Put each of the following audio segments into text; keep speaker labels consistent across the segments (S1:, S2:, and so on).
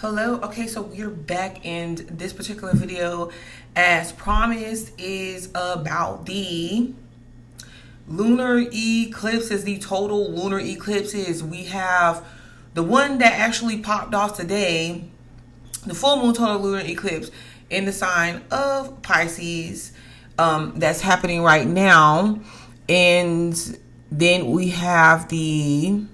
S1: Hello. Okay, so we're back, and this particular video, as promised, is about the lunar eclipses, the total lunar eclipses. We have the one that actually popped off today, the full moon total lunar eclipse in the sign of Pisces, that's happening right now. And then we have the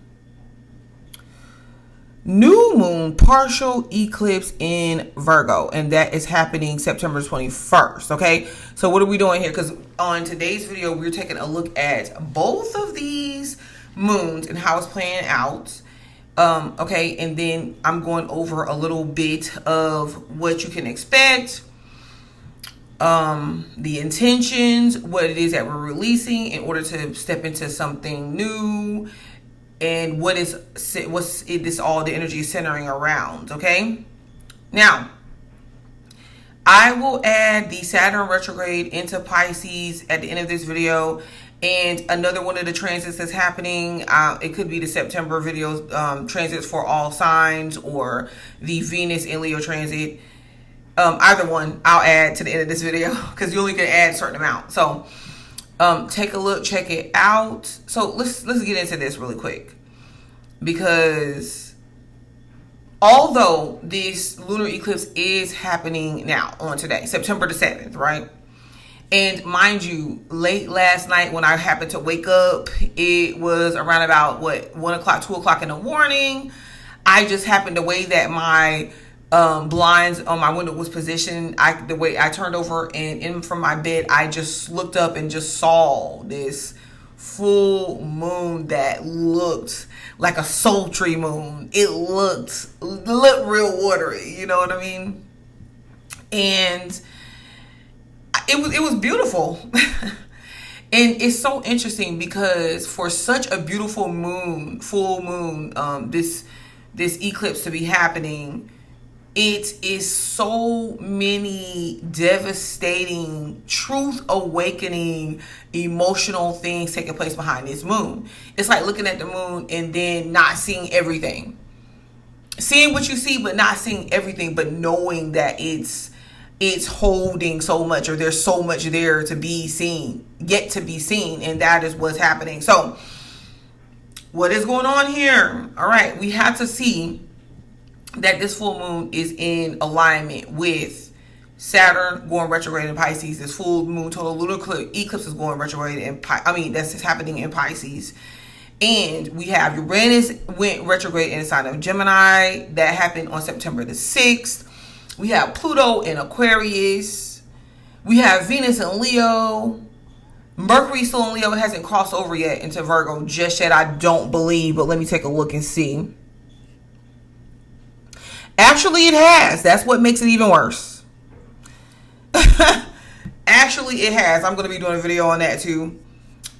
S1: new moon partial eclipse in Virgo, and that is happening September 21st. Okay, so what are we doing here? Because on today's video, we're taking a look at both of these moons and how it's playing out. Okay, and then I'm going over a little bit of what you can expect, the intentions, what it is that we're releasing in order to step into something new, and what's this all the energy is centering around. Okay, now I will add the Saturn retrograde into Pisces at the end of this video, and another one of the transits that's happening. It could be the September videos, transits for all signs, or the Venus in Leo transit. Either one I'll add to the end of this video, because you only can add a certain amount. So take a look, check it out. So let's get into this really quick, because although this lunar eclipse is happening now on today, September the 7th, right? And mind you, late last night when I happened to wake up, it was around about 1 o'clock, 2 o'clock in the morning. I just happened, the way that my blinds on my window was positioned, the way I turned over and in from my bed, I just looked up and just saw this full moon that looked like a sultry moon. It looked real watery, you know what I mean? And it was beautiful. And it's so interesting because for such a beautiful moon, full moon, this eclipse to be happening, it is so many devastating, truth awakening, emotional things taking place behind this moon. It's like looking at the moon and then not seeing everything. Seeing what you see, but not seeing everything, but knowing that it's holding so much, or there's so much there to be seen, yet to be seen. And that is what's happening. So what is going on here? All right, we have to see that this full moon is in alignment with Saturn going retrograde in Pisces. This full moon total lunar eclipse is going retrograde in that's happening in Pisces. And we have Uranus went retrograde in the sign of Gemini. That happened on September the 6th. We have Pluto in Aquarius. We have Venus in Leo. Mercury still in Leo. It hasn't crossed over yet into Virgo just yet, I don't believe, but let me take a look and see. Actually, it has. That's what makes it even worse. Actually, it has. I'm going to be doing a video on that too.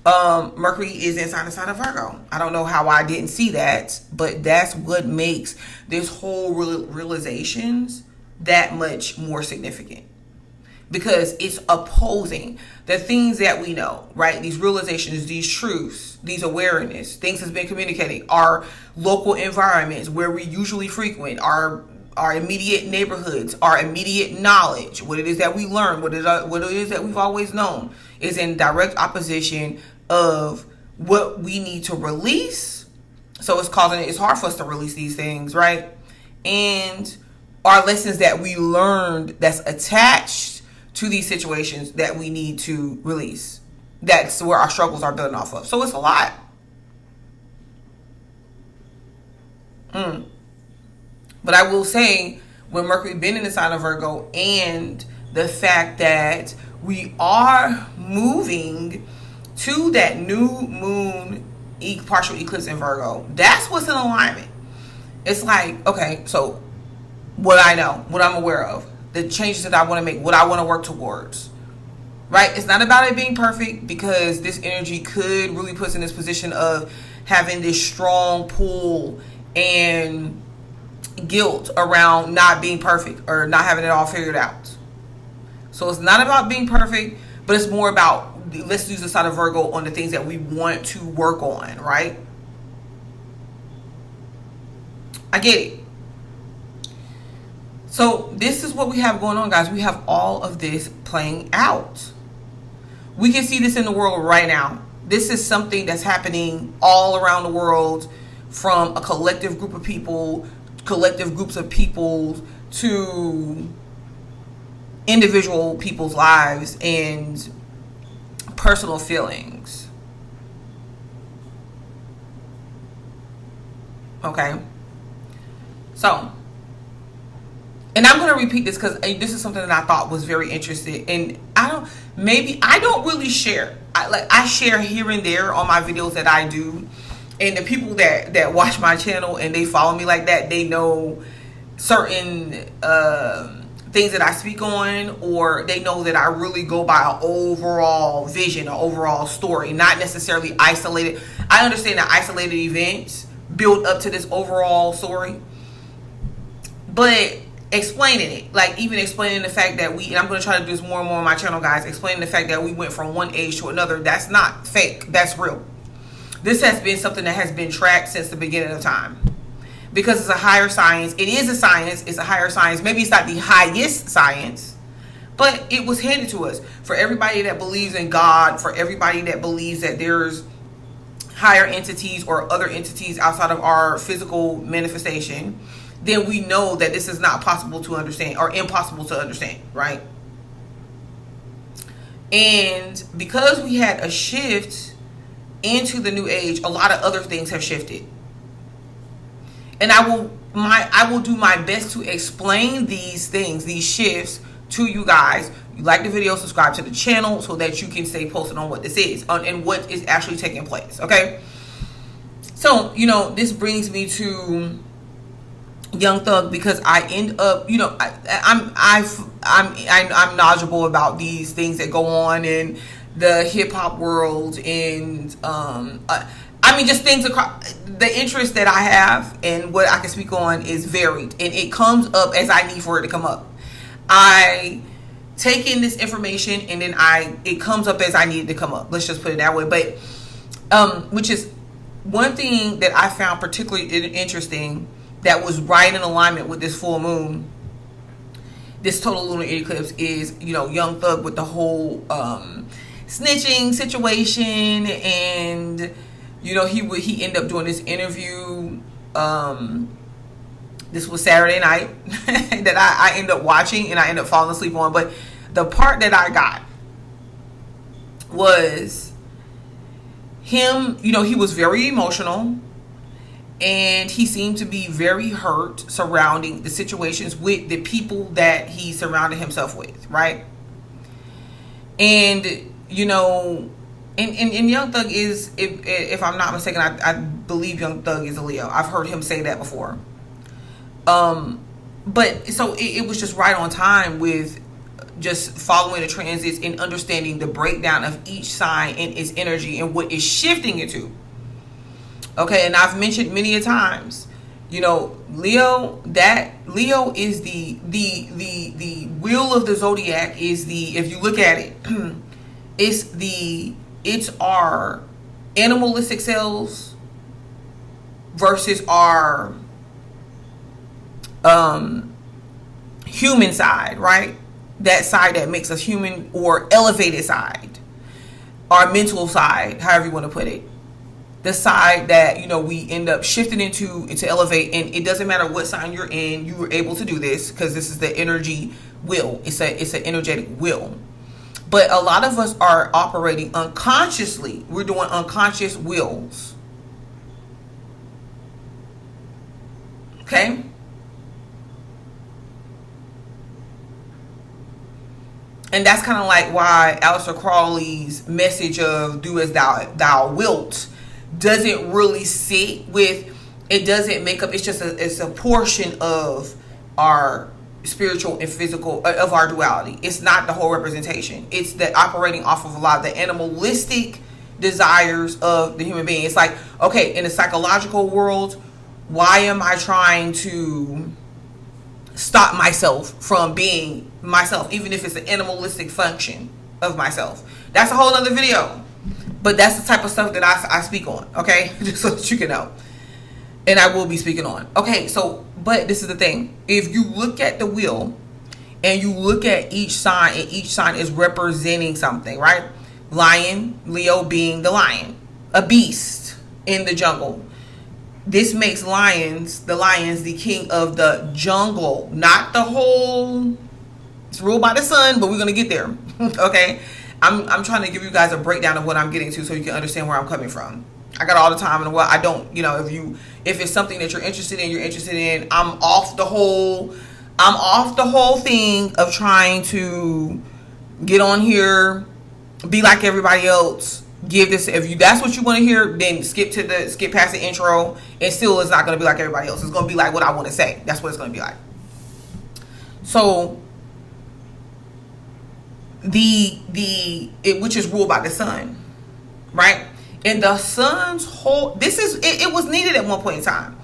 S1: Mercury is inside the sign of Virgo. I don't know how I didn't see that, but that's what makes this whole realizations that much more significant, because it's opposing the things that we know, right? These realizations, these truths, these awareness, things that's been communicated, our local environments where we usually frequent, our immediate neighborhoods, our immediate knowledge, what it is that we learn, what it is that we've always known, is in direct opposition of what we need to release. So it's hard for us to release these things, right? And our lessons that we learned that's attached to these situations that we need to release. That's where our struggles are building off of. So it's a lot. But I will say, when Mercury been in the sign of Virgo, and the fact that we are moving to that new moon partial eclipse in Virgo, that's what's in alignment. It's like, okay, so what I know, what I'm aware of, the changes that I want to make, what I want to work towards, right? It's not about it being perfect, because this energy could really put us in this position of having this strong pull and guilt around not being perfect or not having it all figured out. So it's not about being perfect, but it's more about, let's use the sign of Virgo on the things that we want to work on, right? I get it. So this is what we have going on, guys. We have all of this playing out. We can see this in the world right now. This is something that's happening all around the world, from a collective group of people, collective groups of people, to individual people's lives and personal feelings. Okay? So, and I'm going to repeat this because this is something that I thought was very interesting. And I don't really share. I share here and there on my videos that I do. And the people that watch my channel and they follow me like that, they know certain things that I speak on, or they know that I really go by an overall vision, an overall story, not necessarily isolated. I understand that isolated events build up to this overall story, but explaining it, like even explaining the fact that and I'm going to try to do this more and more on my channel, guys, explaining the fact that we went from one age to another, that's not fake, that's real. This has been something that has been tracked since the beginning of time, because it's a higher science. It is a science. It's a higher science. Maybe it's not the highest science, but it was handed to us. For everybody that believes in God, for everybody that believes that there's higher entities or other entities outside of our physical manifestation, then we know that this is not possible to understand, or impossible to understand, right? And because we had a shift into the new age, a lot of other things have shifted. And I will do my best to explain these things, these shifts, to you guys. You like the video, subscribe to the channel so that you can stay posted on what this is and what is actually taking place. Okay. So, this brings me to Young Thug, because I end up, I'm knowledgeable about these things that go on in the hip hop world, and just things across the interest that I have and what I can speak on is varied, and it comes up as I need for it to come up. I take in this information and then it comes up as I need it to come up. Let's just put it that way. But which is one thing that I found particularly interesting, that was right in alignment with this full moon, this total lunar eclipse, is Young Thug with the whole snitching situation. And he ended up doing this interview. This was Saturday night that I ended up watching, and I ended up falling asleep on. But the part that I got was him, he was very emotional, and he seemed to be very hurt surrounding the situations with the people that he surrounded himself with, right? And and Young Thug is, if I'm not mistaken, I believe Young Thug is a Leo. I've heard him say that before. But so it was just right on time with just following the transits and understanding the breakdown of each sign and its energy and what is shifting it to. Okay, and I've mentioned many a times, Leo is the wheel of the zodiac, is if you look at it, it's our animalistic selves versus our human side, right? That side that makes us human, or elevated side, our mental side, however you want to put it. The side that we end up shifting into elevate, and it doesn't matter what sign you're in, you were able to do this because this is the energy will. It's an energetic will. But a lot of us are operating unconsciously. We're doing unconscious wills. Okay? And that's kind of like why Aleister Crowley's message of do as thou wilt doesn't really sit with, it doesn't make up, it's a portion of our spiritual and physical, of our duality. It's not the whole representation. It's the operating off of a lot of the animalistic desires of the human being. It's like, okay, in the psychological world, why am I trying to stop myself from being myself, even if it's an animalistic function of myself? That's a whole other video. But that's the type of stuff that I speak on, okay? Just so that you can know. And I will be speaking on. Okay, so, But this is the thing. If you look at the wheel and you look at each sign, and each sign is representing something, right? Lion, Leo being the lion, a beast in the jungle. This makes the lions the king of the jungle, not the whole. It's ruled by the sun, but we're gonna get there. Okay, I'm trying to give you guys a breakdown of what I'm getting to, so you can understand where I'm coming from. I got all the time in the world. I don't, if it's something that you're interested in. I'm off the whole thing of trying to get on here, be like everybody else. Give this, if that's what you want to hear, then skip past the intro, and still it's not going to be like everybody else. It's going to be like what I want to say. That's what it's going to be like. So which is ruled by the sun, right? And the sun's whole, it was needed at one point in time,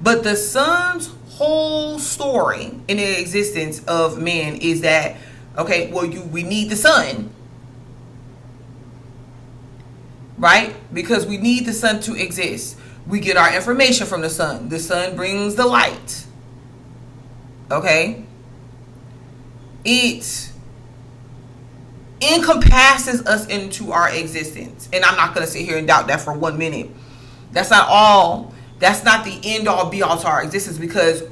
S1: but the sun's whole story in the existence of man is that, okay, well, we need the sun, right? Because we need the sun to exist. We get our information from the sun. The sun brings the light. Okay? It encompasses us into our existence. And I'm not going to sit here and doubt that for 1 minute. That's not all. That's not the end all be all to our existence, because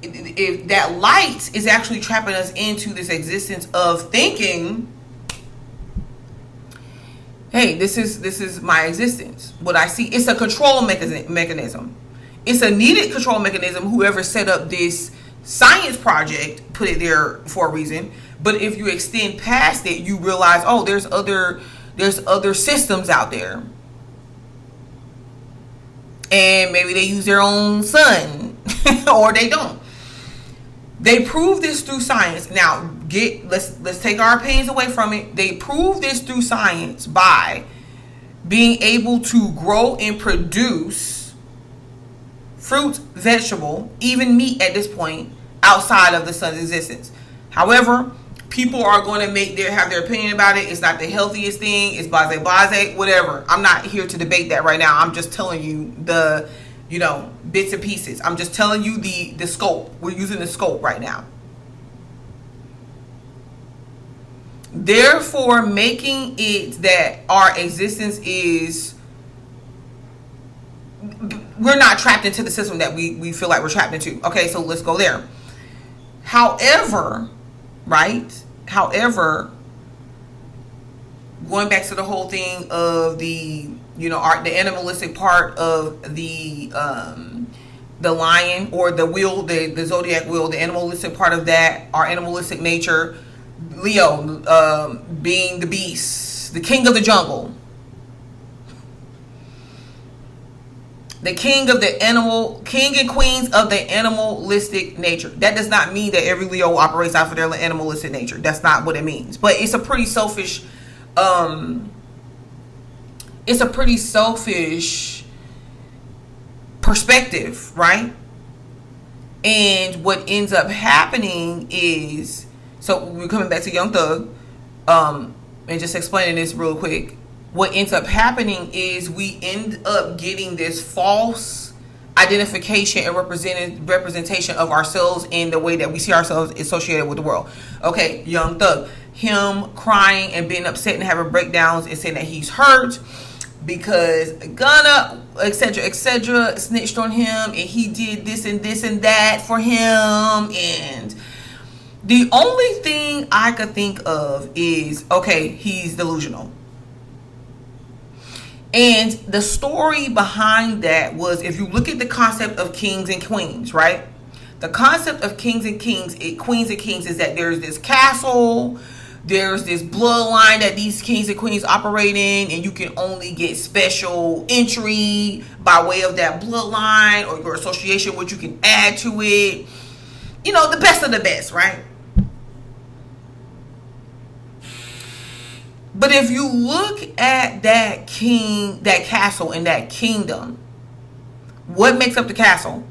S1: that light is actually trapping us into this existence of thinking, hey, this is my existence. What I see, it's a control mechanism. It's a needed control mechanism. Whoever set up this science project put it there for a reason. But if you extend past it, you realize, oh, there's other systems out there, and maybe they use their own sun, or they don't. They prove this through science. Now, let's take our opinions away from it. They prove this through science by being able to grow and produce fruit, vegetable, even meat at this point outside of the sun's existence. However, people are going to have their opinion about it. It's not the healthiest thing. It's blase, whatever. I'm not here to debate that right now. I'm just telling you the bits and pieces. I'm just telling you the scope. We're using the scope right now. Therefore, making it that our existence is, we're not trapped into the system that we feel like we're trapped into. Okay, so let's go there. However, going back to the whole thing of the the animalistic part of the lion, or the wheel, the zodiac wheel, the animalistic part of that, our animalistic nature, Leo being the beast, the king of the jungle, the king and queens of the animalistic nature. That does not mean that every Leo operates out of their animalistic nature. That's not what it means. But it's a pretty selfish perspective, right? And what ends up happening is, so we're coming back to Young Thug, and just explaining this real quick. What ends up happening is we end up getting this false identification and representation of ourselves in the way that we see ourselves associated with the world. Okay, Young Thug, him crying and being upset and having breakdowns and saying that he's hurt because Gunna, etc., snitched on him, and he did this and that for him. And the only thing I could think of is, okay, he's delusional. And the story behind that was, if you look at the concept of kings and queens, right? The concept of queens and kings is that there's this castle, there's this bloodline that these kings and queens operate in, and you can only get special entry by way of that bloodline or your association, which you can add to it. The best of the best, right? But if you look at that castle and that kingdom, what makes up the castle?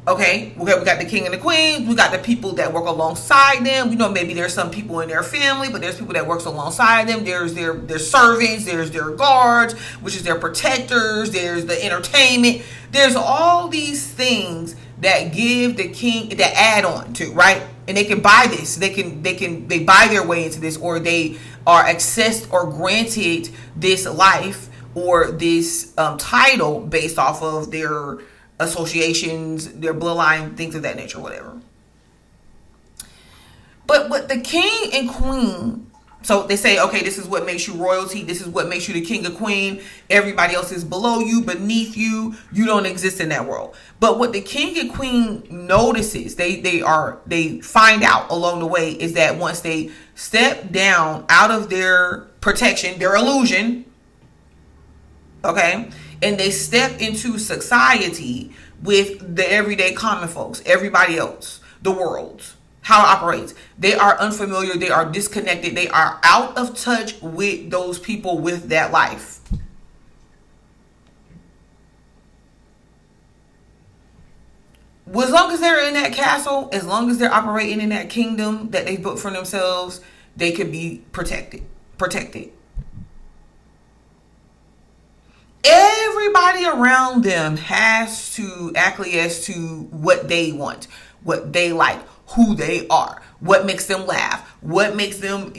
S1: Okay, we got the king and the queen. We got the people that work alongside them. You know, maybe there's some people in their family, but there's people that works alongside them. There's their servants. There's their guards, which is their protectors. There's the entertainment. There's all these things that give the king, that add on to, right? And they can buy this. They buy their way into this, or they are accessed or granted this life or this title based off of their associations, their bloodline, things of that nature, whatever. But the king and queen, so they say, okay, this is what makes you royalty. This is what makes you the king or queen. Everybody else is below you, beneath you. You don't exist in that world. But what the king and queen notices, they find out along the way, is that once they step down out of their protection, their illusion, okay, and they step into society with the everyday common folks, everybody else, the world, how it operates. They are unfamiliar. They are disconnected. They are out of touch with those people, with that life. As long as they're in that castle, as long as they're operating in that kingdom that they built for themselves, they could be protected. Everybody around them has to acquiesce to what they want, what they like, who they are, what makes them laugh, what makes them,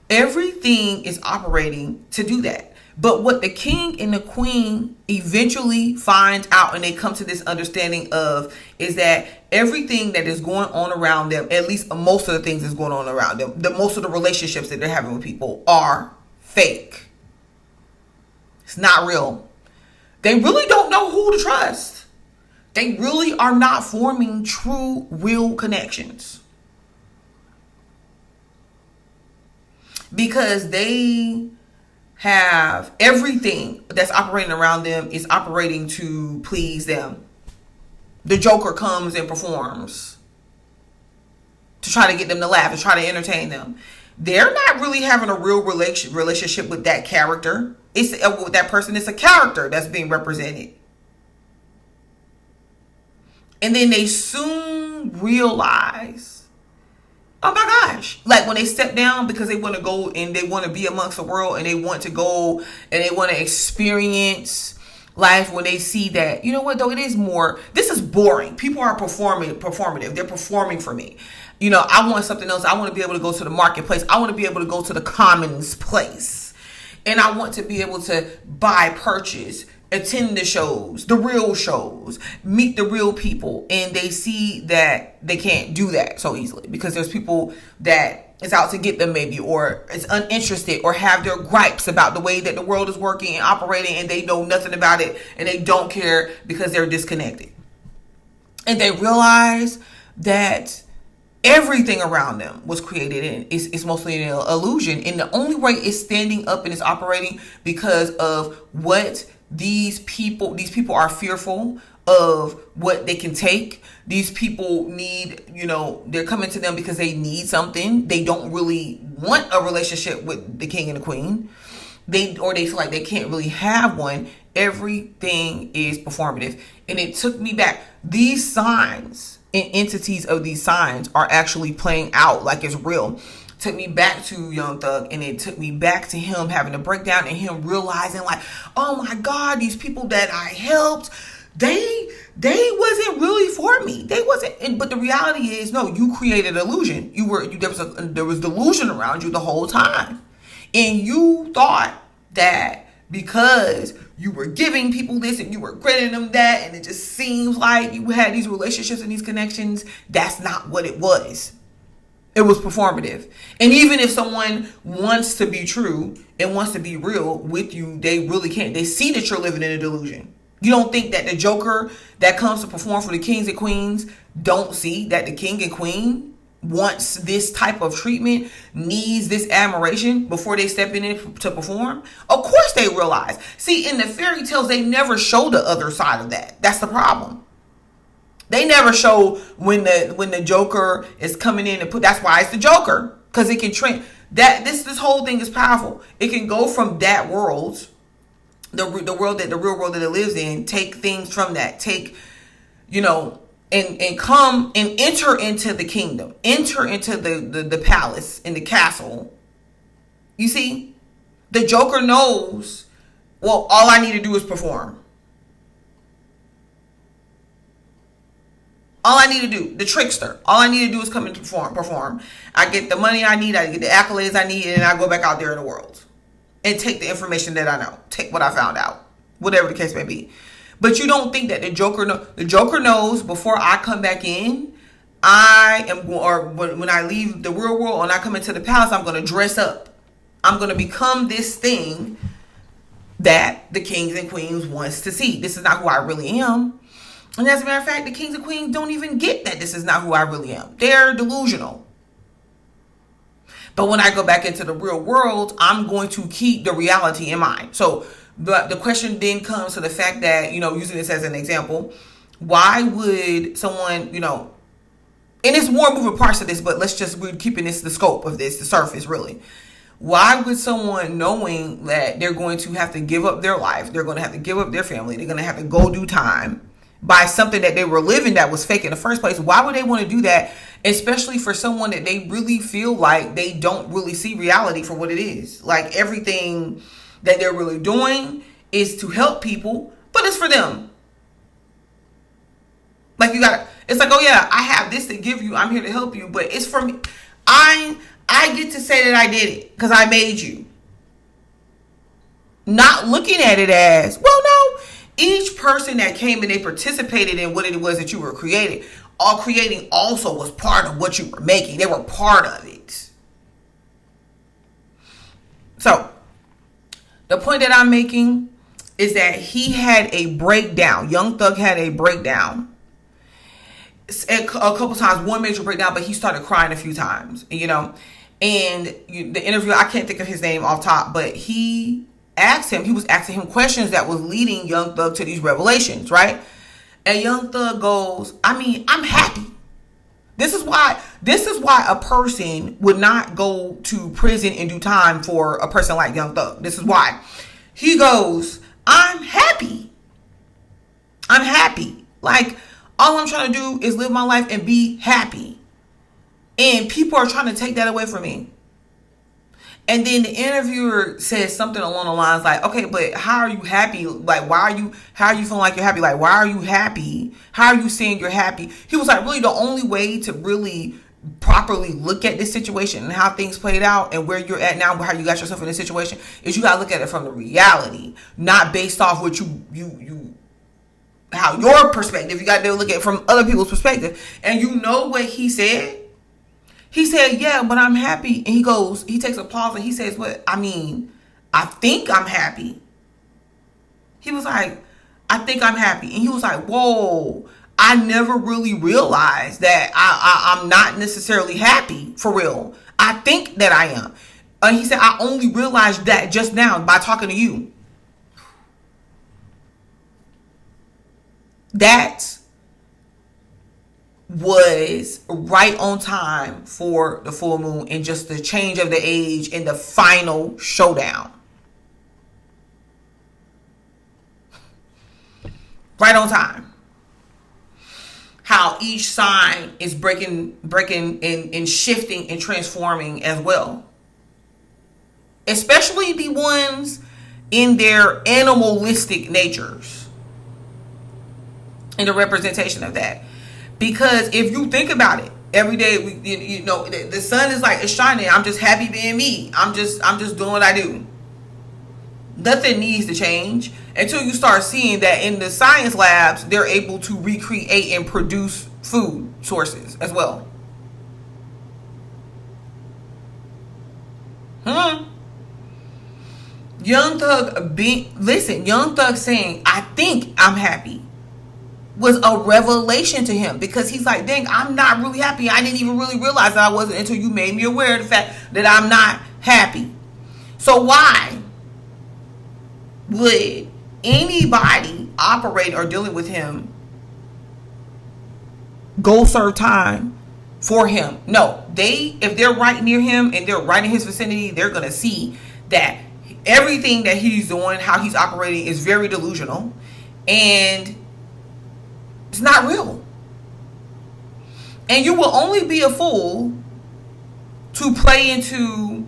S1: everything is operating to do that. But what the king and the queen eventually find out, and they come to this understanding of, is that everything that is going on around them, at least most of the things that's going on around them, most of the relationships that they're having with people are fake. It's not real. They really don't know who to trust. They really are not forming true, real connections. Because they have everything that's operating around them is operating to please them. The Joker comes and performs to try to get them to laugh, to try to entertain them. They're not really having a real relationship with that character. It's with that person. It's a character that's being represented. And then they soon realize, oh my gosh, like when they step down because they want to go and they want to be amongst the world, and they want to go and they want to experience life, when they see that, you know what, though, it is more, this is boring. People are performative. They're performing for me. I want something else. I want to be able to go to the marketplace. I want to be able to go to the commons place. And I want to be able to buy, purchase, attend the shows, the real shows, meet the real people. And they see that they can't do that so easily because there's people that is out to get them, maybe, or is uninterested, or have their gripes about the way that the world is working and operating, and they know nothing about it and they don't care because they're disconnected. And they realize that everything around them was created and it's mostly an illusion. And the only way it's standing up and it's operating because of what these people are fearful of what they can take. These people need, they're coming to them because they need something. They don't really want a relationship with the king and the queen. They feel like they can't really have one. Everything is performative. And it took me back. These signs and entities of these signs are actually playing out like it's real. It took me back to Young Thug, and it took me back to him having a breakdown and him realizing, like, oh my God, these people that I helped, they wasn't really for me. They wasn't. But the reality is, no, you created illusion. There was delusion around you the whole time, and you thought that because you were giving people this and you were granting them that, and it just seems like you had these relationships and these connections. That's not what it was. It was performative. And even if someone wants to be true and wants to be real with you, they really can't. They see that you're living in a delusion. You don't think that the Joker that comes to perform for the kings and queens don't see that the king and queen wants this type of treatment, needs this admiration before they step in it to perform? Of course they realize. See, in the fairy tales, they never show the other side of that. That's the problem. They never show when the Joker is coming in and that's why it's the Joker, because it can train that this whole thing is powerful. It can go from that world, the real world that it lives in, take things from that, take and come and enter into the kingdom, enter into the palace, in the castle. You see, the Joker knows, well, all I need to do is perform. All I need to do, the trickster, all I need to do is come and perform. I get the money I need, I get the accolades I need, and I go back out there in the world and take the information that I know, take what I found out, whatever the case may be. But you don't think that the Joker knows before I come back in, or when I leave the real world and I come into the palace, I'm going to dress up. I'm going to become this thing that the kings and queens wants to see. This is not who I really am. And as a matter of fact, the kings and queens don't even get that this is not who I really am. They're delusional. But when I go back into the real world, I'm going to keep the reality in mind. So the question then comes to the fact that, using this as an example, why would someone, and it's more moving parts of this, but we're keeping this the scope of this, the surface really. Why would someone, knowing that they're going to have to give up their life, they're going to have to give up their family, they're going to have to go do time by something that they were living that was fake in the first place, why would they want to do that? Especially for someone that they really feel like they don't really see reality for what it is. Like everything that they're really doing is to help people, but it's for them. Like it's like, oh yeah, I have this to give you. I'm here to help you, but it's for me. I get to say that I did it because I made you. Not looking at it as, well, no, each person that came and they participated in what it was that you were creating also was part of what you were making. They were part of it. So the point that I'm making is that he had a breakdown. Young Thug had a breakdown. A couple times, one major breakdown, but he started crying a few times, And the interview, I can't think of his name off top, but he was asking him questions that was leading Young Thug to these revelations, right? And Young Thug goes, I'm happy. This is why a person would not go to prison and do time for a person like Young Thug. This is why. He goes, I'm happy. I'm happy. Like, all I'm trying to do is live my life and be happy. And people are trying to take that away from me. And then the interviewer says something along the lines like, okay, but how are you happy? Like, how are you feeling like you're happy? Like, why are you happy? How are you saying you're happy? He was like, really, the only way to really properly look at this situation and how things played out and where you're at now, how you got yourself in this situation, is you got to look at it from the reality, not based off what how your perspective. You got to look at it from other people's perspective. And you know what he said? He said, yeah, but I'm happy. And he takes a pause and he says, I think I'm happy. He was like, I think I'm happy. And he was like, whoa, I never really realized that I'm not necessarily happy for real. I think that I am. And he said, I only realized that just now by talking to you. That was right on time for the full moon and just the change of the age and the final showdown. Right on time. How each sign is breaking and shifting and transforming as well. Especially the ones in their animalistic natures. And the representation of that. Because if you think about it, every day the sun is like, it's shining. I'm just happy being me. I'm just doing what I do. Nothing needs to change until you start seeing that in the science labs, they're able to recreate and produce food sources as well. Young Thug saying, I think I'm happy, was a revelation to him, because he's like, dang, I'm not really happy. I didn't even really realize that I wasn't until you made me aware of the fact that I'm not happy. So why would anybody operating or dealing with him go serve time for him? No, if they're right near him and they're right in his vicinity, they're going to see that everything that he's doing, how he's operating, is very delusional and it's not real. And you will only be a fool to play into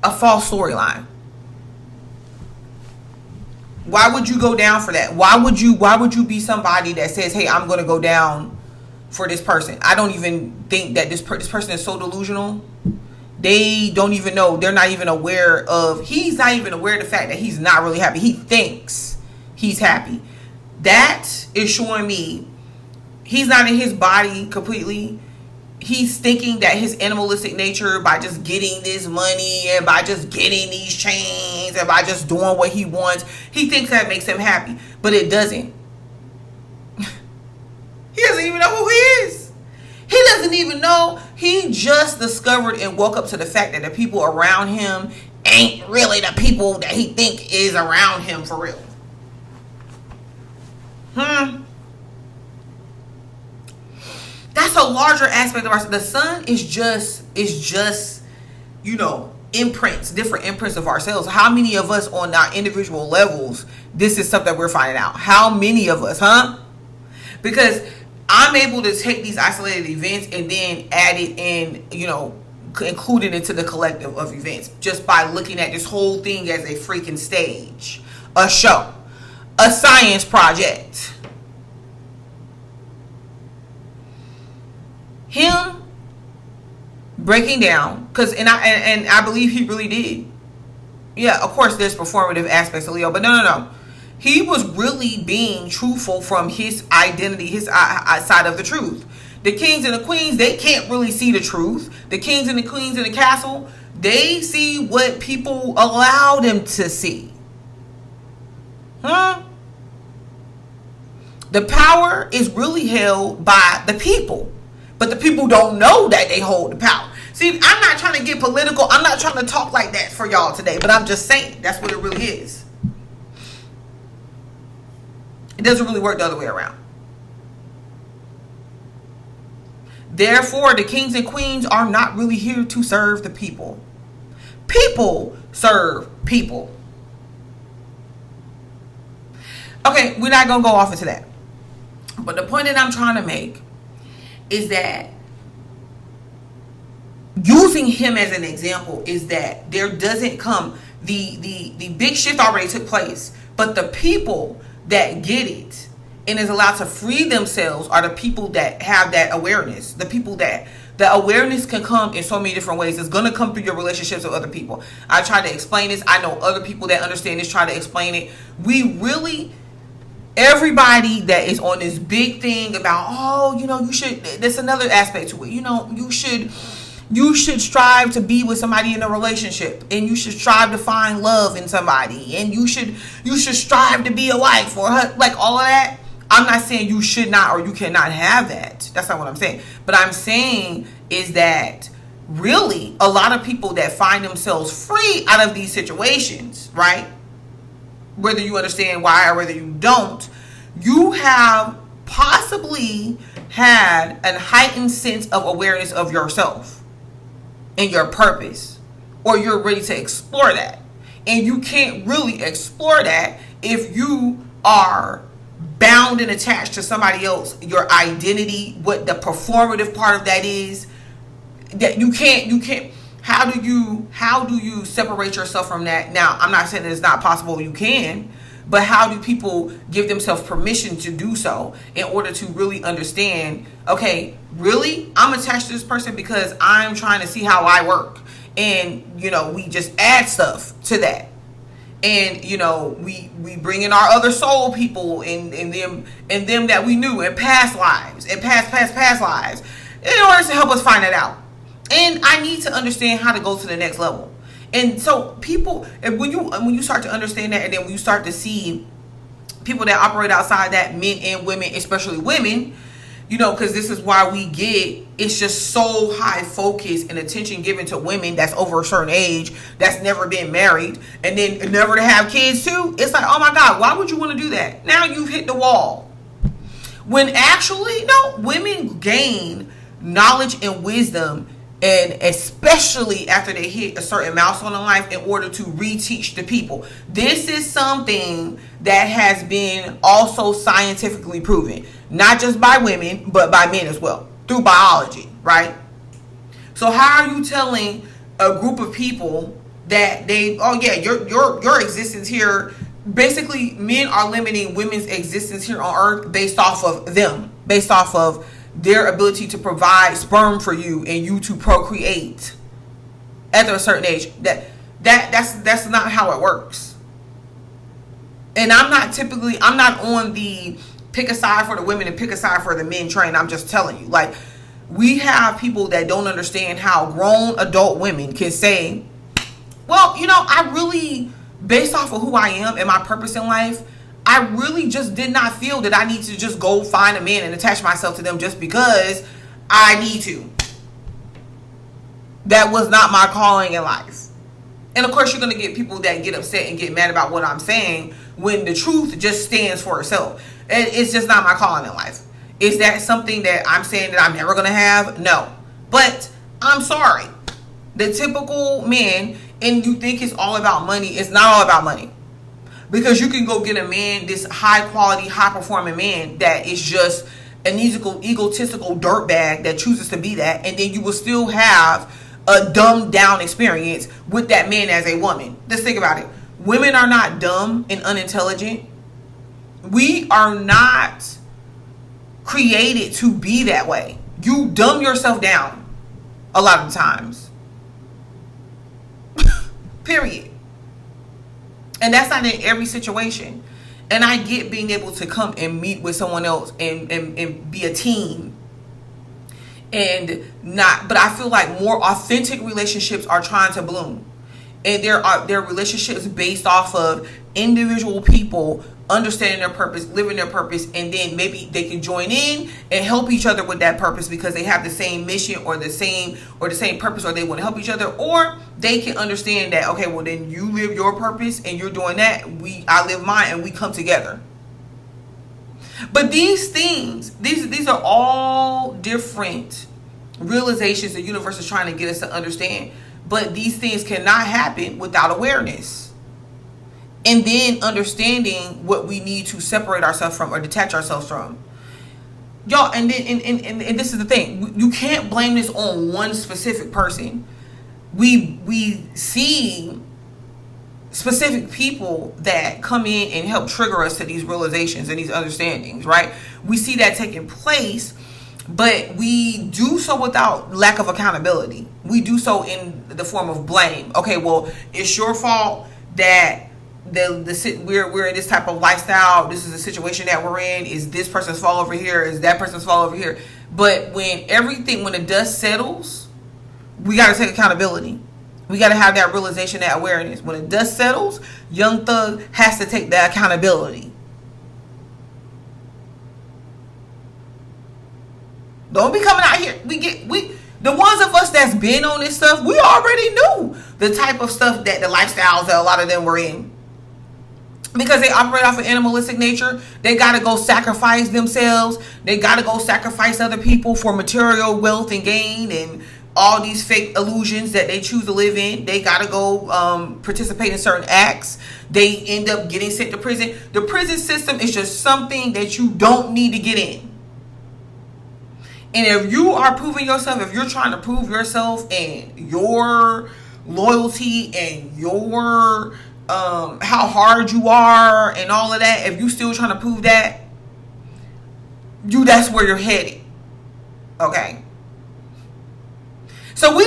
S1: a false storyline. Why would you go down for that? Why would you be somebody that says, hey, I'm going to go down for this person? I don't even think that this person is so delusional. They don't even know. They're not even aware of, he's not even aware of the fact that he's not really happy. He thinks he's happy. That is showing me he's not in his body completely. He's thinking that his animalistic nature, by just getting this money and by just getting these chains and by just doing what he wants, he thinks that makes him happy. But it doesn't. He doesn't even know who he is. He doesn't even know. He just discovered and woke up to the fact that the people around him ain't really the people that he think is around him for real. That's a larger aspect of ourselves. The sun is just, imprints, different imprints of ourselves. How many of us on our individual levels, this is something we're finding out? How many of us, Because I'm able to take these isolated events and then add it in, include it into the collective of events just by looking at this whole thing as a freaking stage, a show, a science project. Him breaking down, and I believe he really did. Yeah, of course there's performative aspects of Leo, but no. He was really being truthful from his identity, his side of the truth. The kings and the queens, they can't really see the truth. The kings and the queens in the castle, they see what people allow them to see. The power is really held by the people. But the people don't know that they hold the power. See, I'm not trying to get political. I'm not trying to talk like that for y'all today. But I'm just saying, that's what it really is. It doesn't really work the other way around. Therefore, the kings and queens are not really here to serve the people. People serve people. Okay, we're not going to go off into that. But the point that I'm trying to make is that using him as an example is that there doesn't come, the big shift already took place, but the people that get it and is allowed to free themselves are the people that have that awareness. The people that the awareness can come in so many different ways. It's going to come through your relationships with other people. I try to explain this. I know other people that understand this try to explain it. Everybody that is on this big thing about, you should, there's another aspect to it. You should strive to be with somebody in a relationship, and you should strive to find love in somebody, and you should strive to be a wife or like all of that. I'm not saying you should not or you cannot have that. That's not what I'm saying. But I'm saying is that really a lot of people that find themselves free out of these situations, right? Whether you understand why or whether you don't, you have possibly had a heightened sense of awareness of yourself and your purpose, or you're ready to explore that. And you can't really explore that if you are bound and attached to somebody else, your identity, what the performative part of that is, that you can't. How do you separate yourself from that? Now, I'm not saying that it's not possible, you can, but how do people give themselves permission to do so in order to really understand, okay, really, I'm attached to this person because I'm trying to see how I work. And, we just add stuff to that. And, we bring in our other soul people and them that we knew in past lives and past lives in order to help us find it out. And I need to understand how to go to the next level. And so people, and when you start to understand that, and then when you start to see people that operate outside that, men and women, especially women, because this is why it's just so high focus and attention given to women that's over a certain age, that's never been married, and then never to have kids too. It's like, oh my God, why would you want to do that? Now you've hit the wall. When actually, no, women gain knowledge and wisdom, and especially after they hit a certain milestone in life, in order to reteach the people. This is something that has been also scientifically proven, not just by women, but by men as well. through biology, right? So how are you telling a group of people that your existence here, basically men are limiting women's existence here on earth based off of them, based off of their ability to provide sperm for you and you to procreate after a certain age. That's not how it works. And I'm not on the pick a side for the women and pick a side for the men train. I'm just telling you, like, we have people that don't understand how grown adult women can say, well, I really, based off of who I am and my purpose in life, I really just did not feel that I need to just go find a man and attach myself to them just because I need to. That was not my calling in life. And of course, you're going to get people that get upset and get mad about what I'm saying when the truth just stands for itself. And it's just not my calling in life. Is that something that I'm saying that I'm never going to have? No. But I'm sorry. The typical man, and you think it's all about money, it's not all about money. Because you can go get a man, this high quality, high performing man that is just an egotistical dirtbag that chooses to be that, and then you will still have a dumbed down experience with that man as a woman. Just think about it. Women are not dumb and unintelligent. We are not created to be that way. You dumb yourself down a lot of times. Period. And that's not in every situation. And I get being able to come and meet with someone else and be a team. But I feel like more authentic relationships are trying to bloom. And there are relationships based off of individual people understanding their purpose, living their purpose, and then maybe they can join in and help each other with that purpose because they have the same mission or the same purpose, or they want to help each other, or they can understand that, okay, well then you live your purpose and you're doing that, I live mine, and we come together. But these things, these are all different realizations the universe is trying to get us to understand. But these things cannot happen without awareness. And then understanding what we need to separate ourselves from or detach ourselves from. Y'all, and this is the thing. You can't blame this on one specific person. We see specific people that come in and help trigger us to these realizations and these understandings, right? We see that taking place, but we do so without lack of accountability. We do so in the form of blame. Okay, well, it's your fault that we're in this type of lifestyle. This is the situation that we're in. Is this person's fault over here? Is that person's fault over here? But when the dust settles, we got to take accountability. We got to have that realization, that awareness. When the dust settles, Young Thug has to take that accountability. Don't be coming out here. The ones of us that's been on this stuff, we already knew the type of stuff that the lifestyles that a lot of them were in. Because they operate off of animalistic nature, they got to go sacrifice themselves. They got to go sacrifice other people for material wealth and gain and all these fake illusions that they choose to live in. They got to go participate in certain acts. They end up getting sent to prison. The prison system is just something that you don't need to get in. And if you are proving yourself, if you're trying to prove yourself and your loyalty and your how hard you are and all of that, if you still trying to prove that, that's where you're headed. Okay. So we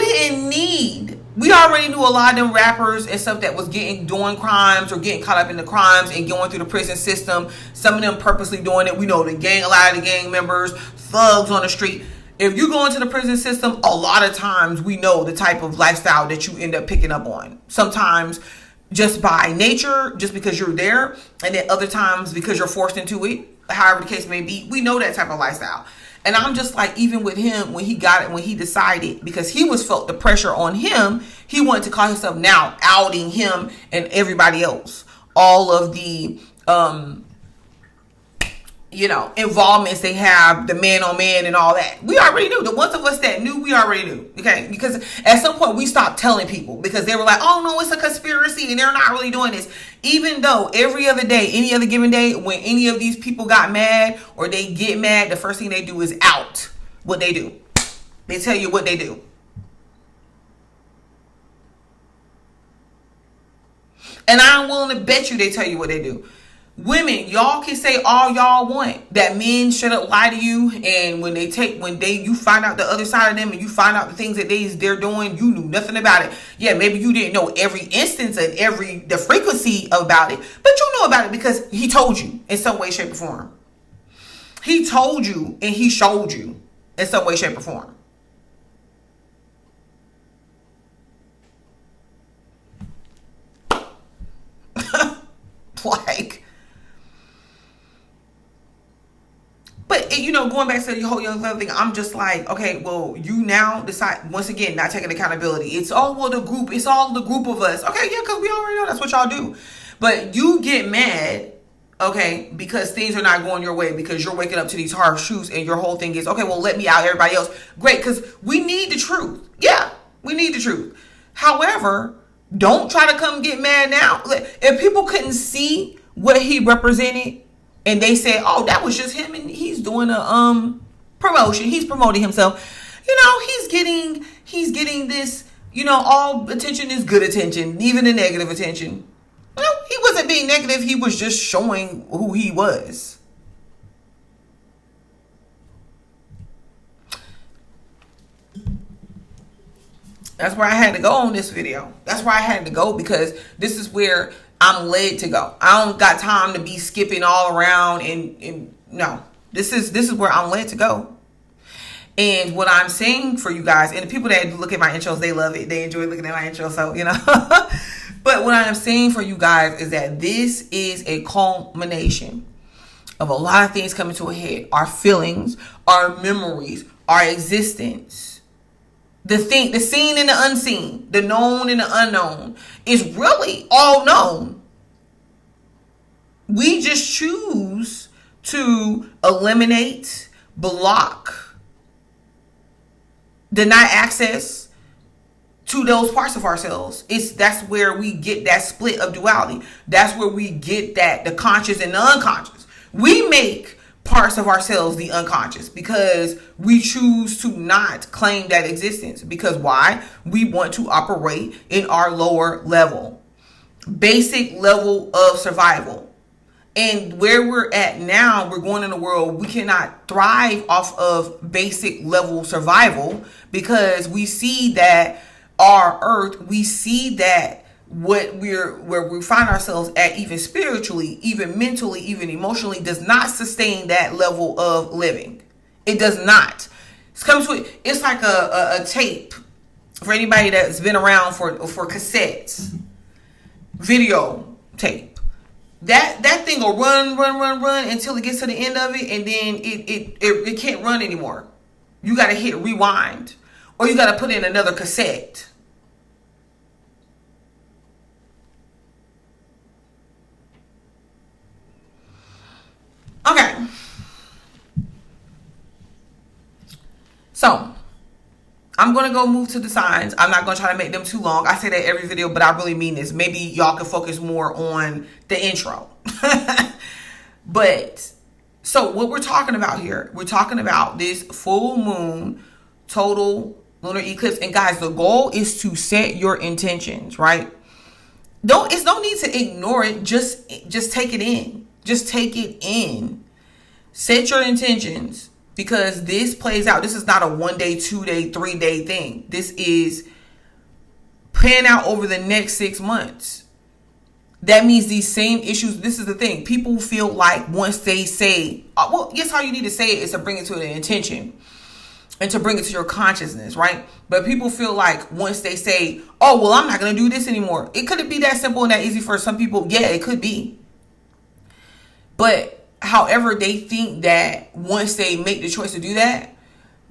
S1: already knew a lot of them rappers and stuff that was doing crimes or getting caught up in the crimes and going through the prison system. Some of them purposely doing it. We know a lot of the gang members, thugs on the street. If you go into the prison system, a lot of times we know the type of lifestyle that you end up picking up on. Sometimes just by nature, just because you're there, and then other times because you're forced into it, however the case may be. We know that type of lifestyle. And I'm just like, even with him, when he got it, when he decided, because he felt the pressure on him, he wanted to call himself now outing him and everybody else. All of the, involvements they have, the man on man and all that. We already knew. The ones of us that knew, we already knew. Okay? Because at some point we stopped telling people because they were like, oh no, it's a conspiracy and they're not really doing this. Even though every other day, any other given day, when any of these people got mad or they get mad, the first thing they do is out. what they do. They tell you what they do. And I'm willing to bet you they tell you what they do. Women, y'all can say all y'all want that men should up lie to you, and when you find out the other side of them and you find out the things that they're doing, you knew nothing about it. Yeah, maybe you didn't know every instance and the frequency about it, but you know about it because he told you in some way, shape, or form. He told you and he showed you in some way, shape, or form. Like, but going back to the whole young love thing, I'm just like, okay, well, you now decide, once again, not taking accountability. It's it's all the group of us. Okay, yeah, because we already know that's what y'all do. But you get mad, okay, because things are not going your way, because you're waking up to these hard truths, and your whole thing is, okay, well, let me out everybody else. Great, because we need the truth. Yeah, we need the truth. However, don't try to come get mad now. If people couldn't see what he represented and they said, oh, that was just him and he's doing a promotion, he's promoting himself, he's getting this, all attention is good attention, even the negative attention. He wasn't being negative, he was just showing who he was. That's where I had to go on this video. That's where I had to go, because this is where I'm led to go. I don't got time to be skipping all around and no. This is where I'm led to go. And what I'm saying for you guys, and the people that look at my intros, they love it. They enjoy looking at my intros, so But what I'm saying for you guys is that this is a culmination of a lot of things coming to a head. Our feelings, our memories, our existence. The seen and the unseen, the known and the unknown is really all known. We just choose to eliminate, block, deny access to those parts of ourselves. That's where we get that split of duality. That's where we get the conscious and the unconscious. We make parts of ourselves the unconscious because we choose to not claim that existence. Because why? We want to operate in our lower level, basic level of survival. And where we're at now, we're going in a world we cannot thrive off of basic level survival, because we see that our earth, we see that where we find ourselves at, even spiritually, even mentally, even emotionally, does not sustain that level of living. It does not. It's like a tape for anybody that's been around for cassettes, video tape. That thing will run until it gets to the end of it, and then it can't run anymore. You got to hit rewind, or you got to put in another cassette. Okay. So, I'm going to go move to the signs. I'm not going to try to make them too long. I say that every video, but I really mean this. Maybe y'all can focus more on the intro. But, so what we're talking about here, we're talking about this full moon, total lunar eclipse. And guys, the goal is to set your intentions, right? It's no need to ignore it. Just take it in. Just take it in. Set your intentions, because this plays out. This is not a 1 day, 2 day, 3 day thing. This is playing out over the next 6 months. That means these same issues. This is the thing. People feel like once they say, well, yes, how you need to say it is to bring it to an intention and to bring it to your consciousness, right? But people feel like once they say, oh, well, I'm not going to do this anymore. It could be that simple and that easy for some people. Yeah, it could be. But however, they think that once they make the choice to do that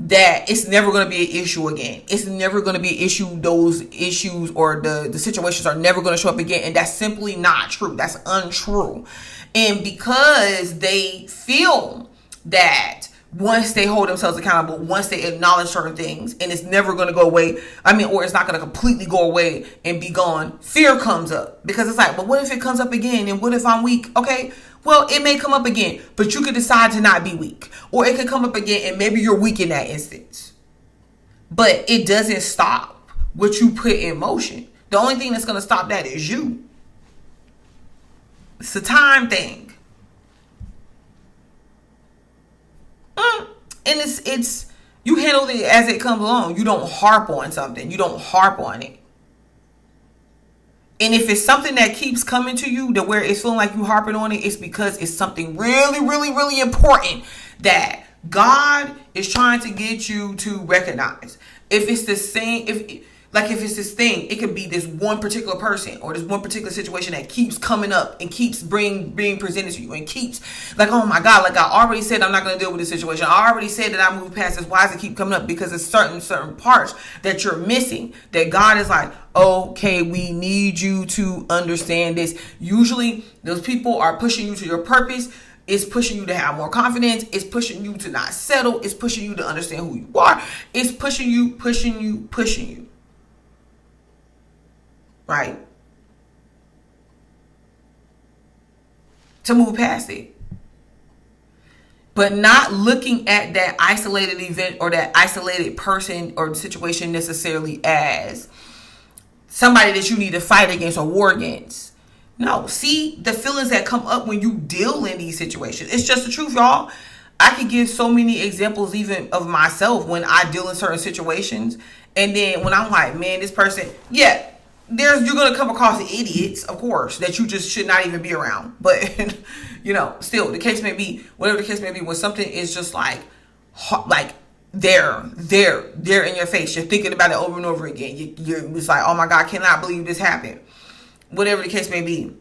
S1: it's never going to be an issue again. It's never going to be an issue. Those issues or the situations are never going to show up again. And that's simply not true. That's untrue. And because they feel that once they hold themselves accountable, once they acknowledge certain things, and it's never going to go away, or it's not going to completely go away and be gone, fear comes up. Because it's like, but what if it comes up again? And what if I'm weak? Okay, Well, it may come up again, but you could decide to not be weak. Or it could come up again and maybe you're weak in that instance. But it doesn't stop what you put in motion. The only thing that's going to stop that is you. It's a time thing. And it's you handle it as it comes along. You don't harp on something. You don't harp on it. And if it's something that keeps coming to you to where it's feeling like you harping on it, it's because it's something really, really, really important that God is trying to get you to recognize. If it's the same, if it's this thing, it could be this one particular person or this one particular situation that keeps coming up and keeps being presented to you and keeps like, oh my God, like I already said, I'm not going to deal with this situation. I already said that I moved past this. Why does it keep coming up? Because it's certain parts that you're missing that God is like, okay, we need you to understand this. Usually those people are pushing you to your purpose. It's pushing you to have more confidence. It's pushing you to not settle. It's pushing you to understand who you are. It's pushing you. Right? To move past it. But not looking at that isolated event or that isolated person or situation necessarily as somebody that you need to fight against or war against. No, see the feelings that come up when you deal in these situations. It's just the truth, y'all. I could give so many examples even of myself when I deal in certain situations. And then when I'm like, man, this person, yeah, you're going to come across idiots, of course, that you just should not even be around. But, still, the case may be, whatever the case may be, when something is just like they're in your face. You're thinking about it over and over again. It's like, oh my God, I cannot believe this happened. Whatever the case may be.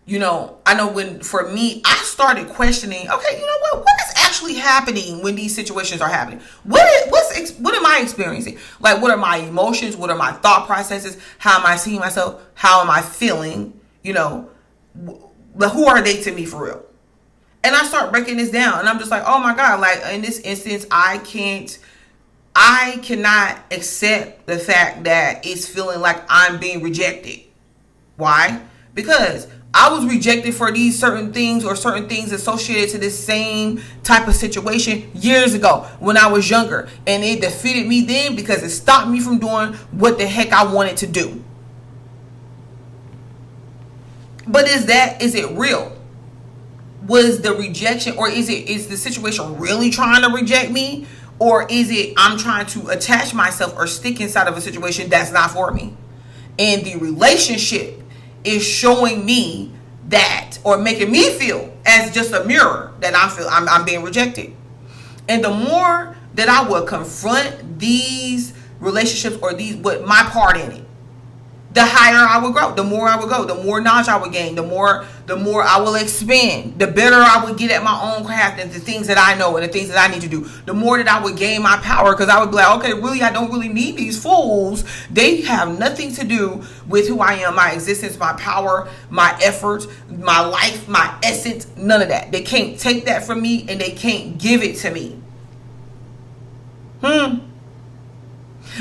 S1: I know when, for me, I started questioning, okay, what is actually happening when these situations are happening? What am I experiencing? Like, what are my emotions? What are my thought processes? How am I seeing myself? How am I feeling? Who are they to me for real? And I start breaking this down and I'm just like, oh my God, like in this instance, I cannot accept the fact that it's feeling like I'm being rejected. Why? Because I was rejected for these certain things or certain things associated to this same type of situation years ago when I was younger. And it defeated me then because it stopped me from doing what the heck I wanted to do. But is it real? Was the rejection, or is the situation really trying to reject me? Or is it I'm trying to attach myself or stick inside of a situation that's not for me? And the relationship is showing me that, or making me feel as just a mirror that I'm being rejected. And the more that I will confront these relationships or my part in it, the higher I would grow, the more I would go, the more knowledge I would gain, the more I will expand, the better I would get at my own craft and the things that I know and the things that I need to do, the more that I would gain my power, because I would be like, okay, really, I don't really need these fools. They have nothing to do with who I am, my existence, my power, my effort, my life, my essence, none of that. They can't take that from me and they can't give it to me.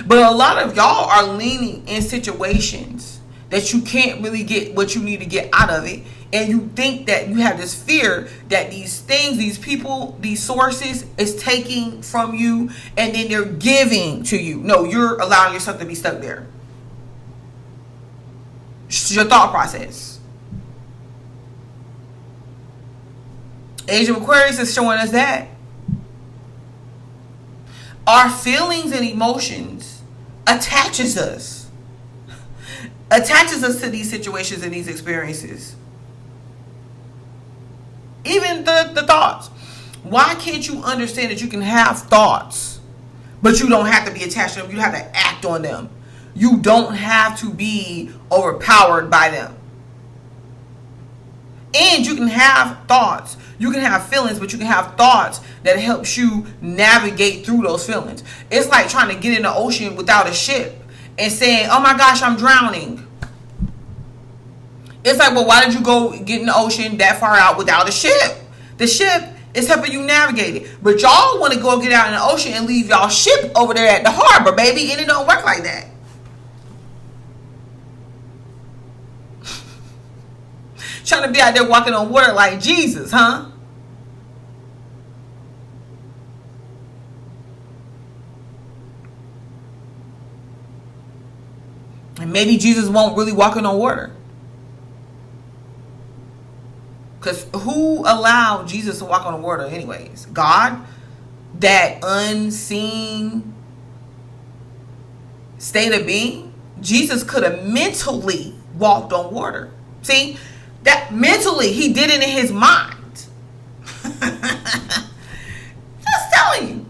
S1: But a lot of y'all are leaning in situations that you can't really get what you need to get out of it. And you think that you have this fear that these things, these people, these sources is taking from you and then they're giving to you. No, you're allowing yourself to be stuck there. It's your thought process. Age of Aquarius is showing us that. Our feelings and emotions attaches us to these situations and these experiences. Even the thoughts. Why can't you understand that you can have thoughts, but you don't have to be attached to them? You have to act on them. You don't have to be overpowered by them. And you can have thoughts. You can have feelings, but you can have thoughts that helps you navigate through those feelings. It's like trying to get in the ocean without a ship and saying, oh my gosh, I'm drowning. It's like, well, why did you go get in the ocean that far out without a ship? The ship is helping you navigate it. But y'all want to go get out in the ocean and leave y'all ship over there at the harbor, baby. And it don't work like that. Trying to be out there walking on water like Jesus, huh? And maybe Jesus won't really walking on water. Because who allowed Jesus to walk on the water anyways? God? That unseen state of being? Jesus could have mentally walked on water. See? That mentally, he did it in his mind. Just telling you.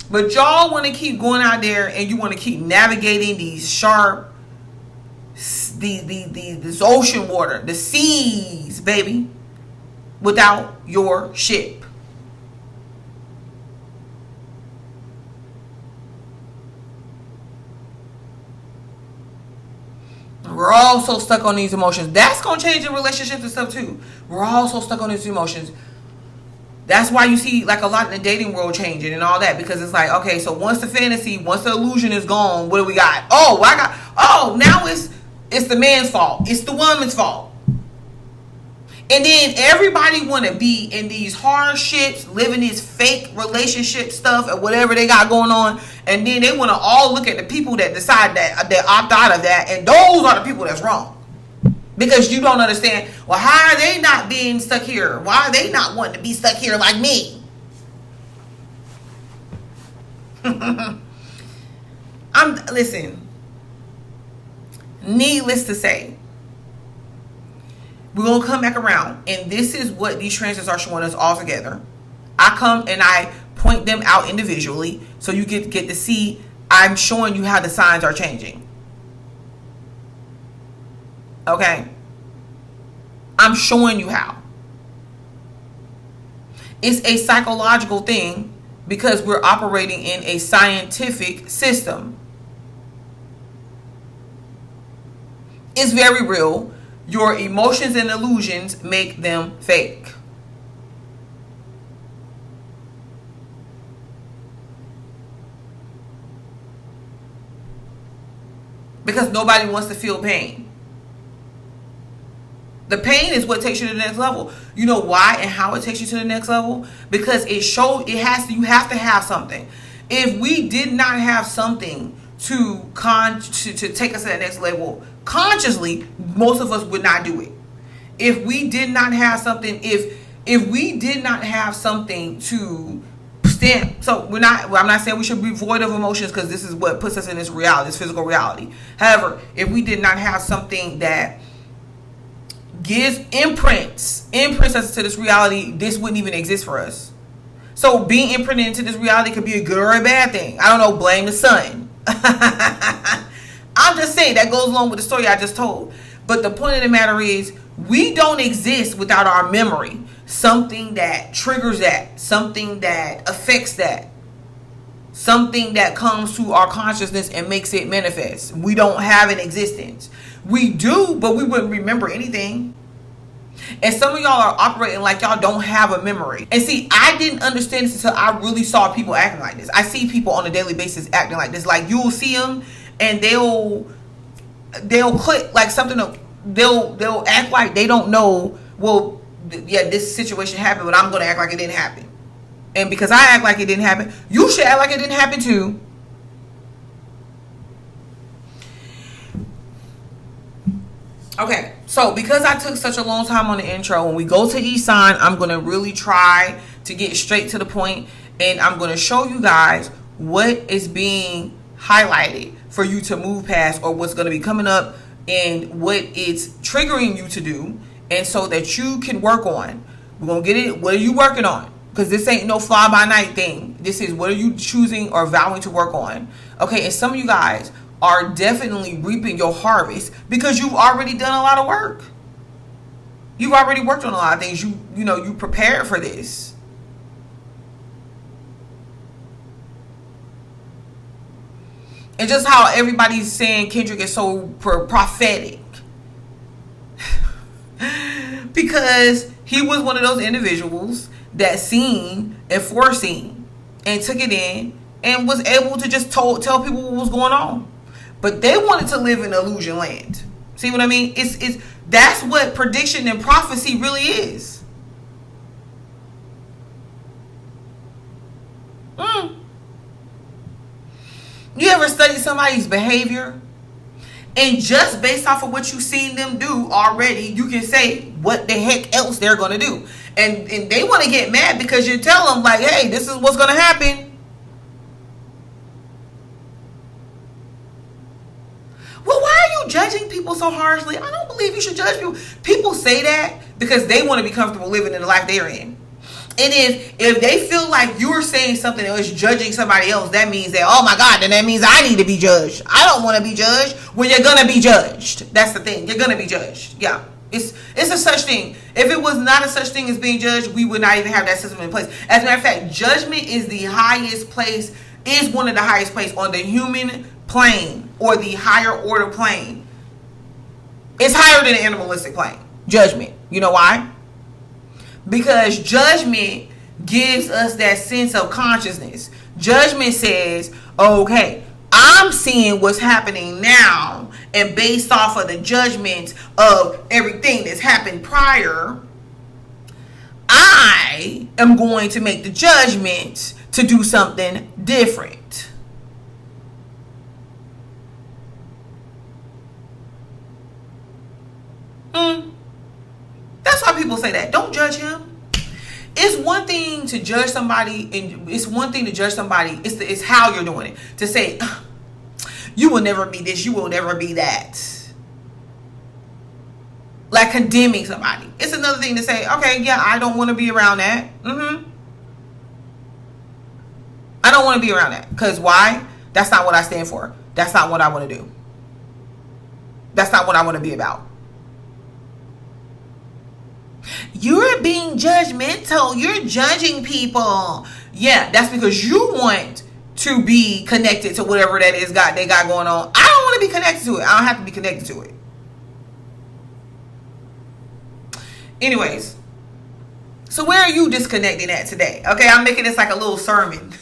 S1: But y'all want to keep going out there and you want to keep navigating these sharp, this ocean water, the seas, baby, without your ship. We're all so stuck on these emotions. That's going to change in relationships and stuff too. We're all so stuck on these emotions. That's why you see like a lot in the dating world changing and all that. Because it's like, okay, so once the fantasy, once the illusion is gone, what do we got? Now it's the man's fault. It's the woman's fault. And then everybody want to be in these hardships, living this fake relationship stuff or whatever they got going on. And then they want to all look at the people that decide that they opt out of that. And those are the people that's wrong. Because you don't understand, well, how are they not being stuck here? Why are they not wanting to be stuck here like me? Listen, needless to say, we're going to come back around. And this is what these transits are showing us all together. I come and I point them out individually. So you get to see, I'm showing you how the signs are changing. Okay? I'm showing you how. It's a psychological thing because we're operating in a scientific system. It's very real. Your emotions and illusions make them fake. Because nobody wants to feel pain. The pain is what takes you to the next level. You know why and how it takes you to the next level? Because you have to have something. If we did not have something to take us to that next level consciously, most of us would not do it. If we did not have something, if we did not have something to stamp, I'm not saying we should be void of emotions because this is what puts us in this reality, this physical reality. However, if we did not have something that gives imprints us to this reality, this wouldn't even exist for us. So being imprinted into this reality could be a good or a bad thing. I don't know, blame the sun. I'm just saying that goes along with the story I just told. But the point of the matter is, we don't exist without our memory. Something that triggers that. Something that affects that. Something that comes to our consciousness and makes it manifest. We don't have an existence. We do, but we wouldn't remember anything. And some of y'all are operating like y'all don't have a memory. And see, I didn't understand this until I really saw people acting like this. I see people on a daily basis acting like this. Like, you'll see them and they'll click like something. They'll act like they don't know. Well, yeah, this situation happened, but I'm going to act like it didn't happen. And because I act like it didn't happen, you should act like it didn't happen too. Okay, so because I took such a long time on the intro, when we go to each sign, I'm going to really try to get straight to the point, and I'm going to show you guys what is being highlighted for you to move past, or what's going to be coming up and what it's triggering you to do, and so that you can work on. We're going to get it. What are you working on? Because this ain't no fly-by-night thing. This is what are you choosing or vowing to work on. Okay, and some of you guys are definitely reaping your harvest because you've already done a lot of work. You've already worked on a lot of things. You prepared for this. And just how everybody's saying Kendrick is so prophetic. Because he was one of those individuals that seen and foreseen and took it in and was able to just tell people what was going on. But they wanted to live in illusion land. See what I mean? It's that's what prediction and prophecy really is. You ever study somebody's behavior, and just based off of what you've seen them do already, you can say what the heck else they're going to do. And they want to get mad because you tell them, like, hey, this is what's going to happen. Well, why are you judging people so harshly? I don't believe you should judge people. People say that because they want to be comfortable living in the life they're in. And if they feel like you're saying something else, judging somebody else, that means that, oh my God, then that means I need to be judged. I don't want to be judged. Well, you're going to be judged. That's the thing. You're going to be judged. Yeah. It's a such thing. If it was not a such thing as being judged, we would not even have that system in place. As a matter of fact, judgment is the highest place, is one of the highest places on the human plane, or the higher order plane. It's higher than the animalistic plane. Judgment. You know why? Because judgment gives us that sense of consciousness. Judgment says, okay, I'm seeing what's happening now, and based off of the judgment of everything that's happened prior, I am going to make the judgment to do something different. That's why people say that. Don't judge him. It's one thing to judge somebody, and it's one thing to judge somebody. It's how you're doing it. To say, you will never be this, you will never be that. Like condemning somebody. It's another thing to say, okay, yeah, I don't want to be around that. I don't want to be around that. Because why? That's not what I stand for. That's not what I want to do. That's not what I want to be about. You're being judgmental. You're judging people. Yeah, that's because you want to be connected to whatever that is they got going on. I don't want to be connected to it. I don't have to be connected to it. Anyways, so where are you disconnecting at today? Okay, I'm making this like a little sermon.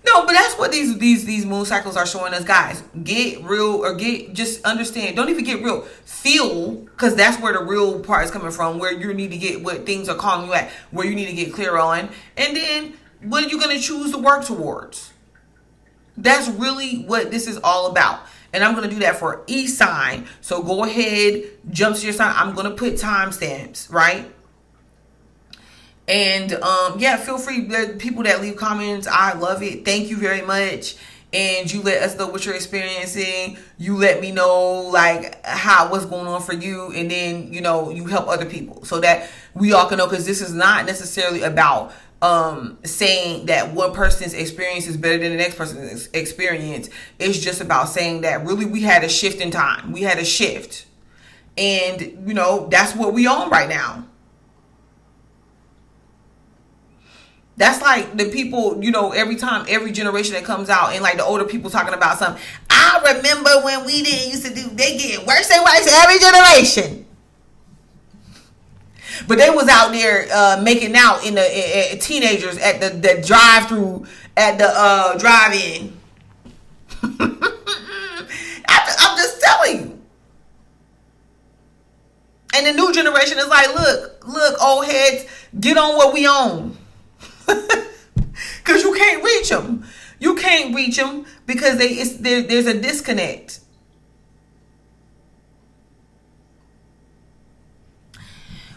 S1: No, but that's what these moon cycles are showing us, guys. Get real, or just understand. Don't even get real. Feel, because that's where the real part is coming from, where you need to get what things are calling you at, where you need to get clear on. And then what are you going to choose to work towards? That's really what this is all about. And I'm going to do that for each sign. So go ahead, jump to your sign. I'm going to put timestamps, right? And yeah, feel free, people that leave comments, I love it. Thank you very much. And you let us know what you're experiencing. You let me know like what's going on for you, and then you help other people so that we all can know, because this is not necessarily about saying that one person's experience is better than the next person's experience. It's just about saying that really we had a shift in time. We had a shift, and that's what we own right now. That's like the people, every generation that comes out, and like the older people talking about something. I remember when we didn't used to do, they get worse and worse every generation. But they was out there making out in the teenagers at the drive-through, at the drive-in. I'm just telling you. And the new generation is like, look, old heads, get on what we own. Because you can't reach them. You can't reach them because there's a disconnect.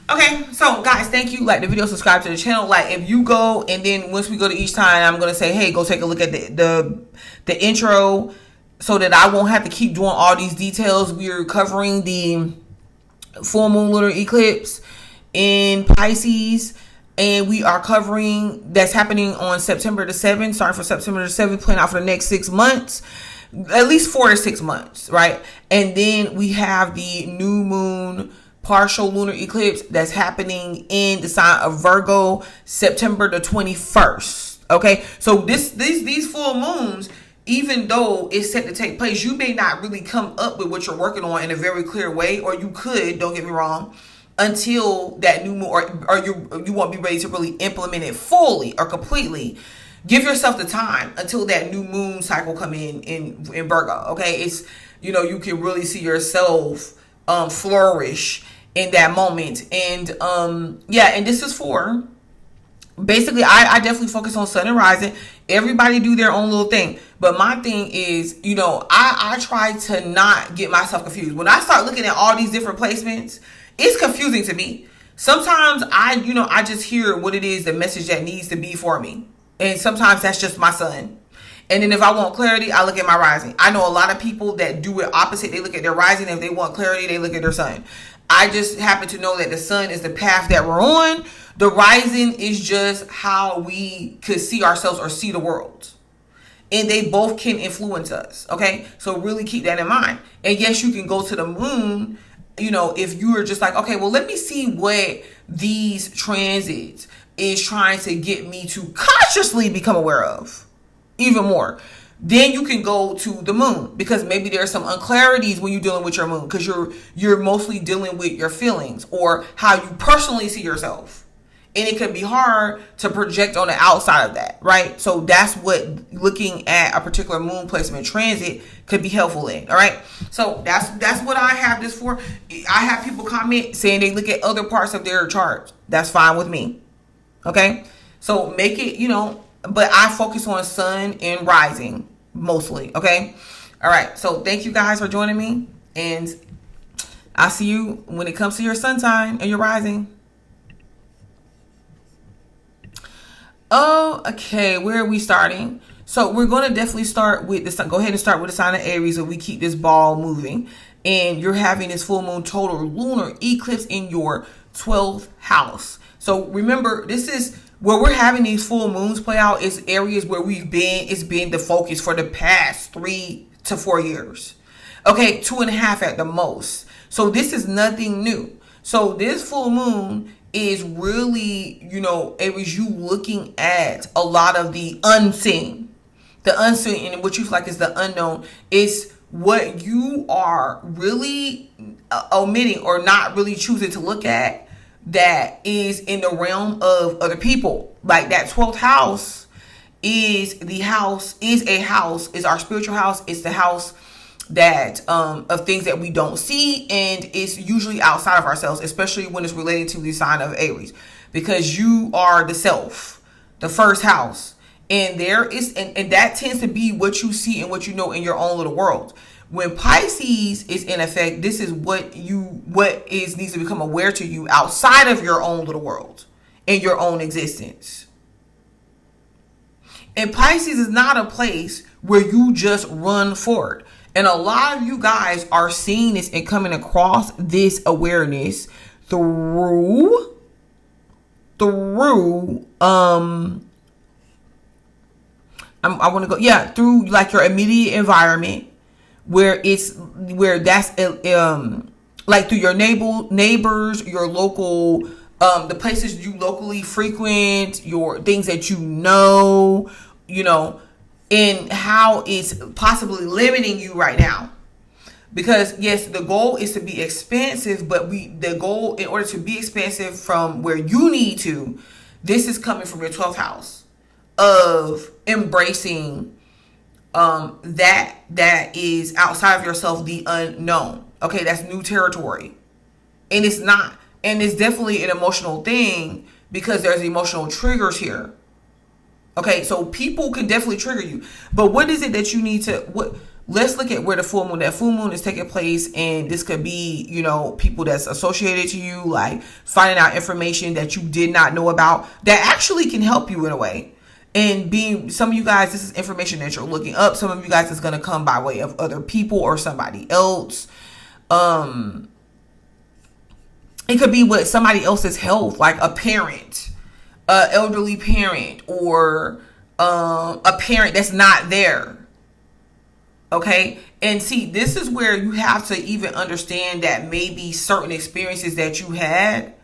S1: Okay, so guys, thank you. Like the video, subscribe to the channel. Like if you go, and then once we go to each time, I'm gonna say, hey, go take a look at the intro, so that I won't have to keep doing all these details. We're covering the full moon lunar eclipse in Pisces. And we are covering, that's happening on September the 7th, starting for September the 7th, playing out for the next 6 months, at least 4 to 6 months, right? And then we have the new moon partial lunar eclipse that's happening in the sign of Virgo, September the 21st, okay? So these full moons, even though it's set to take place, you may not really come up with what you're working on in a very clear way, or you could, don't get me wrong, until that new moon, or you won't be ready to really implement it fully or completely give yourself the time until that new moon cycle come in Virgo. Okay, it's, you know, you can really see yourself flourish in that moment. And yeah, and this is for basically, I definitely focus on sun and rising. Everybody do their own little thing, but my thing is, you know, I try to not get myself confused. When I start looking at all these different placements, it's confusing to me. Sometimes I just hear what it is, the message that needs to be for me, and sometimes that's just my sun. And then if I want clarity, I look at my rising. I know a lot of people that do it opposite. They look at their rising. If they want clarity, they look at their sun. I just happen to know that the sun is the path that we're on. The rising is just how we could see ourselves or see the world. And they both can influence us. Okay. So really keep that in mind. And yes, you can go to the moon, you know, if you are just like, okay, well, let me see what these transits is trying to get me to consciously become aware of even more. Then you can go to the moon, because maybe there are some unclarities when you're dealing with your moon, because you're mostly dealing with your feelings or how you personally see yourself. And it can be hard to project on the outside of that, right? So that's what looking at a particular moon placement transit could be helpful in, all right? So that's what I have this for. I have people comment saying they look at other parts of their chart. That's fine with me, okay? So make it, you know, but I focus on sun and rising mostly, okay? All right, so thank you guys for joining me, and I'll see you when it comes to your sun sign and your rising. Oh, okay, where are we starting? So we're going to definitely start with the sun. Go ahead and start with the sign of Aries, so we keep this ball moving. And you're having this full moon total lunar eclipse in your 12th house. So remember, this is where we're having these full moons play out. Is areas where it's been the focus for the past 3 to 4 years. Okay, 2.5 at the most. So this is nothing new. So this full moon is really, you know, Aries, you looking at a lot of the unseen. The unseen, and what you feel like is the unknown, is what you are really omitting or not really choosing to look at, that is in the realm of other people. Like that 12th house is our spiritual house. It's the house that of things that we don't see, and it's usually outside of ourselves, especially when it's related to the sign of Aries, because you are the self, the first house, and there is and that tends to be what you see and what you know in your own little world. When Pisces is in effect, this is what needs to become aware to you outside of your own little world and your own existence. And Pisces is not a place where you just run forward. And a lot of you guys are seeing this and coming across this awareness through through like your immediate environment, where that's like through your neighbors, your local, the places you locally frequent, your things that you know, and how it's possibly limiting you right now. Because yes, the goal is to be expansive, but the goal, in order to be expansive from where you need to, this is coming from your 12th house of embracing that is outside of yourself, the unknown. Okay, that's new territory. And it's definitely an emotional thing, because there's emotional triggers here. Okay, so people can definitely trigger you. But what is it that you need to, let's look at where that full moon is taking place. And this could be, people that's associated to you, like finding out information that you did not know about that actually can help you in a way. And some of you guys, this is information that you're looking up. Some of you guys, it's going to come by way of other people or somebody else. It could be with somebody else's health, like a parent, elderly parent, or a parent that's not there. Okay. And see, this is where you have to even understand that maybe certain experiences that you had,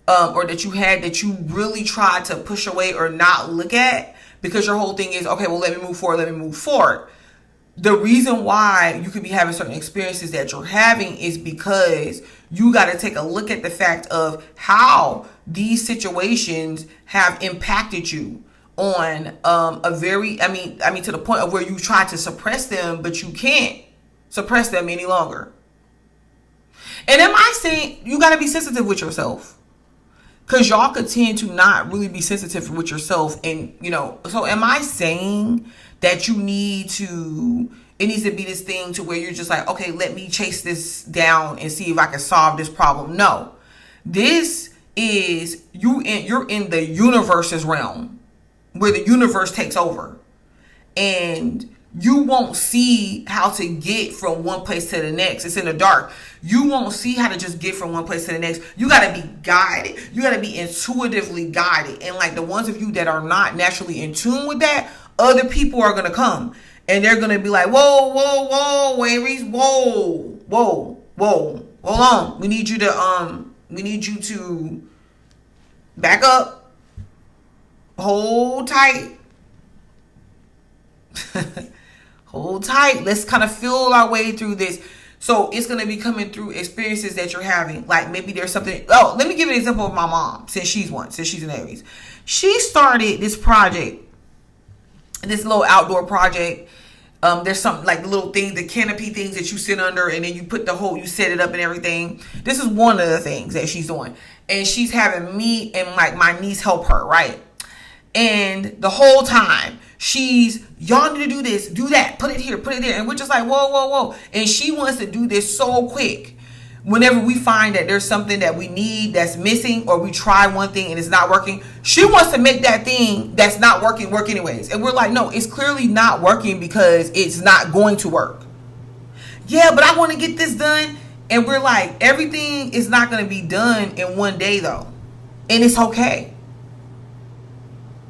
S1: or that you really tried to push away or not look at, because your whole thing is, okay, well, let me move forward. The reason why you could be having certain experiences that you're having is because you got to take a look at the fact of how these situations have impacted you on a very, I mean to the point of where you try to suppress them, but you can't suppress them any longer. And am I saying you got to be sensitive with yourself? Because y'all could tend to not really be sensitive with yourself. And, you know, so am I saying that you need to, it needs to be this thing to where you're just like, okay, let me chase this down and see if I can solve this problem? No. This is, you're in the universe's realm, where the universe takes over. And you won't see how to get from one place to the next. It's in the dark. You won't see how to just get from one place to the next. You got to be guided. You got to be intuitively guided. And like the ones of you that are not naturally in tune with that, other people are going to come. And they're going to be like, whoa, whoa, whoa, Aries, whoa, whoa, whoa. Hold on. We need you to back up. Hold tight. Hold tight. Let's kind of feel our way through this. So it's going to be coming through experiences that you're having. Like maybe there's something. Oh, let me give an example of my mom, since she's an Aries. She started this project, this little outdoor project. There's something like the little things, the canopy things that you sit under, and then you put you set it up and everything. This is one of the things that she's doing. And she's having me and like my niece help her, right? And the whole time y'all need to do this, do that, put it here, put it there. And we're just like, whoa, whoa, whoa. And she wants to do this so quick. Whenever we find that there's something that we need that's missing, or we try one thing and it's not working, she wants to make that thing that's not working work anyways. And we're like, no, it's clearly not working because it's not going to work. Yeah, but I want to get this done. And we're like, everything is not going to be done in one day though. And it's okay.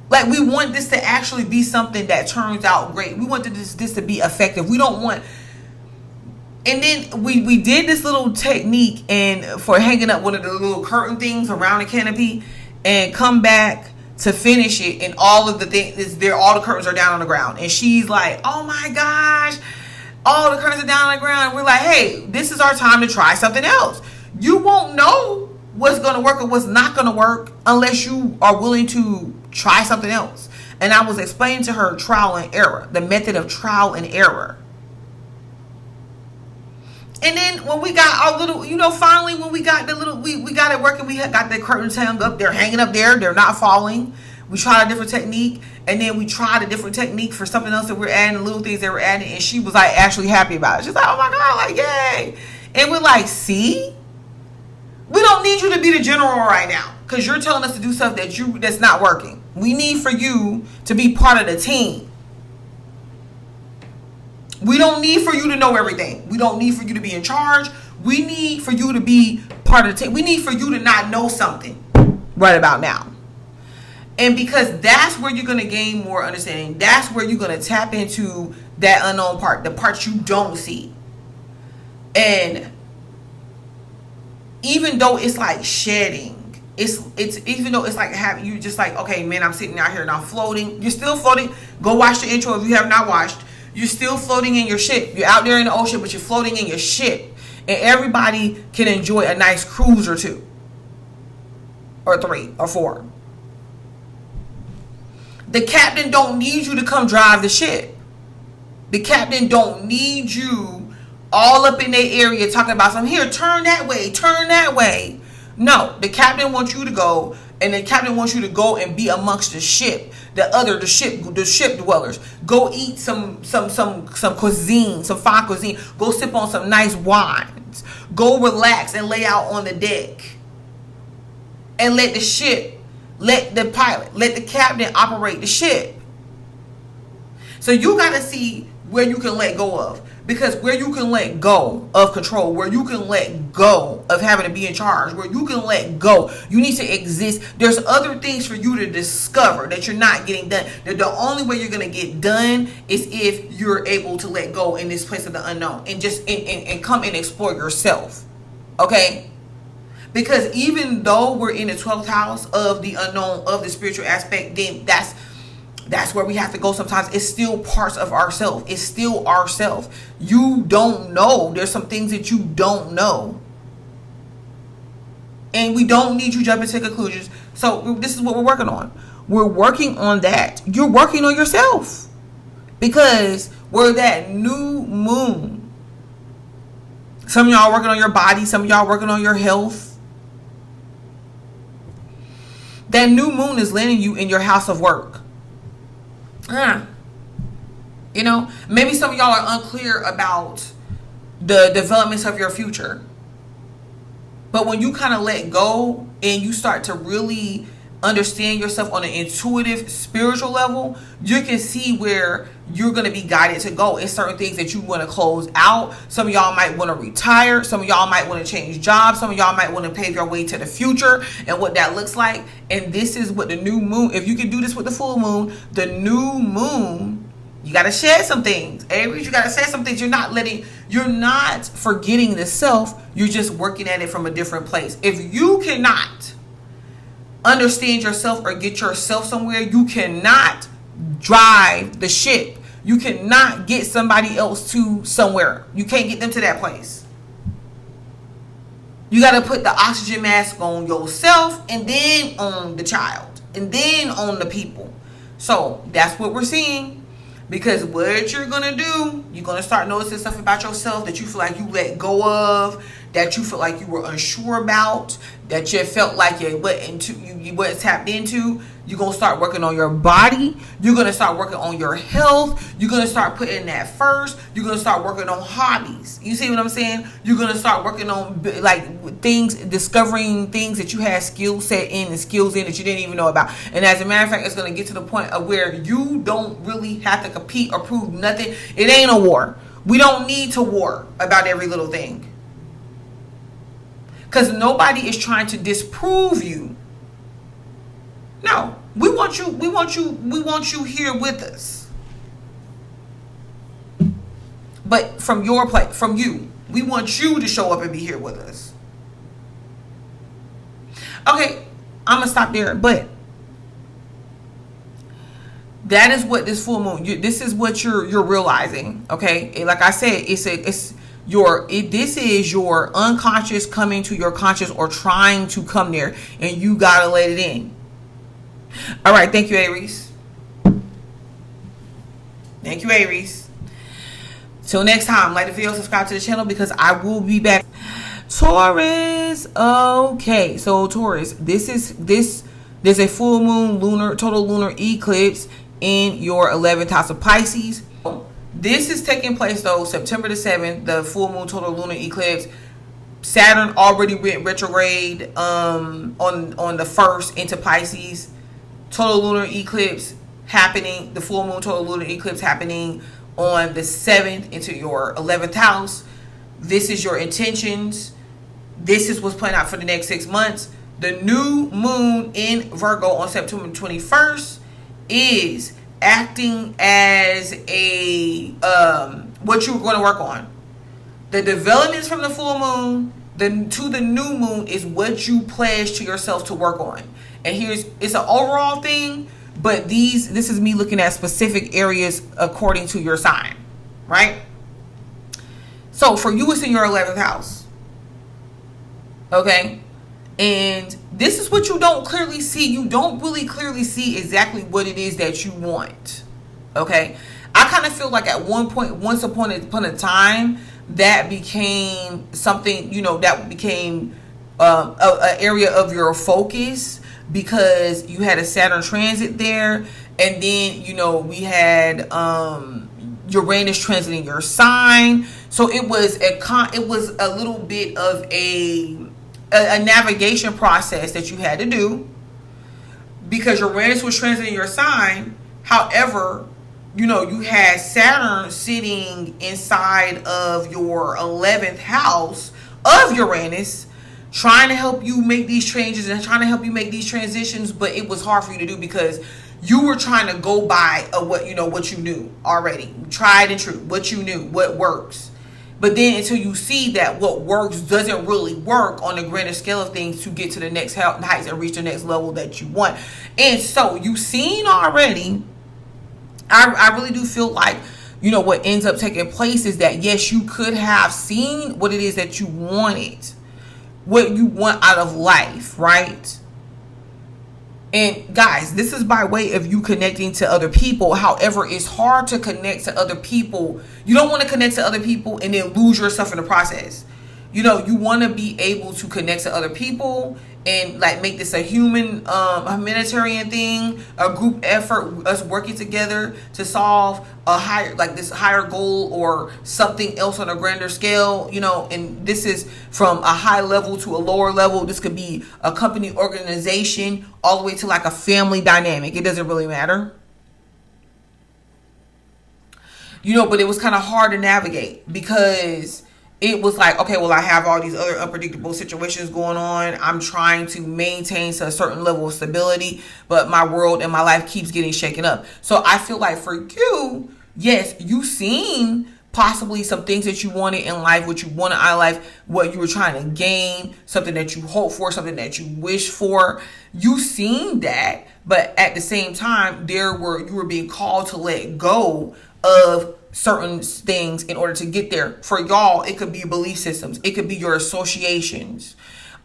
S1: Like, we want this to actually be something that turns out great. We want this to be effective. We don't want... And then we did this little technique and for hanging up one of the little curtain things around the canopy, and come back to finish it, and all of the things there, all the curtains are down on the ground. And she's like, oh my gosh, all the curtains are down on the ground. And we're like, hey, this is our time to try something else. You won't know what's going to work or what's not going to work unless you are willing to try something else. And I was explaining to her trial and error, the method of trial and error. And then when we got our little, finally when we got the little, we got it working, we got the curtains hung up, they're hanging up there, they're not falling. We tried a different technique, and then we tried a different technique for something else that we're adding, the little things that we're adding, and she was like actually happy about it. She's like, oh my God, like, yay. And we're like, see? We don't need you to be the general right now, because you're telling us to do stuff that's not working. We need for you to be part of the team. We don't need for you to know everything. We don't need for you to be in charge. We need for you to be part of the team. We need for you to not know something right about now. And because that's where you're going to gain more understanding. That's where you're going to tap into that unknown part, the parts you don't see. And even though it's like shedding, it's even though it's like having you just like, okay, man, I'm sitting out here and I'm floating. You're still floating. Go watch the intro if you have not watched. You're still floating in your ship. You're out there in the ocean, but you're floating in your ship. And everybody can enjoy a nice cruise or 2. Or 3 or 4. The captain don't need you to come drive the ship. The captain don't need you all up in their area talking about something. Here, turn that way, turn that way. No, the captain wants you to go, and the captain wants you to go and be amongst the ship. The ship dwellers. Go eat some cuisine, some fine cuisine. Go sip on some nice wines. Go relax and lay out on the deck. And let the pilot, let the captain operate the ship. So you got to see where you can let go of. Because where you can let go of control, where you can let go of having to be in charge, where you can let go, you need to exist. There's other things for you to discover that you're not getting done. That the only way you're going to get done is if you're able to let go in this place of the unknown and just and come and explore yourself. Okay? Because even though we're in the 12th house of the unknown, of the spiritual aspect, then that's where we have to go sometimes. It's still parts of ourselves. It's still ourselves. You don't know. There's some things that you don't know. And we don't need you jumping to conclusions. So this is what we're working on. we're working on that. You're working on yourself. Because we're that new moon. Some of y'all working on your body. Some of y'all working on your health. That new moon is landing you in your house of work. You know, maybe some of y'all are unclear about the developments of your future. But when you kind of let go and you start to really understand yourself on an intuitive, spiritual level, you can see where you're going to be guided to go. It's certain things that you want to close out. Some of y'all might want to retire. Some of y'all might want to change jobs. Some of y'all might want to pave your way to the future and what that looks like. And this is what the new moon, if you can do this with the full moon, the new moon, you got to shed some things. Aries, you got to shed some things. You're not forgetting the self. You're just working at it from a different place. If you cannot understand yourself or get yourself somewhere, you cannot drive the ship. You cannot get somebody else to somewhere. You can't get them to that place. You got to put the oxygen mask on yourself, and then on the child, and then on the people. So that's what we're seeing. Because what you're going to do, you're going to start noticing stuff about yourself that you feel like you let go of, that you feel like you were unsure about, that you felt like you wasn't tapped into. You're going to start working on your body. You're going to start working on your health. You're going to start putting that first. You're going to start working on hobbies. You see what I'm saying? You're going to start working on like things, discovering things that you had skill set in and skills in that you didn't even know about. And as a matter of fact, it's going to get to the point of where you don't really have to compete or prove nothing. It ain't a war. We don't need to war about every little thing. Because nobody is trying to disprove you. No, we want you here with us. But from your place, from you, we want you to show up and be here with us. Okay, I'm gonna stop there. But that is what this full moon. This is what you're realizing. Okay, and like I said, this is your unconscious coming to your conscious or trying to come there, and you gotta let it in. All right, thank you, Aries. Thank you, Aries. Till next time, like the video, subscribe to the channel because I will be back. Taurus. Okay, so Taurus, there's a full moon total lunar eclipse in your 11th house of Pisces. This is taking place though September the 7th, the full moon total lunar eclipse. Saturn already went retrograde on the 1st into Pisces. Total lunar eclipse happening, the full moon total lunar eclipse happening on the 7th into your 11th house. This is your intentions. This is what's playing out for the next 6 months. The new moon in Virgo on September 21st is acting as a what you're going to work on. The developments from the full moon to the new moon is what you pledge to yourself to work on. And it's an overall thing, but this is me looking at specific areas according to your sign, right? So for you, it's in your 11th house. Okay? And this is what you don't clearly see. You don't really clearly see exactly what it is that you want. Okay? I kind of feel like at once upon a time, that became something, that became an area of your focus because you had a Saturn transit there. And then, we had Uranus transiting your sign. So it was a little bit of a navigation process that you had to do because Uranus was transiting your sign. However, you had Saturn sitting inside of your 11th house of Uranus, trying to help you make these changes and trying to help you make these transitions, but it was hard for you to do because you were trying to go by what you knew already, tried and true, what you knew, what works. But then until you see that what works doesn't really work on the grander scale of things to get to the next heights and reach the next level that you want. And so you've seen already, I really do feel like, what ends up taking place is that, yes, you could have seen what it is that you wanted, what you want out of life, right? And guys, this is by way of you connecting to other people. However, it's hard to connect to other people. You don't want to connect to other people and then lose yourself in the process. You know, you want to be able to connect to other people and like make this a humanitarian thing, a group effort, us working together to solve a higher goal or something else on a grander scale, you know. And this is from a high level to a lower level. This could be a company, organization, all the way to like a family dynamic. It doesn't really matter. You know, but it was kind of hard to navigate because it was like, okay, well, I have all these other unpredictable situations going on. I'm trying to maintain a certain level of stability, but my world and my life keeps getting shaken up. So I feel like for you, yes, you've seen possibly some things that you wanted in life, what you wanted out of life, what you were trying to gain, something that you hope for, something that you wish for. You've seen that, but at the same time, you were being called to let go of certain things in order to get there. For y'all, it could be belief systems. It could be your associations.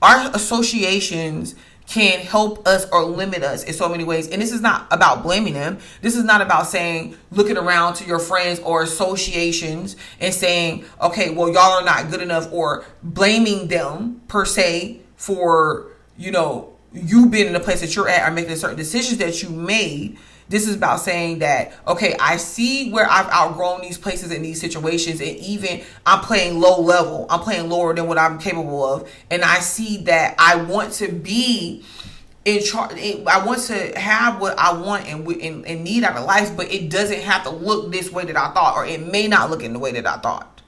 S1: Our associations can help us or limit us in so many ways. And this is not about blaming them. This is not about saying, looking around to your friends or associations and saying, okay, well, y'all are not good enough, or blaming them per se for, you know, you being in the place that you're at or making certain decisions that you made. This is about saying that, okay, I see where I've outgrown these places and these situations, and even I'm playing low level. I'm playing lower than what I'm capable of. And I see that I want to be in charge. I want to have what I want and need out of life, but it doesn't have to look this way that I thought, or it may not look in the way that I thought,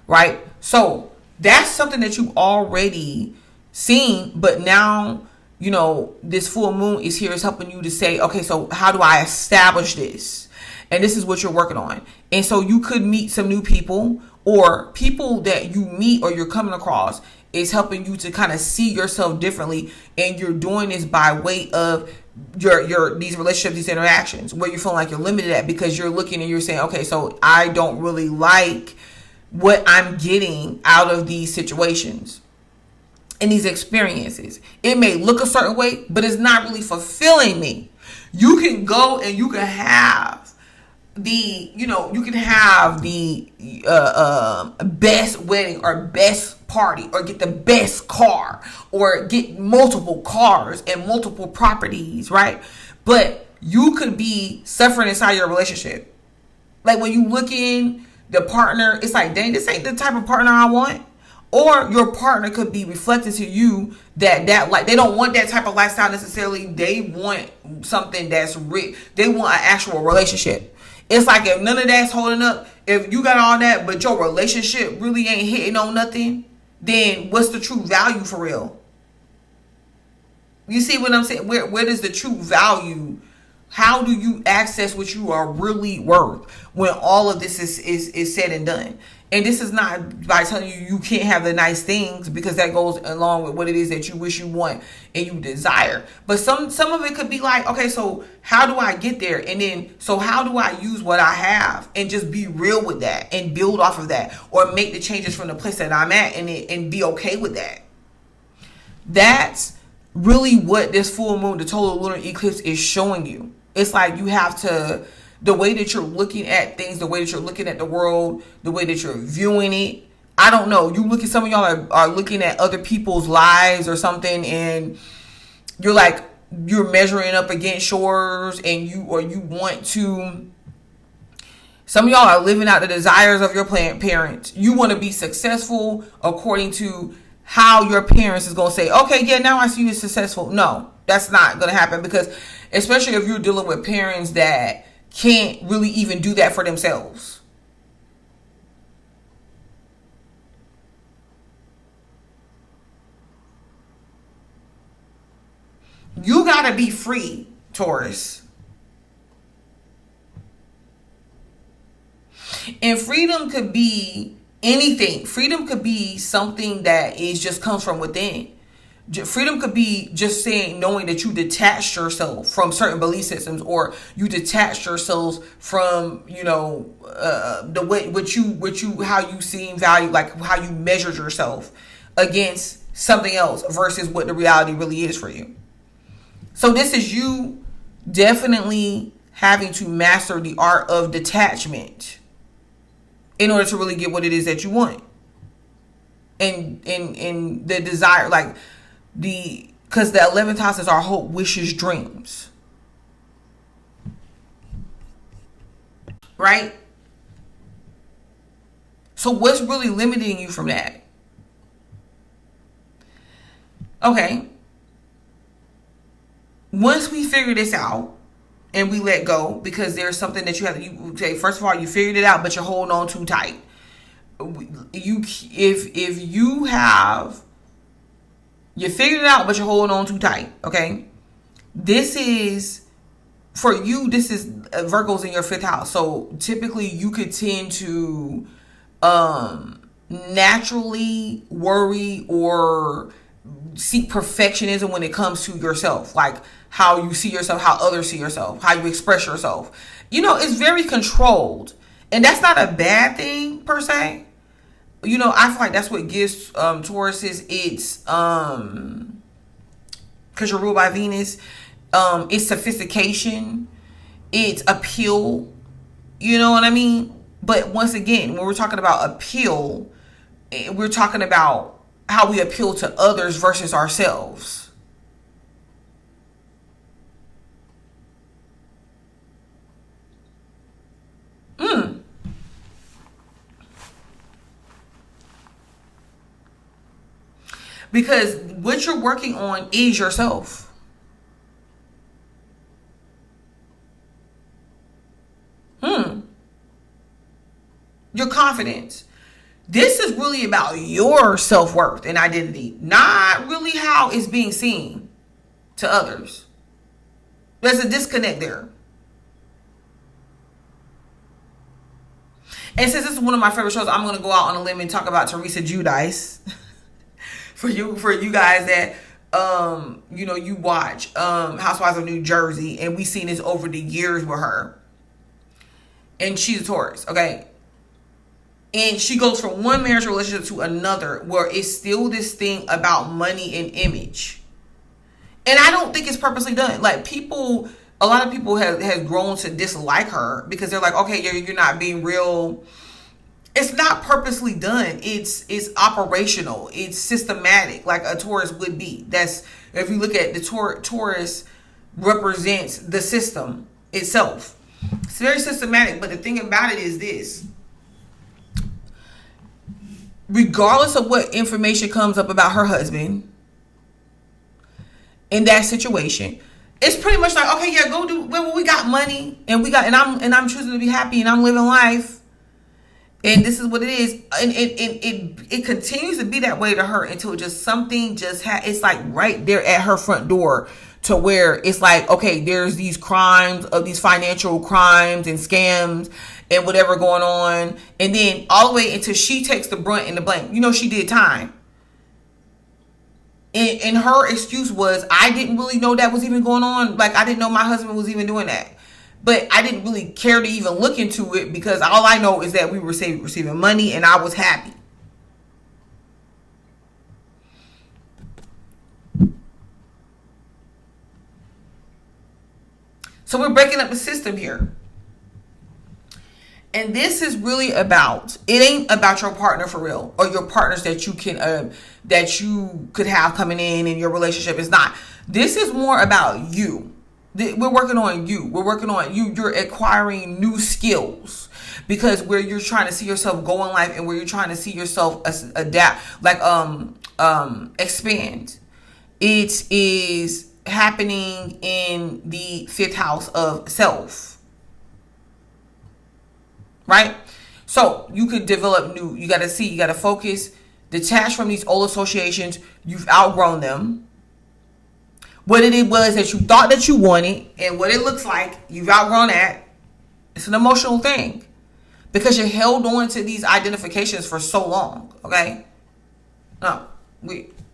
S1: right? So that's something that you've already seen, but now, you know, this full moon is here, is helping you to say, okay, so how do I establish this? And this is what you're working on. And so you could meet some new people, or people that you meet or you're coming across is helping you to kind of see yourself differently. And you're doing this by way of your these relationships, these interactions, where you feel like you're limited at, because you're looking and you're saying, okay, so I don't really like what I'm getting out of these situations and these experiences. It may look a certain way, but it's not really fulfilling me. You can go and you can have the best wedding or best party, or get the best car, or get multiple cars and multiple properties, right? But you could be suffering inside your relationship. Like when you look in the partner, it's like, dang, this ain't the type of partner I want. Or your partner could be reflecting to you that like they don't want that type of lifestyle necessarily. They want something that's rich. They want an actual relationship. It's like, if none of that's holding up, if you got all that, but your relationship really ain't hitting on nothing, then what's the true value for real? You see what I'm saying? Where does the true value? How do you access what you are really worth when all of this is said and done? And this is not by telling you can't have the nice things, because that goes along with what it is that you wish you want and you desire. But some of it could be like, okay, so how do I get there? And then, so how do I use what I have and just be real with that and build off of that, or make the changes from the place that I'm at and be okay with that? That's really what this full moon, the total lunar eclipse, is showing you. It's like you have to, the way that you're looking at things, the way that you're looking at the world, the way that you're viewing it. I don't know. You look at, some of y'all are looking at other people's lives or something, and you're like, you're measuring up against yours, and you want to. Some of y'all are living out the desires of your parents. You want to be successful according to how your parents is going to say, okay, yeah, now I see you as successful. No, that's not going to happen, because especially if you're dealing with parents that can't really even do that for themselves. You got to be free, Taurus. And freedom could be anything. Freedom could be something that is just comes from within. Freedom could be just saying, knowing that you detached yourself from certain belief systems, or you detached yourselves from, the way how you seem value, like how you measured yourself against something else versus what the reality really is for you. So this is you definitely having to master the art of detachment in order to really get what it is that you want. And the desire, like because the 11th house is our hope, wishes, dreams. Right? So what's really limiting you from that? Okay. Once we figure this out and we let go, because there's something that you have to say, first of all, you figured it out, but you're holding on too tight. You figured it out, but you're holding on too tight. Okay. This is, for you, this is Virgo's in your 5th house. So typically you could tend to naturally worry or seek perfectionism when it comes to yourself, like how you see yourself, how others see yourself, how you express yourself. You know, it's very controlled, and that's not a bad thing per se. You know, I feel like that's what gives Tauruses its because you're ruled by Venus, it's sophistication, it's appeal. You know what I mean? But once again, when we're talking about appeal, we're talking about how we appeal to others versus ourselves. Because what you're working on is yourself. Your confidence. This is really about your self-worth and identity, not really how it's being seen to others. There's a disconnect there. And since this is one of my favorite shows, I'm going to go out on a limb and talk about Teresa Giudice. for you guys that you watch Housewives of New Jersey, and we've seen this over the years with her. And she's a Taurus, okay? And she goes from one marriage relationship to another where it's still this thing about money and image. And I don't think it's purposely done. Like a lot of people have grown to dislike her because they're like, okay, you're not being real. It's not purposely done. It's operational. It's systematic, like a Taurus would be. That's, if you look at the Taurus represents the system itself. It's very systematic. But the thing about it is this. Regardless of what information comes up about her husband in that situation, it's pretty much like, okay, yeah, go do. Well, we got money, and I'm choosing to be happy, and I'm living life, and this is what it is, and it continues to be that way to her until just something it's like right there at her front door, to where it's like, okay, there's these crimes, of these financial crimes and scams and whatever going on. And then all the way until she takes the brunt and the blame. You know, she did time. And her excuse was, I didn't really know that was even going on. Like, I didn't know my husband was even doing that. But I didn't really care to even look into it because all I know is that we were receiving money and I was happy. So we're breaking up the system here. And this is really about, it ain't about your partner for real, or your partners that you could have coming in your relationship. It's not. This is more about you. We're working on you. We're working on you. You're acquiring new skills, because where you're trying to see yourself go in life and where you're trying to see yourself adapt, like expand. It is happening in the 5th house of self. Right? So you could develop new, you got to focus, detach from these old associations. You've outgrown them. What it was that you thought that you wanted and what it looks like, you've outgrown that. It's an emotional thing because you held on to these identifications for so long. Okay? No,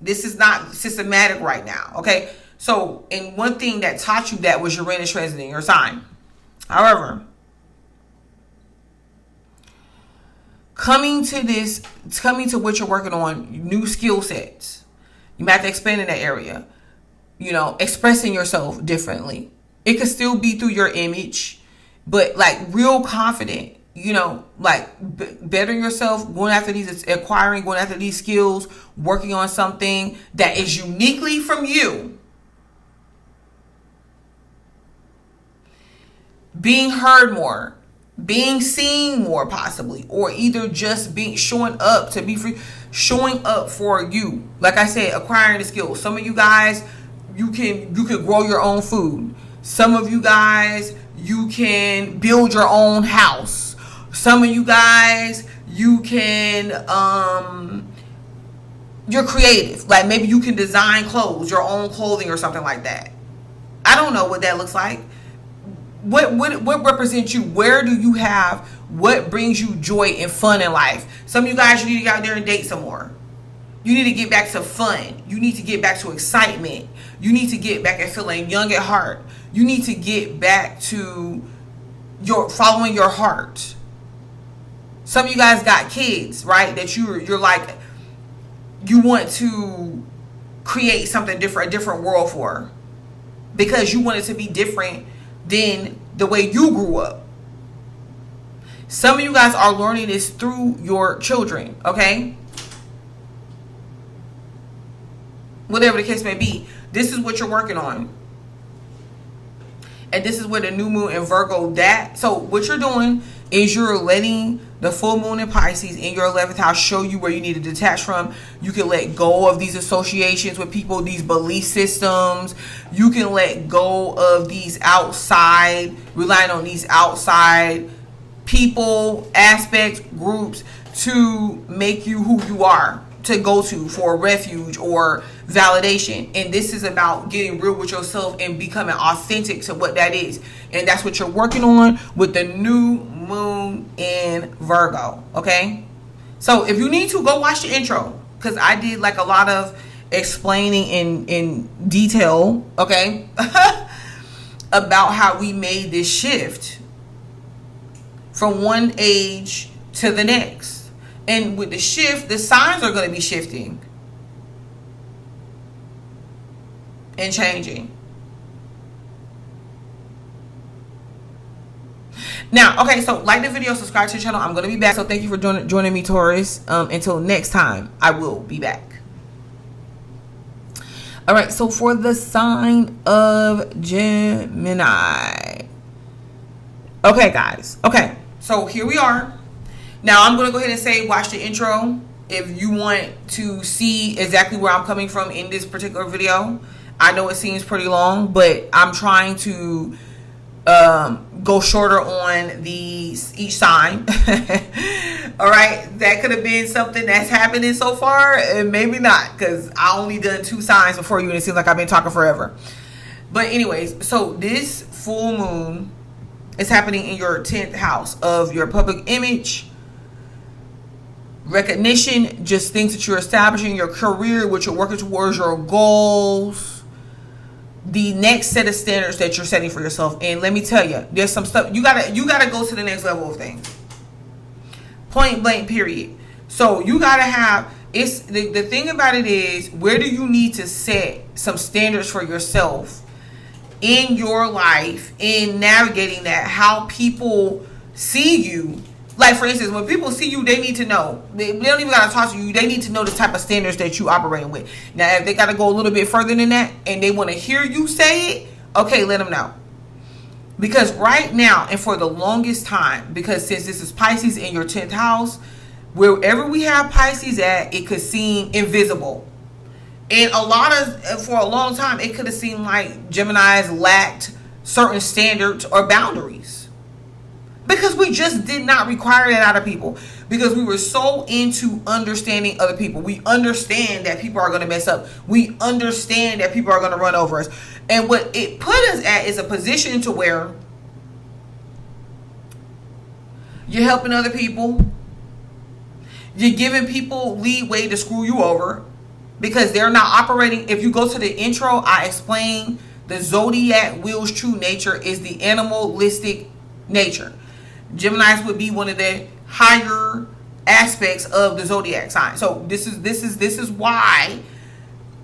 S1: this is not systematic right now. Okay? So, and one thing that taught you that was Uranus transiting your sign. However, coming to what you're working on, new skill sets. You might have to expand in that area. you know, expressing yourself differently. It could still be through your image, but like real confident, you know, like bettering yourself, going after these, acquiring, going after these skills, working on something that is uniquely from you. Being heard more, being seen more possibly, or either just being showing up to be free, showing up for you. Like I said, acquiring the skills. Some of you guys, you can grow your own food. Some of you guys, you can build your own house. Some of you guys, you can you're creative. Like maybe you can design clothes, your own clothing or something like that. I don't know what that looks like. What represents you? Where do you have what brings you joy and fun in life? Some of you guys, you need to get out there and date some more. You need to get back to fun. You need to get back to excitement. You need to get back at feeling young at heart. You need to get back to your following your heart. Some of you guys got kids, right? That you're like, you want to create something different, a different world for, because you want it to be different than the way you grew up. Some of you guys are learning this through your children, okay? Whatever the case may be, this is what you're working on. And this is where the new moon in Virgo that. So what you're doing is you're letting the full moon in Pisces in your 11th house show you where you need to detach from. You can let go of these associations with people, these belief systems. You can let go of these outside, relying on these outside people, aspects, groups to make you who you are, to go to for refuge or validation. And this is about getting real with yourself and becoming authentic to what that is. And that's what you're working on with the new moon in Virgo. Okay, so if you need to, go watch the intro, because I did like a lot of explaining in detail, okay, about how we made this shift from one age to the next. And with the shift, the signs are going to be shifting and changing. Now, okay, so like the video, subscribe to the channel. I'm going to be back. So thank you for joining me, Taurus. Until next time, I will be back. All right, so for the sign of Gemini. Okay, guys. Okay, so here we are. Now, I'm going to go ahead and say watch the intro if you want to see exactly where I'm coming from in this particular video. I know it seems pretty long, but I'm trying to go shorter on each sign. All right, that could have been something that's happening so far, and maybe not, because I only done 2 signs before you, and it seems like I've been talking forever. But anyways, so this full moon is happening in your 10th house of your public image, recognition, just things that you're establishing, your career, what you're working towards, your goals, the next set of standards that you're setting for yourself. And let me tell you, there's some stuff you gotta go to the next level of things. Point blank, period. So you gotta have, it's the thing about it is, where do you need to set some standards for yourself in your life, in navigating that, how people see you. Like, for instance, when people see you, they need to know. They don't even got to talk to you. They need to know the type of standards that you operating with. Now, if they got to go a little bit further than that and they want to hear you say it, okay, let them know. Because right now, and for the longest time, because since this is Pisces in your 10th house, wherever we have Pisces at, it could seem invisible. And for a long time, it could have seemed like Geminis lacked certain standards or boundaries. Because we just did not require that out of people. Because we were so into understanding other people. We understand that people are going to mess up. We understand that people are going to run over us. And what it put us at is a position to where you're helping other people. You're giving people leeway to screw you over. Because they're not operating. If you go to the intro, I explain the zodiac wheel's true nature is the animalistic nature. Geminis would be one of the higher aspects of the zodiac sign. So this is why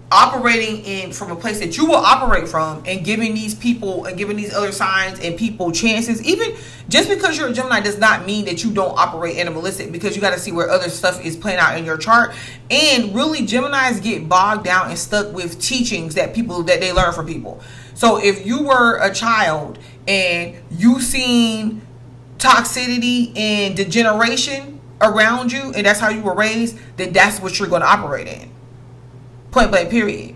S1: operating in from a place that you will operate from, and giving these people and giving these other signs and people chances. Even just because you're a Gemini does not mean that you don't operate animalistic, because you got to see where other stuff is playing out in your chart. And really, Geminis get bogged down and stuck with teachings that they learn from people. So if you were a child and you seen toxicity and degeneration around you, and that's how you were raised, then that's what you're going to operate in. Point blank, period.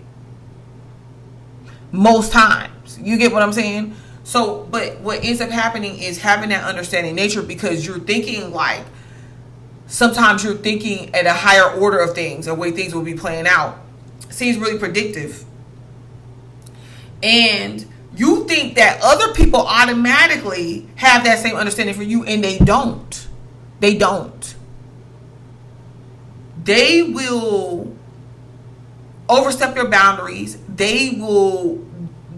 S1: Most times. You get what I'm saying? So, but what ends up happening is having that understanding nature, because you're thinking like, sometimes you're thinking at a higher order of things, and way things will be playing out. Seems really predictive. And you think that other people automatically have that same understanding for you, and they don't. They don't. They will overstep your boundaries. They will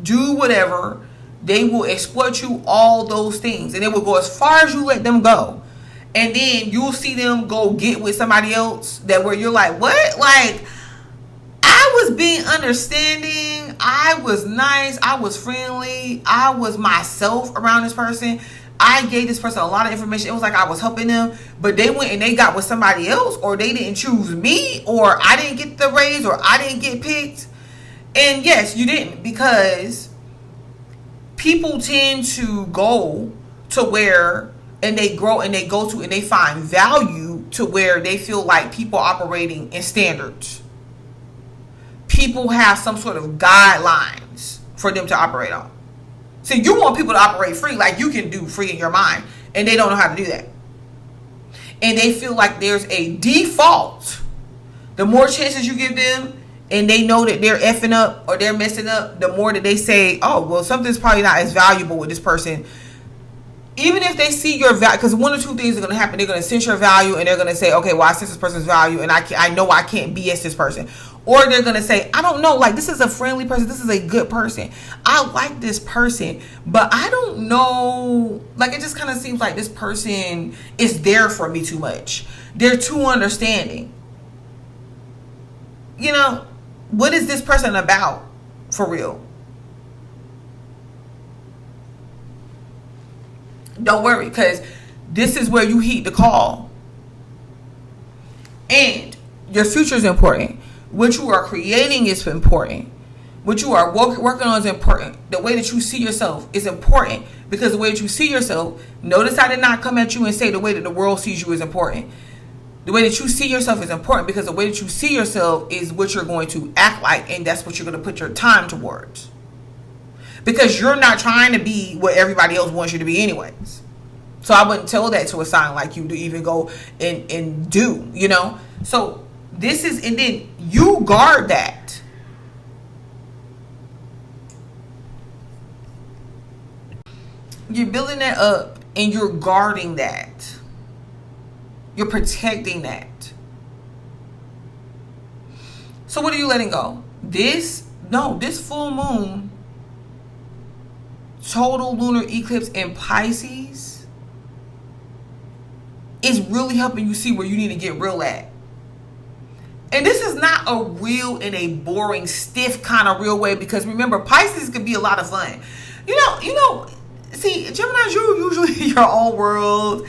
S1: do whatever. They will exploit you, all those things. And they will go as far as you let them go. And then you'll see them go get with somebody else that where you're like, what? Like, I was being understanding. I was nice. I was friendly. I was myself around this person. I gave this person a lot of information. It was like I was helping them, but they went and they got with somebody else, or they didn't choose me, or I didn't get the raise, or I didn't get picked. And yes, you didn't, because people tend to go to where, and they grow and they go to and they find value to where they feel like people operating in standards. People have some sort of guidelines for them to operate on. See, you want people to operate free, like you can do free in your mind, and they don't know how to do that. And they feel like there's a default. The more chances you give them, and they know that they're effing up or they're messing up, the more that they say, oh, well, something's probably not as valuable with this person. Even if they see your value, because one or two things are going to happen. They're going to sense your value, and they're going to say, okay, well, I sense this person's value, and I know I can't BS this person. Or they're going to say, I don't know, like, this is a friendly person. This is a good person. I like this person, but I don't know. Like, it just kind of seems like this person is there for me too much. They're too understanding. You know, what is this person about for real? Don't worry, because this is where you heed the call. And your future is important. What you are creating is important. What you are working on is important. The way that you see yourself is important, because the way that you see yourself, notice I did not come at you and say the way that the world sees you is important. The way that you see yourself is important, because the way that you see yourself is what you're going to act like, and that's what you're going to put your time towards. Because you're not trying to be what everybody else wants you to be anyways. So I wouldn't tell that to a sign like you to even go and do, you know. So this is, and then you guard that. You're building that up, and you're guarding that. You're protecting that. So what are you letting go? This full moon, total lunar eclipse in Pisces, is really helping you see where you need to get real at. And this is not a real in a boring, stiff kind of real way, because remember, Pisces can be a lot of fun. You know, see, Geminis, you're usually in your own world,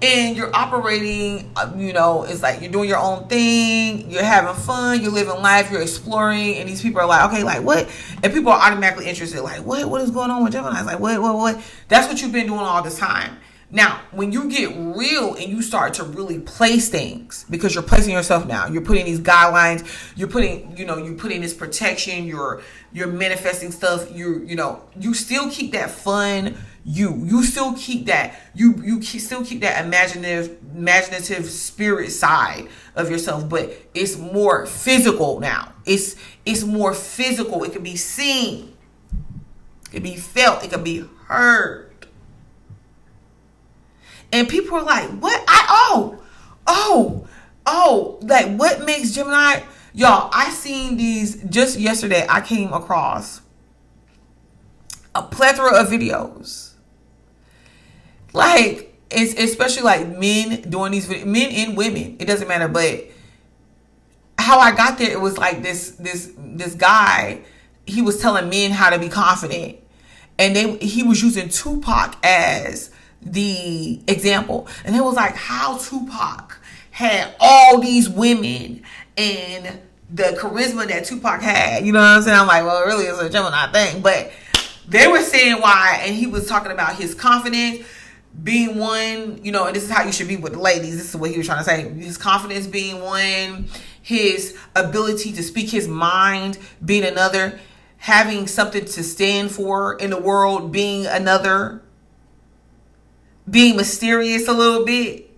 S1: and you're operating, it's like you're doing your own thing, you're having fun, you're living life, you're exploring, and these people are like, okay, like what? And people are automatically interested, like, what is going on with Gemini? Like, what? That's what you've been doing all this time. Now, when you get real and you start to really place things, because you're placing yourself now, you're putting these guidelines, you're putting this protection, you're manifesting stuff, you still keep that fun, you still keep that, you still keep that imaginative spirit side of yourself, but it's more physical now. It's more physical. It can be seen, it can be felt, it can be heard. And people are like, what? Like, what makes Gemini? Y'all, I seen these just yesterday. I came across a plethora of videos. Like, it's especially like men doing these videos, men and women. It doesn't matter, but how I got there, it was like this guy, he was telling men how to be confident. And he was using Tupac as the example. And it was like how Tupac had all these women and the charisma that Tupac had. You know what I'm saying? I'm like, well, really, it's a Gemini thing. But they were saying why, and he was talking about his confidence being one, you know, and this is how you should be with the ladies. This is what he was trying to say. His confidence being one, his ability to speak his mind being another, having something to stand for in the world being another, being mysterious a little bit,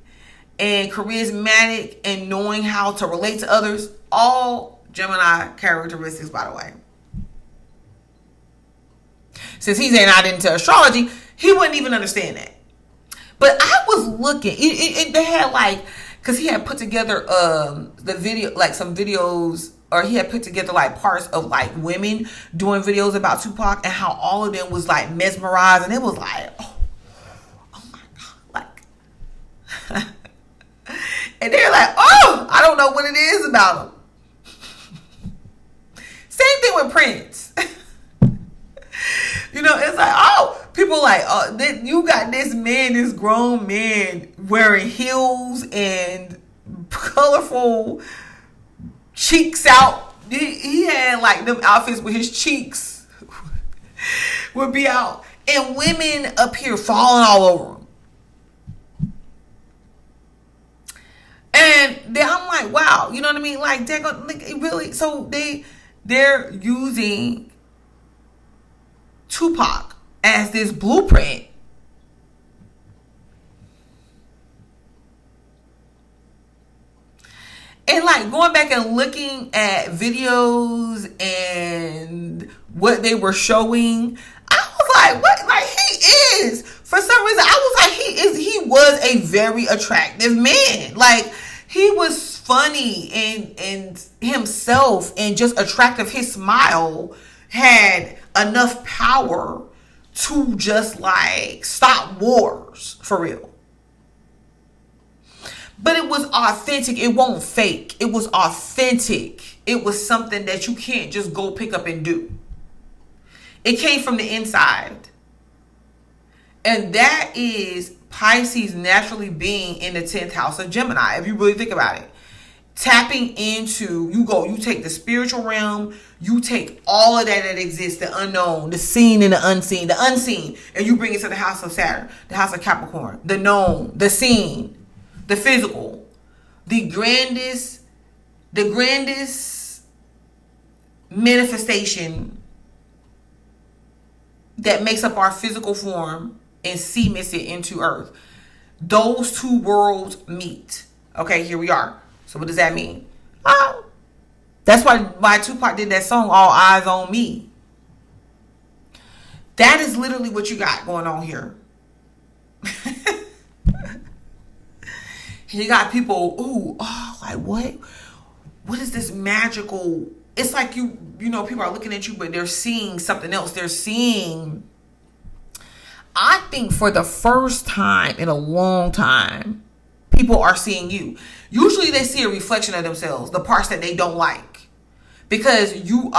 S1: and charismatic, and knowing how to relate to others. All Gemini characteristics, by the way. Since he's not into astrology, he wouldn't even understand that. But I was looking, they had like, because he had put together the video, like some videos, or he had put together like parts of like women doing videos about Tupac, and how all of them was like mesmerized, and it was like, oh my God, like, and they're like, oh, I don't know what it is about him. Same thing with Prince. You know, it's like, oh, people like, oh, you got this man, this grown man wearing heels and colorful cheeks out. He had like them outfits with his cheeks would be out, and women up here falling all over him. And then I'm like, wow, you know what I mean? Like, they're gonna, like, really, so they're using Tupac as this blueprint. And like going back and looking at videos and what they were showing, I was like, what? Like, he is, for some reason, I was like, he was a very attractive man. Like, he was funny and himself and just attractive. His smile had enough power to just like stop wars for real. But it was authentic. It won't fake. It was authentic. It was something that you can't just go pick up and do. It came from the inside. And that is Pisces naturally being in the 10th house of Gemini, if you really think about it. Tapping into, you take the spiritual realm, you take all of that exists, the unknown, the seen and the unseen, and you bring it to the house of Saturn, the house of Capricorn, the known, the seen, the physical, the grandest manifestation that makes up our physical form and cements it into earth. Those two worlds meet. Okay, here we are. So what does that mean? That's why Tupac did that song, All Eyes on Me. That is literally what you got going on here. You got people, like what? What is this magical? It's like you know, people are looking at you, but they're seeing something else. They're seeing, I think for the first time in a long time, people are seeing you. Usually they see a reflection of themselves, the parts that they don't like, because you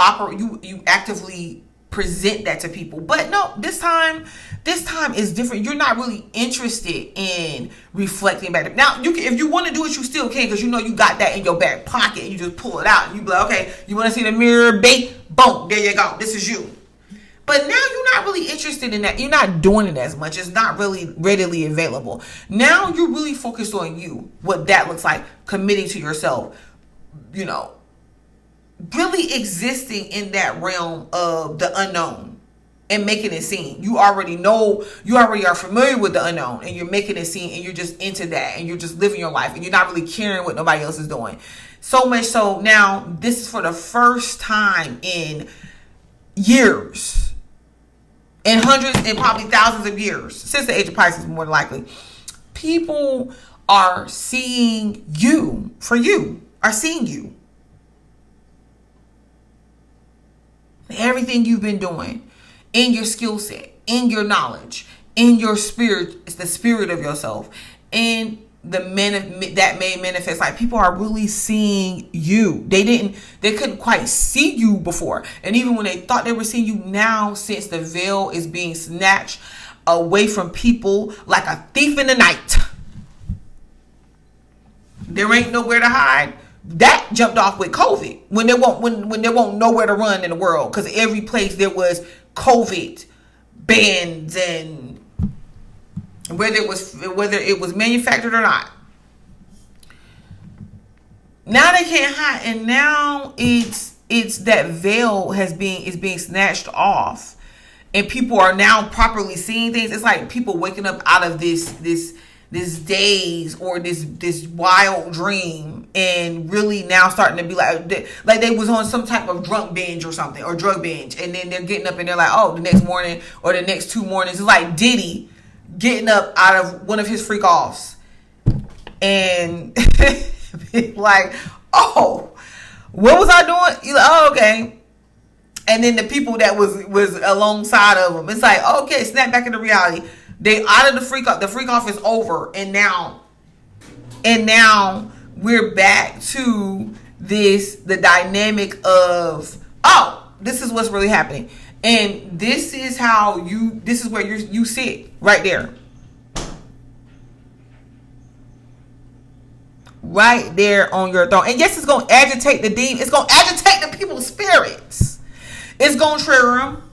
S1: actively present that to people. But no, this time is different. You're not really interested in reflecting back. Now, you can, if you want to do it, you still can, because you know you got that in your back pocket, and you just pull it out and you be like, okay, you want to see the mirror, babe? Boom, there you go. This is you. But now you're not really interested in that. You're not doing it as much. It's not really readily available. Now you're really focused on you, what that looks like, committing to yourself, you know, really existing in that realm of the unknown and making it seen. You already know, you already are familiar with the unknown, and you're making it seen, and you're just into that, and you're just living your life, and you're not really caring what nobody else is doing. So much so now, this is for the first time in years, in hundreds and probably thousands of years, since the age of Pisces, more than likely, people are seeing you, are seeing you. Everything you've been doing, in your skill set, in your knowledge, in your spirit, it's the spirit of yourself, and that may manifest. Like, people are really seeing you. They couldn't quite see you before, and even when they thought they were seeing you, now, since the veil is being snatched away from people like a thief in the night, there ain't nowhere to hide. That jumped off with COVID, when there won't nowhere to run in the world, because every place there was COVID bans, and whether it was manufactured or not. Now they can't hide, and now it's that veil is being snatched off, and people are now properly seeing things. It's like people waking up out of this daze or this wild dream, and really now starting to be like they was on some type of drunk binge or something, or drug binge, and then they're getting up and they're like, oh, the next morning or the next 2 mornings. It's like Diddy getting up out of one of his freak offs and like, oh, what was I doing? You're like, oh, okay. And then the people that was alongside of them, it's like, okay, snap back into reality. They out of the freak off. The freak off is over, and now we're back to the dynamic of, oh, this is what's really happening. And this is where you sit right there. Right there on your throne. And yes, it's going to agitate the demon. It's going to agitate the people's spirits. It's going to trigger them.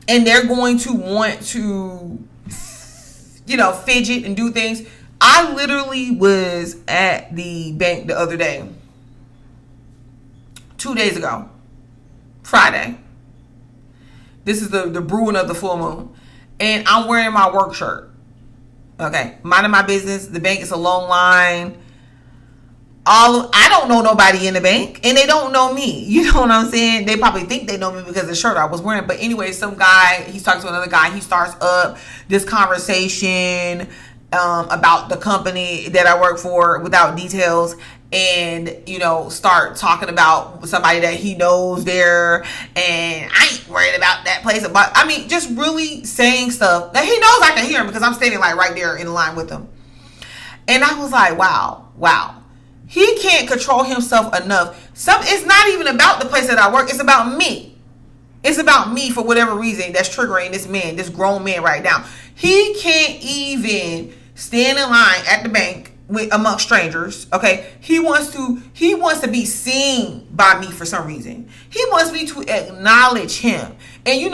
S1: And they're going to want to, fidget and do things. I literally was at the bank the other day. 2 days ago. Friday. This is the brewing of the full moon. And I'm wearing my work shirt. Okay. Minding my business. The bank is a long line. I don't know nobody in the bank. And they don't know me. You know what I'm saying? They probably think they know me because of the shirt I was wearing. But anyway, some guy, he's talking to another guy. He starts up this conversation about the company that I work for without details. And, start talking about somebody that he knows there. And I ain't worried about that place. But just really saying stuff that he knows I can hear him, because I'm standing like right there in the line with him. And I was like, wow. He can't control himself enough. It's not even about the place that I work. It's about me. It's about me for whatever reason that's triggering this grown man right now. He can't even stand in line at the bank amongst strangers. Okay, he wants to be seen by me for some reason. He wants me to acknowledge him. And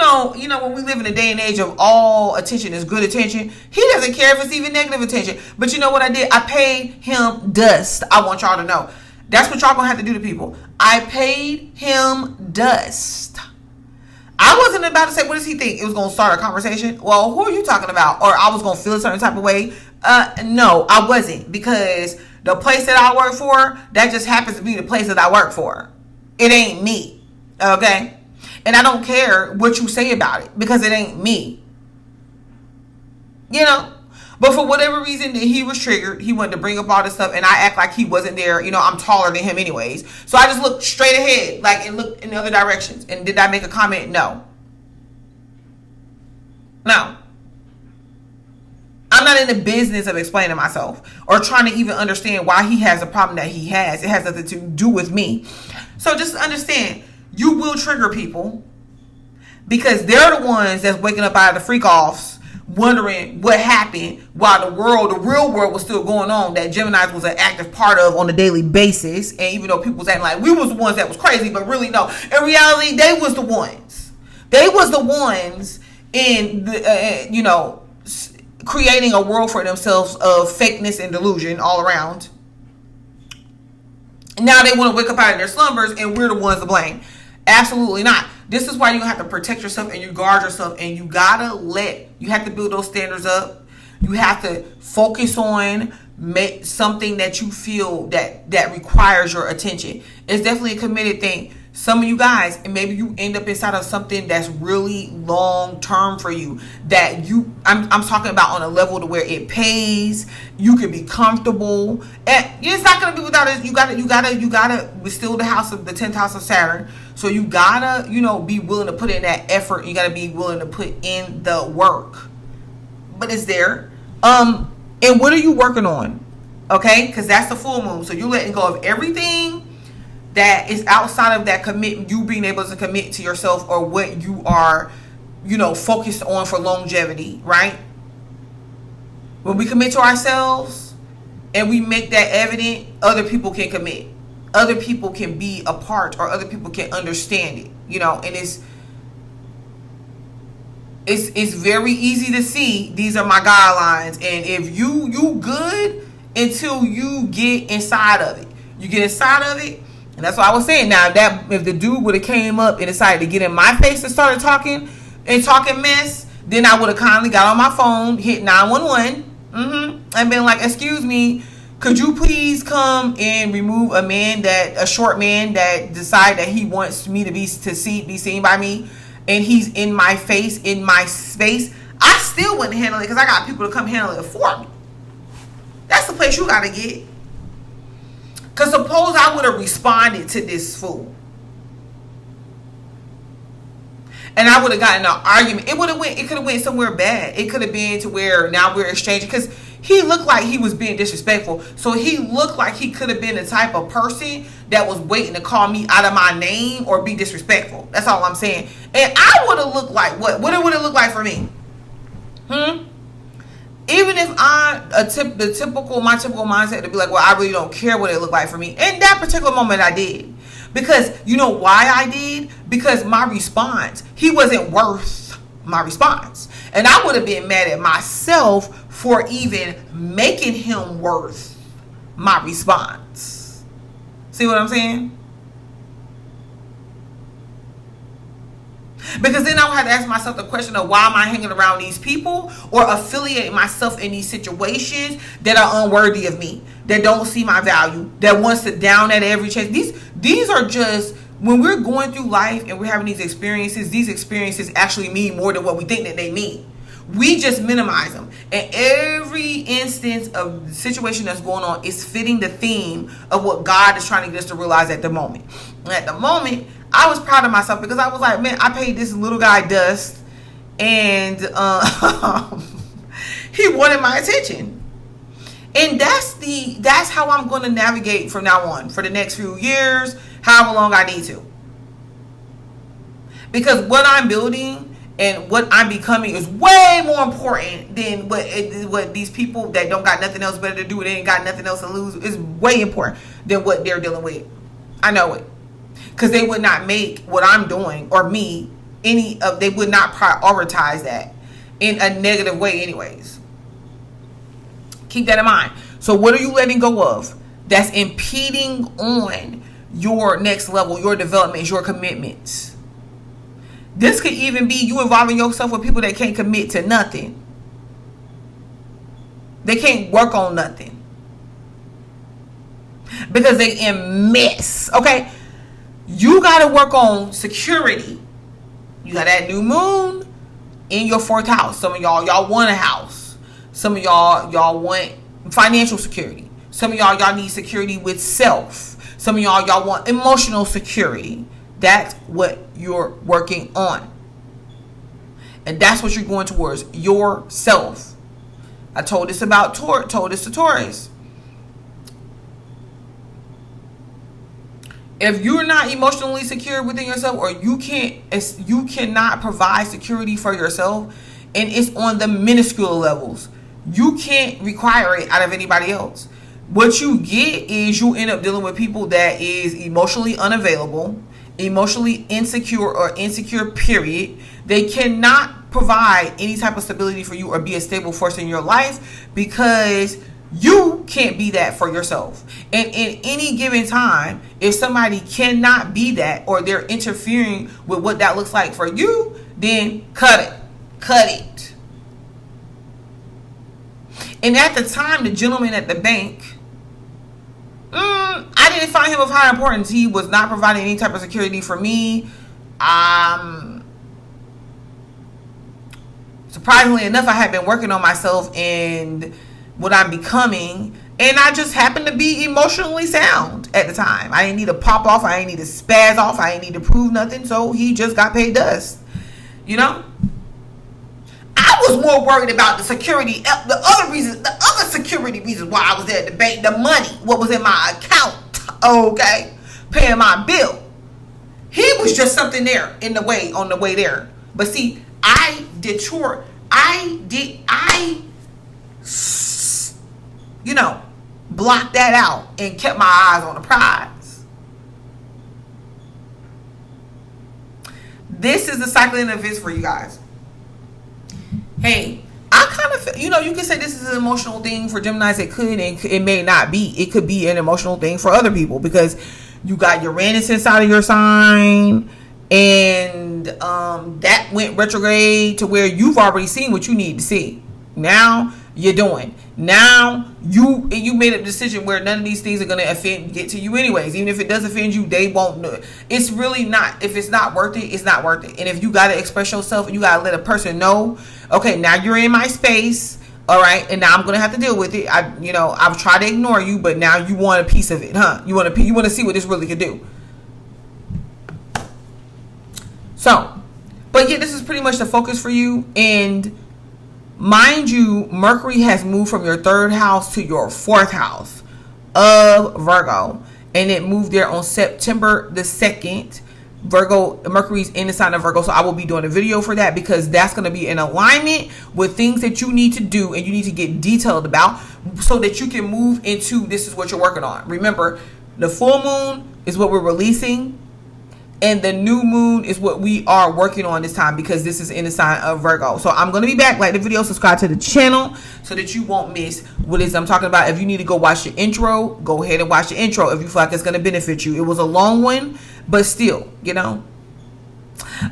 S1: when we live in a day and age of all attention is good attention, he doesn't care if it's even negative attention. But you know what I did? I paid him dust. I want y'all to know. That's what y'all gonna have to do to people. I paid him dust. I wasn't about to say, what does he think? It was going to start a conversation. Well, who are you talking about? Or I was going to feel a certain type of way. No, I wasn't. Because the place that I work for, that just happens to be the place that I work for. It ain't me. Okay? And I don't care what you say about it, because it ain't me. But for whatever reason, he was triggered. He wanted to bring up all this stuff, and I act like he wasn't there. I'm taller than him anyways. So I just looked straight ahead, and looked in other directions. And did I make a comment? No. I'm not in the business of explaining myself or trying to even understand why he has a problem that he has. It has nothing to do with me. So just understand, you will trigger people, because they're the ones that's waking up out of the freak offs, wondering what happened while the real world was still going on, that Gemini was an active part of on a daily basis. And even though people was acting like we was the ones that was crazy, but really no, in reality they was the ones. They was the ones in the creating a world for themselves of fakeness and delusion all around. Now they want to wake up out of their slumbers, and we're the ones to blame. Absolutely not. This is why you have to protect yourself and you guard yourself, and you have to build those standards up. You have to focus on something that you feel that requires your attention. It's definitely a committed thing. Some of you guys, and maybe you end up inside of something that's really long term for you, that I'm talking about on a level to where it pays, you can be comfortable, and it's not going to be without it. You gotta still the 10th house of Saturn. So you gotta, be willing to put in that effort. You gotta be willing to put in the work. But it's there. And And what are you working on? Okay, because that's the full moon. So you're letting go of everything that is outside of that commitment, you being able to commit to yourself or what you are, focused on for longevity, right? When we commit to ourselves and we make that evident, other people can commit. Other people can be a part, or other people can understand it, and it's very easy to see these are my guidelines. And if you good until you get inside of it. You get inside of it, and that's what I was saying. Now, that if the dude would have came up and decided to get in my face and started talking mess, then I would have kindly got on my phone, hit 911, and been like, excuse me, could you please come and remove a short man that decided that he wants me to be seen by me, and he's in my face, in my space. I still wouldn't handle it because I got people to come handle it for me. That's the place you gotta get. Because suppose I would have responded to this fool, and I would have gotten an argument. It could have went somewhere bad. It could have been to where now we're exchanging, because he looked like he was being disrespectful. So he looked like he could have been the type of person that was waiting to call me out of my name or be disrespectful. That's all I'm saying. And I would have looked like what? What it would have looked like for me? Even if my typical mindset to be like, well, I really don't care what it looked like for me. In that particular moment, I did. Because you know why I did? Because my response, he wasn't worth my response. And I would have been mad at myself for even making him worth my response. See what I'm saying? Because then I would have to ask myself the question of, why am I hanging around these people or affiliating myself in these situations that are unworthy of me, that don't see my value, that wants to down at every chance. These are just, when we're going through life and we're having these experiences actually mean more than what we think that they mean. We just minimize them. And every instance of the situation that's going on is fitting the theme of what God is trying to get us to realize at the moment. And at the moment, I was proud of myself because I was like, man, I paid this little guy dust, and he wanted my attention. And that's how I'm going to navigate from now on for the next few years, however long I need to. Because what I'm building and what I'm becoming is way more important than what these people that don't got nothing else better to do, they ain't got nothing else to lose, is way important than what they're dealing with. I know it. Because they would not make what I'm doing or me they would not prioritize that in a negative way anyways. Keep that in mind. So what are you letting go of that's impeding on your next level, your development, your commitments? This could even be you involving yourself with people that can't commit to nothing. They can't work on nothing. Because they in mess. Okay? You got to work on security. You got that new moon in your 4th house. Some of y'all want a house. Some of y'all want financial security. Some of y'all need security with self. Some of y'all want emotional security. That's what you're working on. And that's what you're going towards, yourself. I told this to Taurus. If you're not emotionally secure within yourself, or you cannot provide security for yourself, and it's on the minuscule levels, you can't require it out of anybody else. What you get is you end up dealing with people that is emotionally unavailable, emotionally insecure or insecure, period. They cannot provide any type of stability for you or be a stable force in your life because you can't be that for yourself. And in any given time, if somebody cannot be that, or they're interfering with what that looks like for you, then cut it. And at the time, the gentleman at the bank, I didn't find him of high importance. He was not providing any type of security for me. Surprisingly enough, I had been working on myself and what I'm becoming, and I just happened to be emotionally sound at the time. I didn't need to pop off. I didn't need to spaz off. I didn't need to prove nothing. So he just got paid dust. I I was more worried about the security, the other security reasons why I was there at the bank, the money, what was in my account, okay, paying my bill. He was just something there in the way, on the way there. But see, I blocked that out and kept my eyes on the prize. This is the cycling events for you guys. Hey, I kind of feel, you can say this is an emotional thing for Geminis. It could, and it may not be. It could be an emotional thing for other people because you got Uranus inside of your sign, and that went retrograde to where you've already seen what you need to see. Now you're doing. Now you made a decision where none of these things are going to get to you anyways. Even if it does offend you, they won't know. It's really not. If it's not worth it, it's not worth it. And if you got to express yourself, you got to let a person know, okay, now you're in my space. All right, and now I'm gonna have to deal with it. I've tried to ignore you, but now you want a piece of it, huh? You want to see what this really could do. So, but yeah, this is pretty much the focus for you. And mind you, Mercury has moved from your 3rd house to your 4th house of Virgo, and it moved there on September the 2nd. Mercury's in the sign of Virgo, so I will be doing a video for that because that's going to be in alignment with things that you need to do and you need to get detailed about so that you can move into this is what you're working on. Remember, the full moon is what we're releasing, and the new moon is what we are working on this time because this is in the sign of Virgo. So I'm going to be back. Like the video, subscribe to the channel so that you won't miss what it is I'm talking about. If you need to go watch the intro, go ahead and watch the intro if you feel like it's going to benefit you. It was a long one, but still, all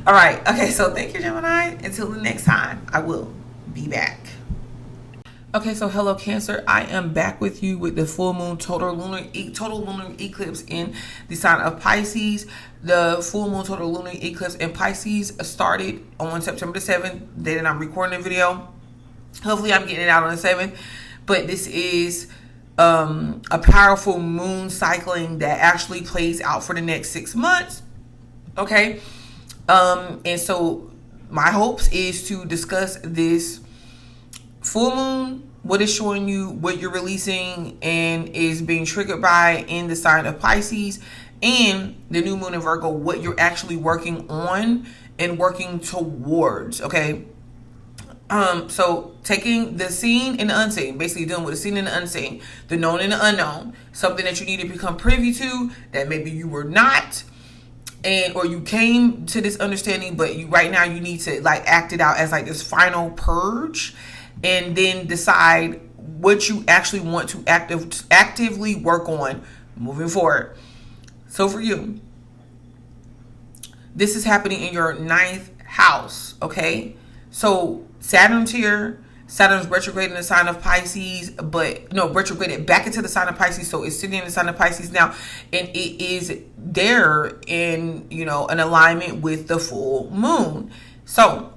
S1: right. Okay, so thank you, Gemini. Until the next time, I will be back. Okay, so hello, Cancer. I am back with you with the full moon total lunar eclipse in the sign of Pisces. The full moon total lunar eclipse in Pisces started on September the 7th. Then I'm recording the video. Hopefully, I'm getting it out on the 7th. But this is a powerful moon cycling that actually plays out for the next 6 months. Okay, and so my hopes is to discuss this full moon, what it's showing you, what you're releasing and is being triggered by in the sign of Pisces, and the new moon in Virgo, what you're actually working on and working towards. Okay, so taking the seen and the unseen, basically dealing with the seen and the unseen, the known and the unknown, something that you need to become privy to that maybe you were not, or you came to this understanding, but right now you need to act it out as this final purge, and then decide what you actually want to actively work on moving forward. So for you, this is happening in your 9th house, okay? So Saturn's here. Saturn's retrograded in the sign of Pisces, retrograded back into the sign of Pisces. So it's sitting in the sign of Pisces now, and it is there in, an alignment with the full moon. So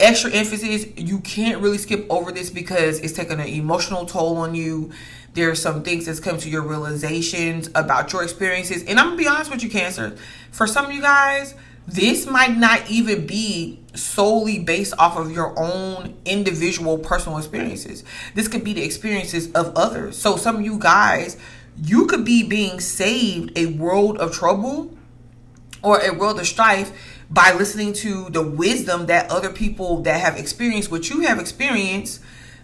S1: extra emphasis, you can't really skip over this because it's taking an emotional toll on you. There's some things that's come to your realizations about your experiences. And I'm going to be honest with you, Cancer. For some of you guys, this might not even be solely based off of your own individual personal experiences. This could be the experiences of others. So some of you guys, you could be being saved a world of trouble or a world of strife by listening to the wisdom that other people that have experienced what you have experienced,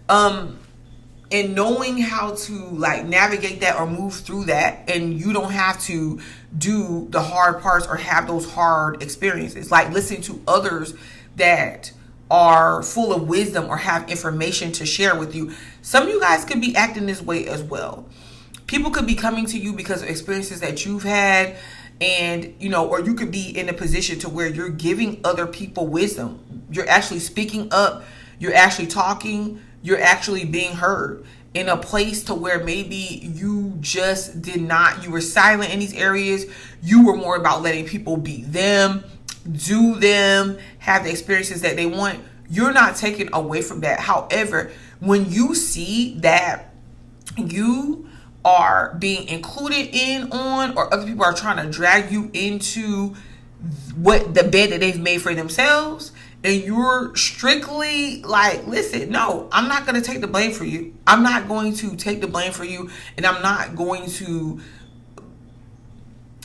S1: and knowing how to navigate that or move through that, and you don't have to do the hard parts or have those hard experiences. Listening to others that are full of wisdom or have information to share with you. Some of you guys could be acting this way as well. People could be coming to you because of experiences that you've had, and or you could be in a position to where you're giving other people wisdom. You're actually speaking up, you're actually talking, you're actually being heard in a place to where maybe you just did not, you were silent in these areas. You were more about letting people be them, do them, have the experiences that they want. You're not taken away from that. However, when you see that you are being included in on, or other people are trying to drag you into what the bed that they've made for themselves, and you're strictly like, listen, no, I'm not going to take the blame for you. I'm not going to take the blame for you, and I'm not going to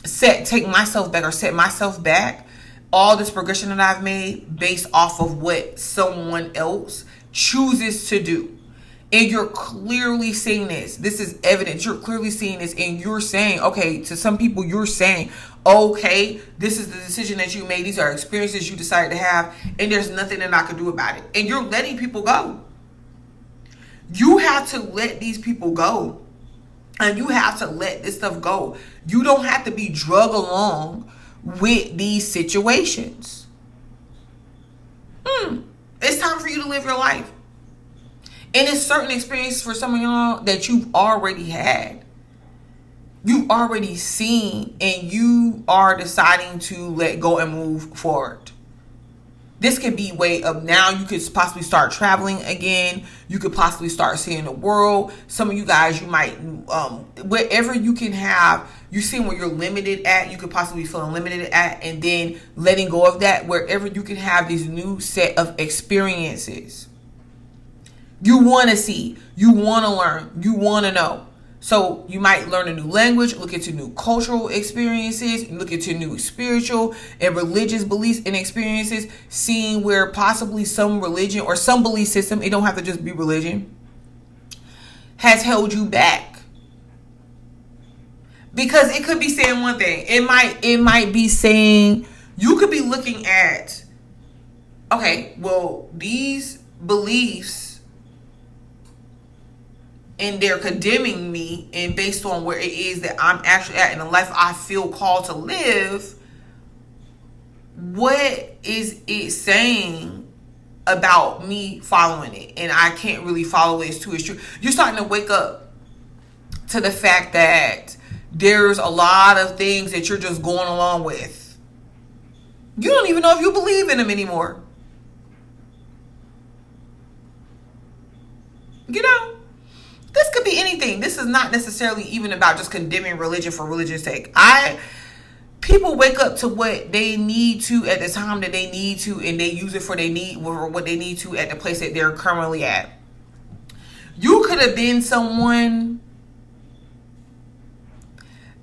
S1: take myself back or set myself back. All this progression that I've made based off of what someone else chooses to do. And you're clearly seeing this. This is evidence. You're clearly seeing this, and you're saying, okay, to some people, you're saying, okay, this is the decision that you made. These are experiences you decided to have, and there's nothing that I can do about it. And you're letting people go. You have to let these people go. And you have to let this stuff go. You don't have to be drug along with these situations. It's time for you to live your life. And it's certain experiences for some of y'all that you've already had. You've already seen, and you are deciding to let go and move forward. This could be way up now. You could possibly start traveling again. You could possibly start seeing the world. Some of you guys, you might, wherever you can have, you're seeing where you're limited at, you could possibly be feeling limited at, and then letting go of that, wherever you can have this new set of experiences. You want to see, you want to learn, you want to know. So you might learn a new language, look into new cultural experiences, look into new spiritual and religious beliefs and experiences, seeing where possibly some religion or some belief system, it don't have to just be religion, has held you back. Because it could be saying one thing. It might be saying, you could be looking at, okay, well, these beliefs, and they're condemning me, and based on where it is that I'm actually at in the life I feel called to live, what is it saying about me following it? And I can't really follow it. It's true. You're starting to wake up to the fact that there's a lot of things that you're just going along with. You don't even know if you believe in them anymore. You know? This could be anything. This is not necessarily even about just condemning religion for religion's sake. People wake up to what they need to at the time that they need to, and they use it for what they need to at the place that they're currently at. You could have been someone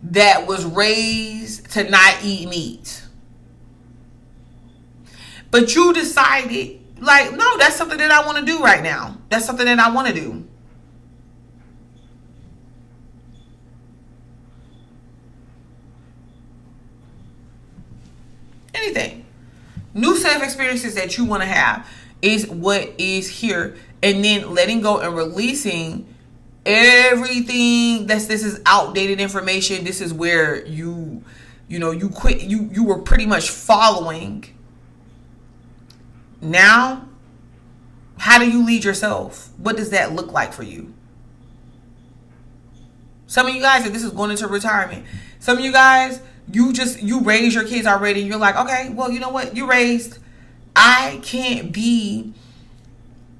S1: that was raised to not eat meat, but you decided, like, no, that's something that I want to do right now. That's something that I want to do. Anything. New set of experiences that you want to have is what is here. And then letting go and releasing everything this is outdated information. This is where you quit. You were pretty much following. Now, how do you lead yourself? What does that look like for you? Some of you guys, if this is going into retirement, some of you guys, you raise your kids already, and you're like, okay, well, you know what? You raised. I can't be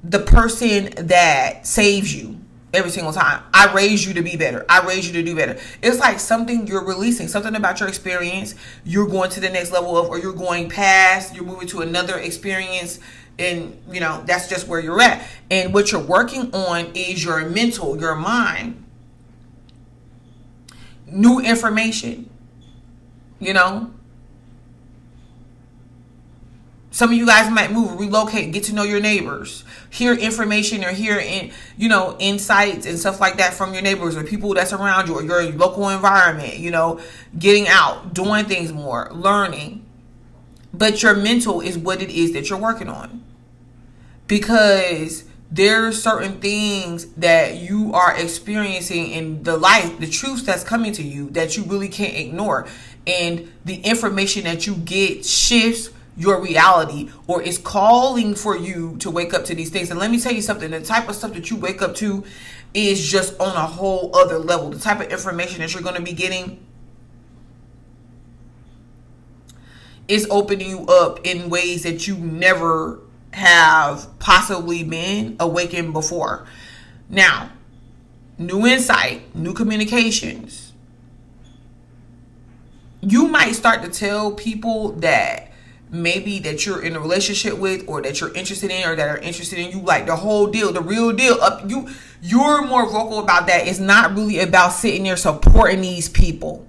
S1: the person that saves you every single time. I raised you to be better. I raised you to do better. It's like something you're releasing, something about your experience. You're going to the next level of, or you're going past, you're moving to another experience. And, that's just where you're at. And what you're working on is your mental, your mind, new information. Some of you guys might move, relocate, get to know your neighbors, hear information or hear insights and stuff like that from your neighbors or people that's around you or your local environment, getting out, doing things more, learning. But your mental is what it is that you're working on, because there's certain things that you are experiencing in the life, the truths that's coming to you that you really can't ignore. And the information that you get shifts your reality, or is calling for you to wake up to these things. And let me tell you something, the type of stuff that you wake up to is just on a whole other level. The type of information that you're going to be getting is opening you up in ways that you never have possibly been awakened before. Now, new insight, new communications. You might start to tell people that maybe that you're in a relationship with, or that you're interested in, or that are interested in you, like the whole deal, the real deal. You're more vocal about that. It's not really about sitting there supporting these people.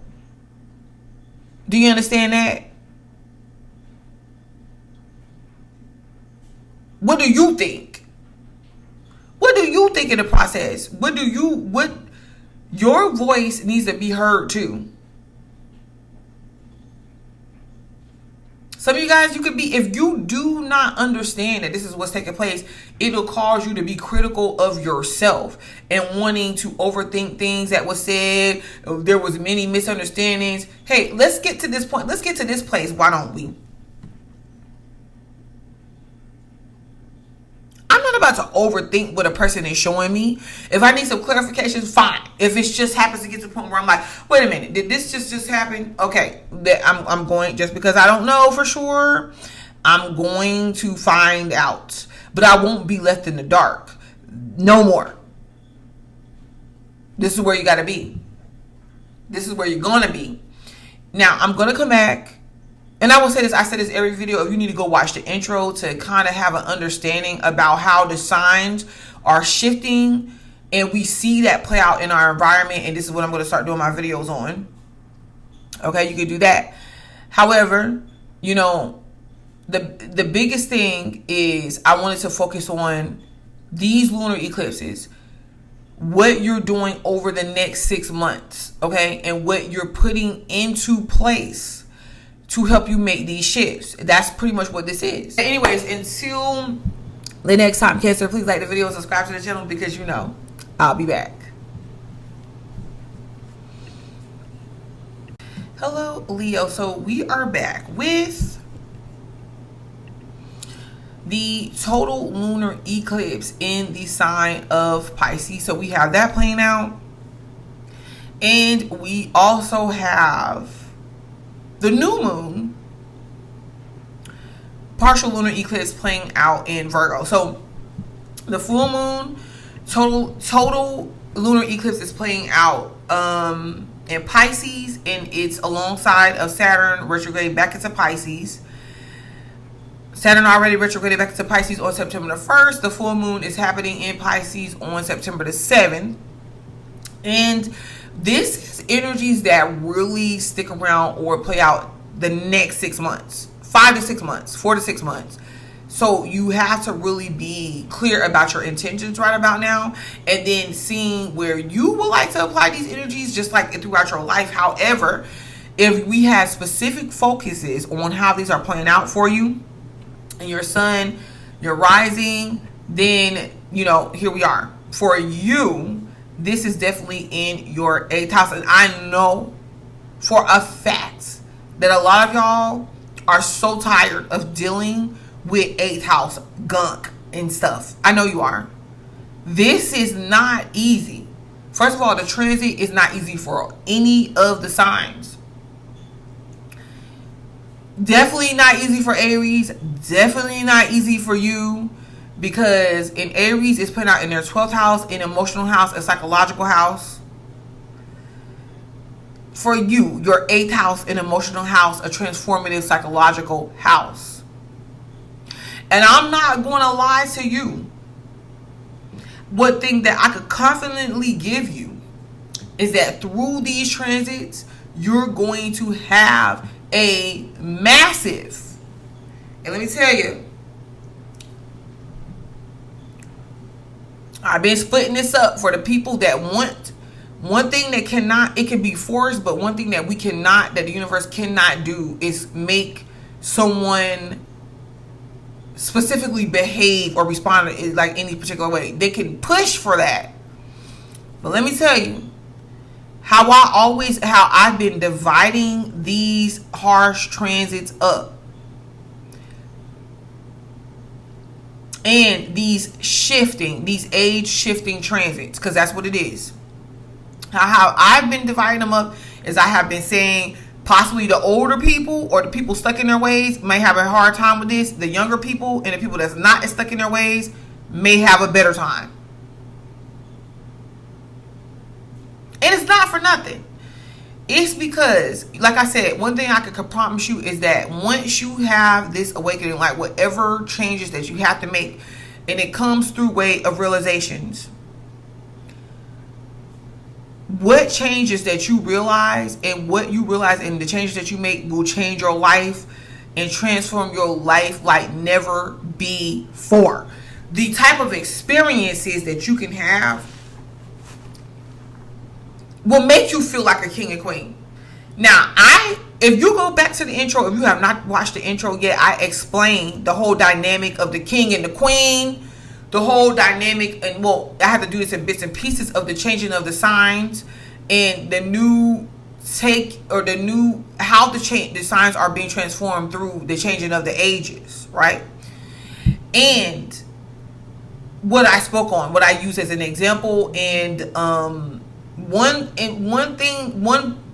S1: Do you understand that? What do you think? What do you think in the process? What your voice needs to be heard too. Some of you guys, you could be, if you do not understand that this is what's taking place, it'll cause you to be critical of yourself and wanting to overthink things that was said. There was many misunderstandings. Hey, let's get to this point. Let's get to this place. Why don't we? I'm not about to overthink what a person is showing me. If I need some clarifications, fine. If it just happens to get to the point where I'm like, wait a minute, did this just happen? Okay, I'm going, just because I don't know for sure, I'm going to find out. But I won't be left in the dark. No more. This is where you got to be. This is where you're going to be. Now, I'm going to come back. And I will say this, I said this every video, if you need to go watch the intro to kind of have an understanding about how the signs are shifting, and we see that play out in our environment, and this is what I'm going to start doing my videos on. Okay, you can do that. However, you know, the biggest thing is I wanted to focus on these lunar eclipses, what you're doing over the next 6 months, okay, and what you're putting into place to help you make these shifts. That's pretty much what this is. Anyways, until the next time, Cancer, please like the video and subscribe to the channel, because you know I'll be back. Hello, Leo. So we are back with the total lunar eclipse in the sign of Pisces. So we have that playing out, and we also have the new moon partial lunar eclipse playing out in Virgo. So the full moon total lunar eclipse is playing out in Pisces, and it's alongside of Saturn retrograde back into Pisces. Saturn already retrograded back into Pisces on September the 1st. The full moon is happening in Pisces on September the 7th. And this is energies that really stick around or play out the next 6 months, 5 to 6 months, 4 to 6 months. So you have to really be clear about your intentions right about now, and then seeing where you would like to apply these energies, just like throughout your life. However, if we have specific focuses on how these are playing out for you and your sun, your rising, then, you know, here we are. For you, this is definitely in your 8th house. And I know for a fact that a lot of y'all are so tired of dealing with 8th house gunk and stuff. I know you are. This is not easy. First of all, the transit is not easy for any of the signs. Definitely not easy for Aries. Definitely not easy for you. Because in Aries, it's put out in their 12th house, an emotional house, a psychological house. For you, your 8th house, an emotional house, a transformative psychological house. And I'm not going to lie to you. One thing that I could confidently give you is that through these transits, you're going to have a massive, and let me tell you, I've been splitting this up for the people that want one thing that cannot, it can be forced, but one thing that we cannot, that the universe cannot do, is make someone specifically behave or respond in like any particular way. They can push for that. But let me tell you how I've been dividing these harsh transits up. And these age shifting transits, because that's what it is. How I've been dividing them up is I have been saying possibly the older people or the people stuck in their ways may have a hard time with this. The younger people and the people that's not as stuck in their ways may have a better time. And it's not for nothing. It's because, like I said, one thing I can promise you is that once you have this awakening, like whatever changes that you have to make, and it comes through way of realizations, what changes that you realize and what you realize and the changes that you make will change your life and transform your life like never before. The type of experiences that you can have will make you feel like a king and queen. Now, if you go back to the intro, if you have not watched the intro yet, I explained the whole dynamic of the king and the queen, the whole dynamic, and well, I have to do this in bits and pieces of the changing of the signs and the new take, or the new, how the signs are being transformed through the changing of the ages, right? And what I spoke on, what I use as an example, and one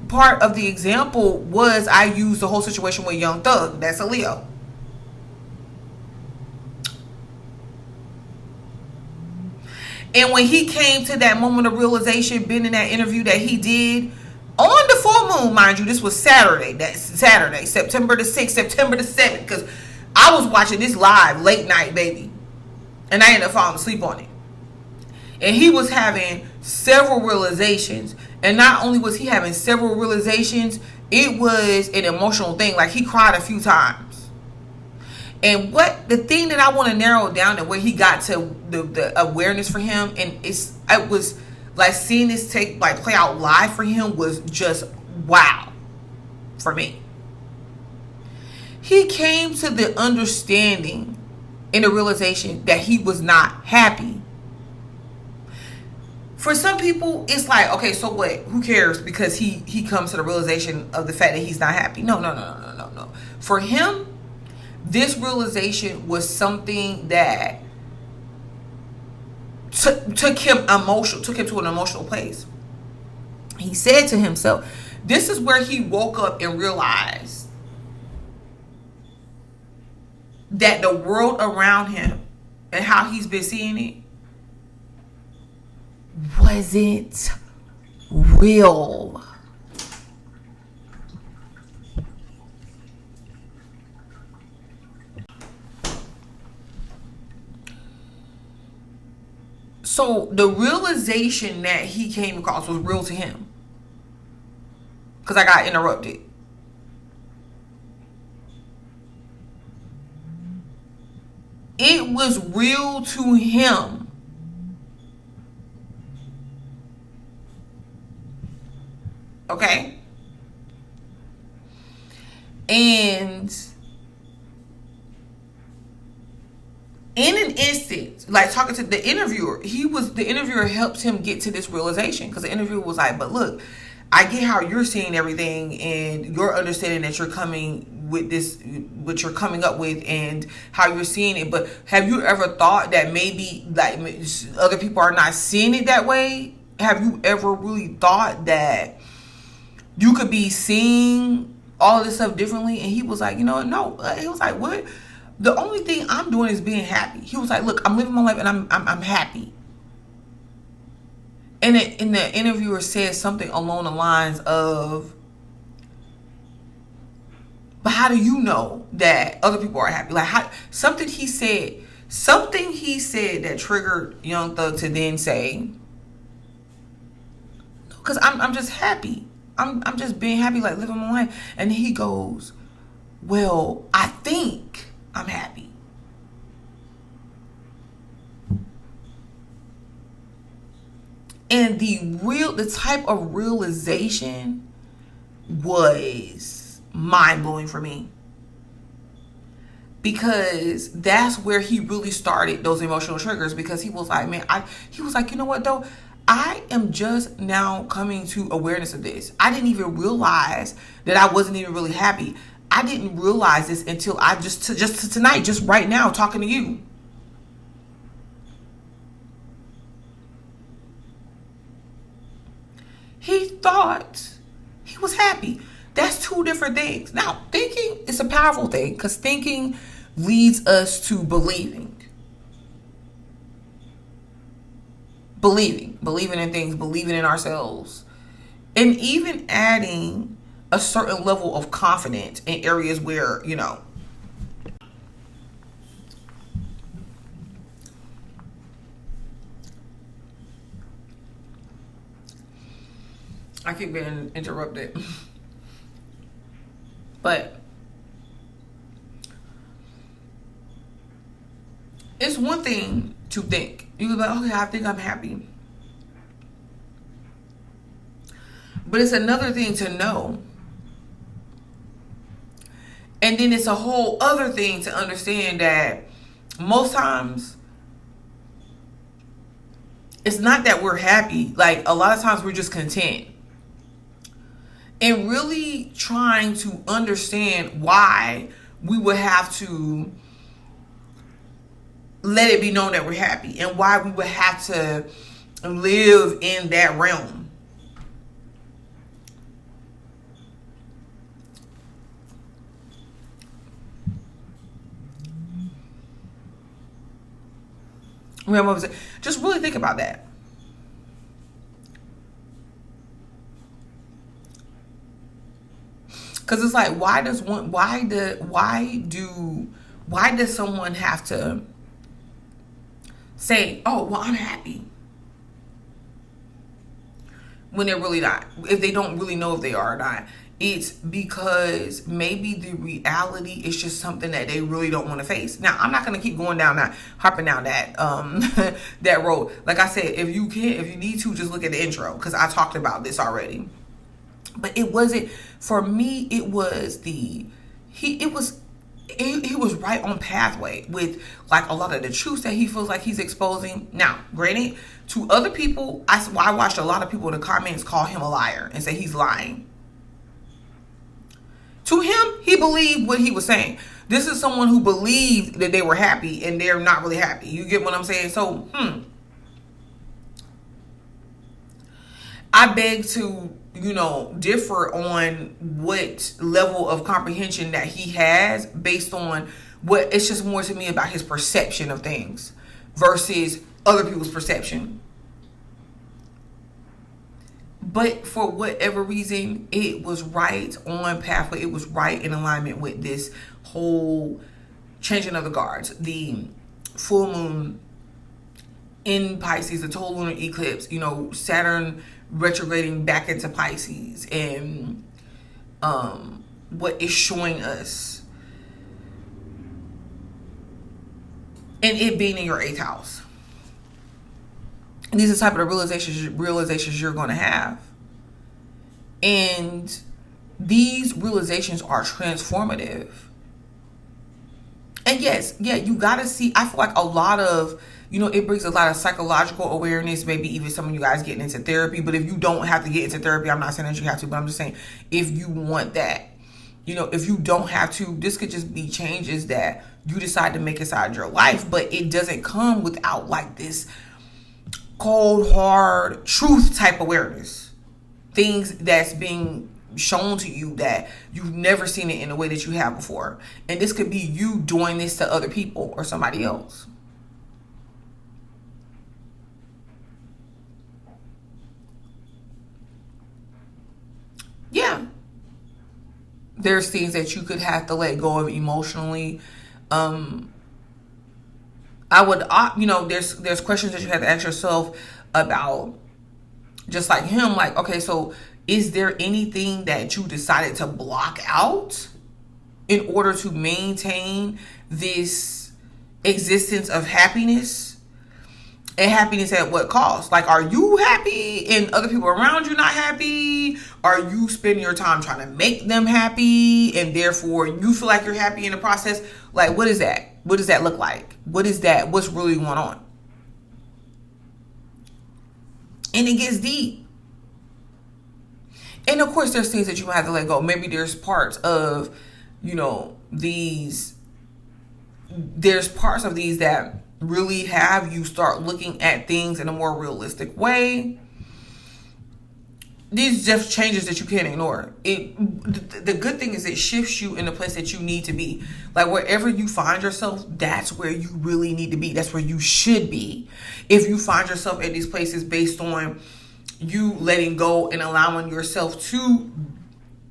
S1: part of the example was I used the whole situation with Young Thug. That's a Leo. And when he came to that moment of realization, being in that interview that he did on the full moon, mind you, this was Saturday. That's Saturday, September the 6th, September the 7th, because I was watching this live late night, baby, and I ended up falling asleep on it. And he was having several realizations. And not only was he having several realizations, it was an emotional thing. Like, he cried a few times. And the thing that I want to narrow down and where he got to the awareness for him, and it was like seeing this play out live for him was just wow for me. He came to the understanding and the realization that he was not happy. For some people, it's like, okay, so what? Who cares? Because he comes to the realization of the fact that he's not happy. No. For him, this realization was something that took him to an emotional place. He said to himself, this is where he woke up and realized that the world around him and how he's been seeing it wasn't real. So the realization that he came across was real to him. Because I got interrupted. It was real to him. Okay? And in an instant, like talking to the interviewer, the interviewer helped him get to this realization, because the interviewer was like, but look, I get how you're seeing everything and your understanding that you're coming with this, what you're coming up with and how you're seeing it. But have you ever thought that maybe like other people are not seeing it that way? Have you ever really thought that you could be seeing all of this stuff differently? And he was like, you know what? No. He was like, what? The only thing I'm doing is being happy. He was like, look, I'm living my life and I'm happy. And the interviewer said something along the lines of, but how do you know that other people are happy? Like, something he said that triggered Young Thug to then say, because I'm just happy. I'm just being happy, like living my life. And he goes, well, I think I'm happy. And the type of realization was mind-blowing for me. Because that's where he really started those emotional triggers. Because he was like, man, he was like, you know what though? I am just now coming to awareness of this. I didn't even realize that I wasn't even really happy. I didn't realize this until I just tonight, just right now, talking to you. He thought he was happy. That's two different things. Now, thinking is a powerful thing, because thinking leads us to believing in things, believing in ourselves, And even adding a certain level of confidence in areas where, you know, I keep getting interrupted. But it's one thing to think. You can be like, okay, I think I'm happy. But it's another thing to know. And then it's a whole other thing to understand that most times it's not that we're happy. Like, a lot of times we're just content. And really trying to understand why we would have to let it be known that we're happy, and why we would have to live in that realm. Just really think about that. Because it's like, why does someone have to say, oh, well, I'm happy, when they're really not? If they don't really know if they are or not, it's because maybe the reality is just something that they really don't want to face. Now, I'm not going to keep going down that, hopping down that that road. Like I said, if you need to, just look at the intro, because I talked about this already. But it wasn't, for me, it was he was right on pathway with like a lot of the truths that he feels like he's exposing. Now, granted, to other people, I watched a lot of people in the comments call him a liar and say he's lying. To him, he believed what he was saying. This is someone who believed that they were happy and they're not really happy. You get what I'm saying? So, I beg to, differ on what level of comprehension that he has based on what, it's just more to me about his perception of things versus other people's perception. But for whatever reason, it was right on pathway. It was right in alignment with this whole changing of the guards. The full moon in Pisces, the total lunar eclipse, Saturn retrograding back into Pisces, and what it's showing us, and it being in your 8th house. And these are the type of realizations you're going to have. And these realizations are transformative. And yes, you got to see, I feel like a lot of, it brings a lot of psychological awareness, maybe even some of you guys getting into therapy. But if you don't have to get into therapy, I'm not saying that you have to, but I'm just saying, if you want that, if you don't have to, this could just be changes that you decide to make inside your life. But it doesn't come without like this cold, hard truth type awareness. Things that's being shown to you that you've never seen it in the way that you have before. And this could be you doing this to other people or somebody else. Yeah. There's things that you could have to let go of emotionally. I would, there's questions that you have to ask yourself about, just like him, like, okay, so is there anything that you decided to block out in order to maintain this existence of happiness? And happiness at what cost? Like, are you happy and other people around you not happy? Are you spending your time trying to make them happy and therefore you feel like you're happy in the process? Like, what is that? What does that look like? What is that? What's really going on? And it gets deep. And of course, there's things that you have to let go. Maybe there's parts of, there's parts of these that really have you start looking at things in a more realistic way. These just changes that you can't ignore. The good thing is it shifts you in the place that you need to be. Like, wherever you find yourself, that's where you really need to be. That's where you should be. If you find yourself at these places based on you letting go and allowing yourself to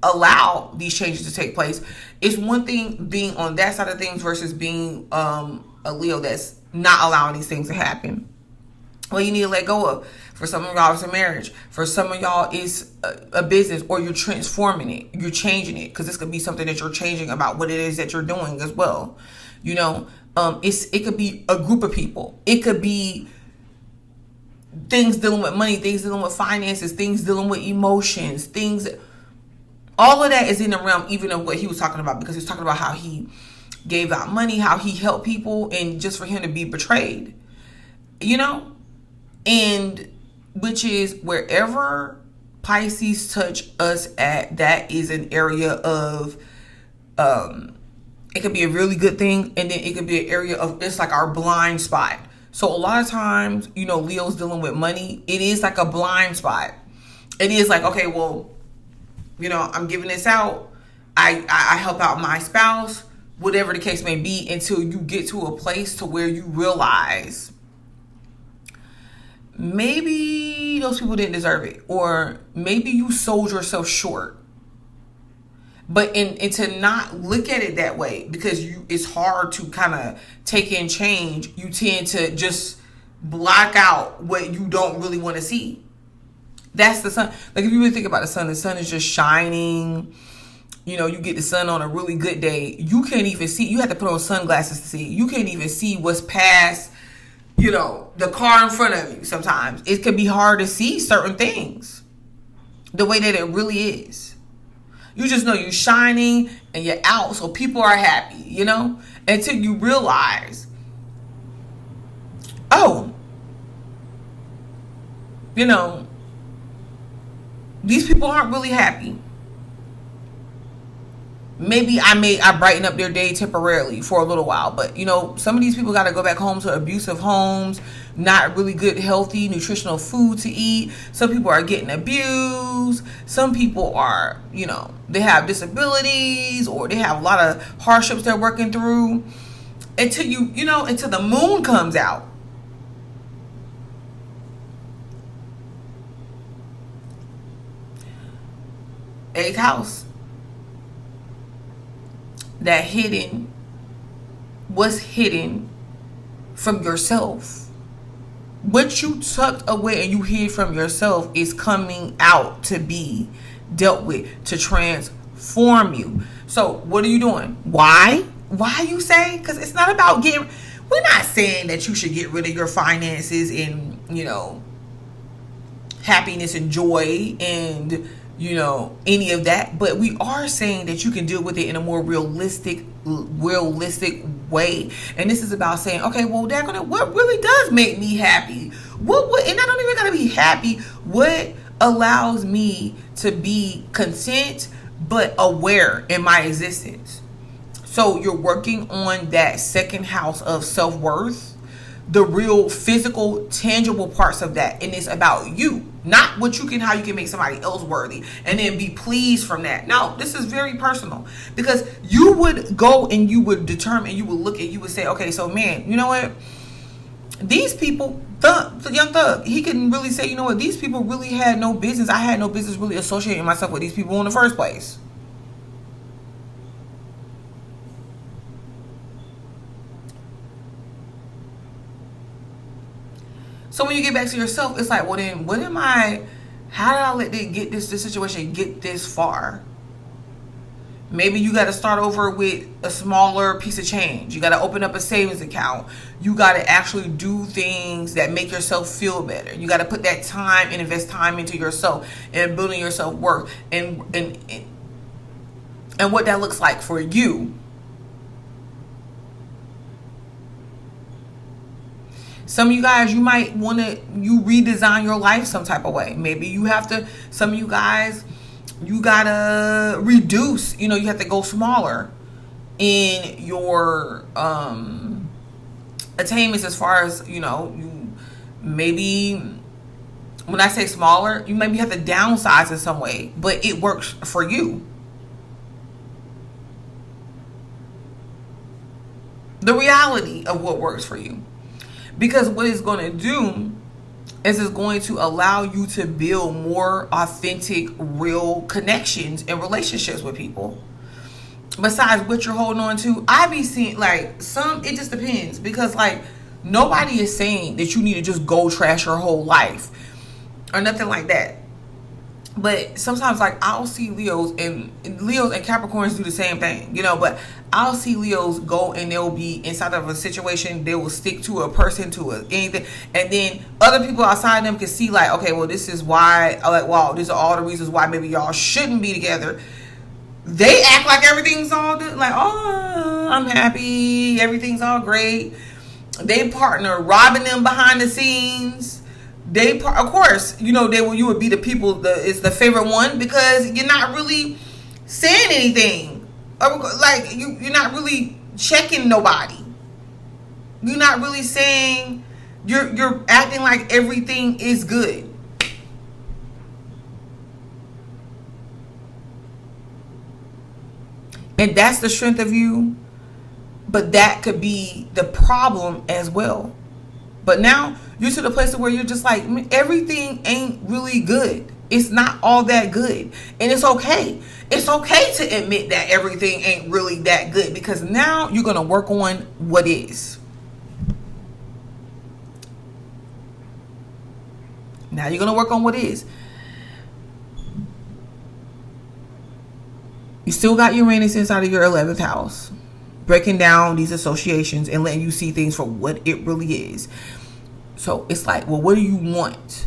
S1: allow these changes to take place. It's one thing being on that side of things versus being a Leo that's not allowing these things to happen. Well, you need to let go of. For some of y'all, it's a marriage. For some of y'all, it's a business, or you're transforming it. You're changing it, because this could be something that you're changing about what it is that you're doing as well. You know, it could be a group of people. It could be things dealing with money, things dealing with finances, things dealing with emotions, things. All of that is in the realm even of what he was talking about, because he was talking about how he gave out money, how he helped people, and just for him to be betrayed, you know? And which is wherever Pisces touch us at, that is an area of, it could be a really good thing, and then it could be an area of, it's like our blind spot. So a lot of times, you know, Leo's dealing with money. It is like a blind spot. It is like, okay, well, you know, I'm giving this out. I help out my spouse, whatever the case may be, until you get to a place to where you realize maybe those people didn't deserve it, or maybe you sold yourself short. But and to not look at it that way, because it's hard to kind of take in change, you tend to just block out what you don't really want to see. That's the sun. Like, if you really think about the sun is just shining. You know, you get the sun on a really good day. You can't even see. You have to put on sunglasses to see. You can't even see what's past, you know, the car in front of you sometimes. It can be hard to see certain things the way that it really is. You just know you're shining and you're out, so people are happy, you know? Until you realize, oh, you know, these people aren't really happy. Maybe I brighten up their day temporarily for a little while, but you know, some of these people got to go back home to abusive homes, not really good, healthy, nutritional food to eat. Some people are getting abused. Some people are, you know, they have disabilities, or they have a lot of hardships they're working through. Until until the moon comes out. Eighth house. That what's hidden from yourself. What you tucked away and you hid from yourself is coming out to be dealt with, to transform you. So what are you doing? Why? Why you say? Because it's not about we're not saying that you should get rid of your finances and, you know, happiness and joy and, you know, any of that, but we are saying that you can deal with it in a more realistic way. And this is about saying, okay, well, what really does make me happy? What and I don't even gotta be happy. What allows me to be content but aware in my existence? So you're working on that second house of self-worth, the real physical, tangible parts of that. And it's about you, not how you can make somebody else worthy and then be pleased from that. No, this is very personal, because you would go and you would determine, you would look at, you would say, okay, so man, you know what? These people, the young thug, he can really say, you know what? These people really had no business. I had no business really associating myself with these people in the first place. So when you get back to yourself, it's like, well, then how did I let this situation get this far? Maybe you got to start over with a smaller piece of change. You got to open up a savings account. You got to actually do things that make yourself feel better. You got to put that time and invest time into yourself and building your self-worth and what that looks like for you. Some of you guys, you might want to redesign your life some type of way. Maybe you have to, some of you guys, you got to reduce, you have to go smaller in your attainments, as far as, you maybe, when I say smaller, you maybe have to downsize in some way, but it works for you. The reality of what works for you. Because what it's going to do is going to allow you to build more authentic, real connections and relationships with people. Besides what you're holding on to, I be seeing like it just depends, because like nobody is saying that you need to just go trash your whole life or nothing like that. But sometimes like I'll see Leos and Capricorns do the same thing, you know, but I'll see Leos go and they'll be inside of a situation, they will stick to a person, anything, and then other people outside them can see like, okay, well, this is why, like, wow, these are all the reasons why maybe y'all shouldn't be together. They act like everything's all good, like, oh, I'm happy, everything's all great. They partner robbing them behind the scenes. Of course, you know, you would be the people it's the favorite one, because you're not really saying anything. Like you're not really checking nobody. You're not really saying, you're acting like everything is good. And that's the strength of you, but that could be the problem as well. But now you're to the place where you're just like, everything ain't really good. It's not all that good. And it's okay. It's okay to admit that everything ain't really that good, because now you're going to work on what is. Now you're going to work on what is. You still got Uranus inside of your 11th house, breaking down these associations and letting you see things for what it really is. So it's like, well, what do you want?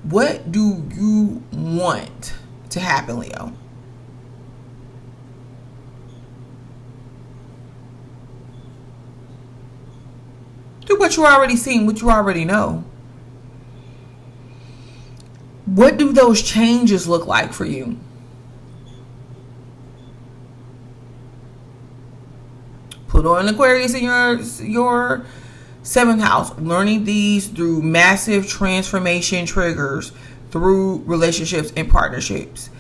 S1: What do you want to happen, Leo? Do what you already seen, what you already know. What do those changes look like for you? Put on Aquarius in your 7th house, learning these through massive transformation triggers through relationships and partnerships.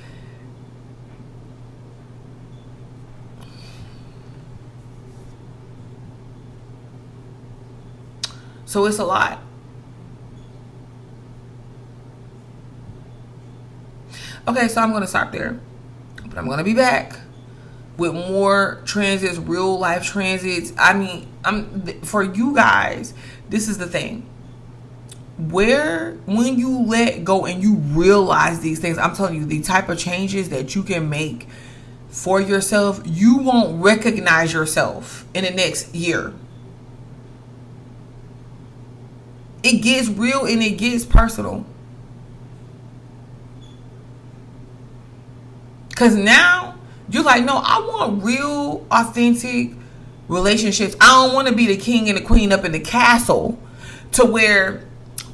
S1: So it's a lot. Okay, so I'm going to stop there, but I'm going to be back with more transits, real life transits. I mean, for you guys, this is the thing. When you let go and you realize these things, I'm telling you, the type of changes that you can make for yourself, you won't recognize yourself in the next year. It gets real and it gets personal. Because now, you're like, no, I want real, authentic relationships. I don't want to be the king and the queen up in the castle to where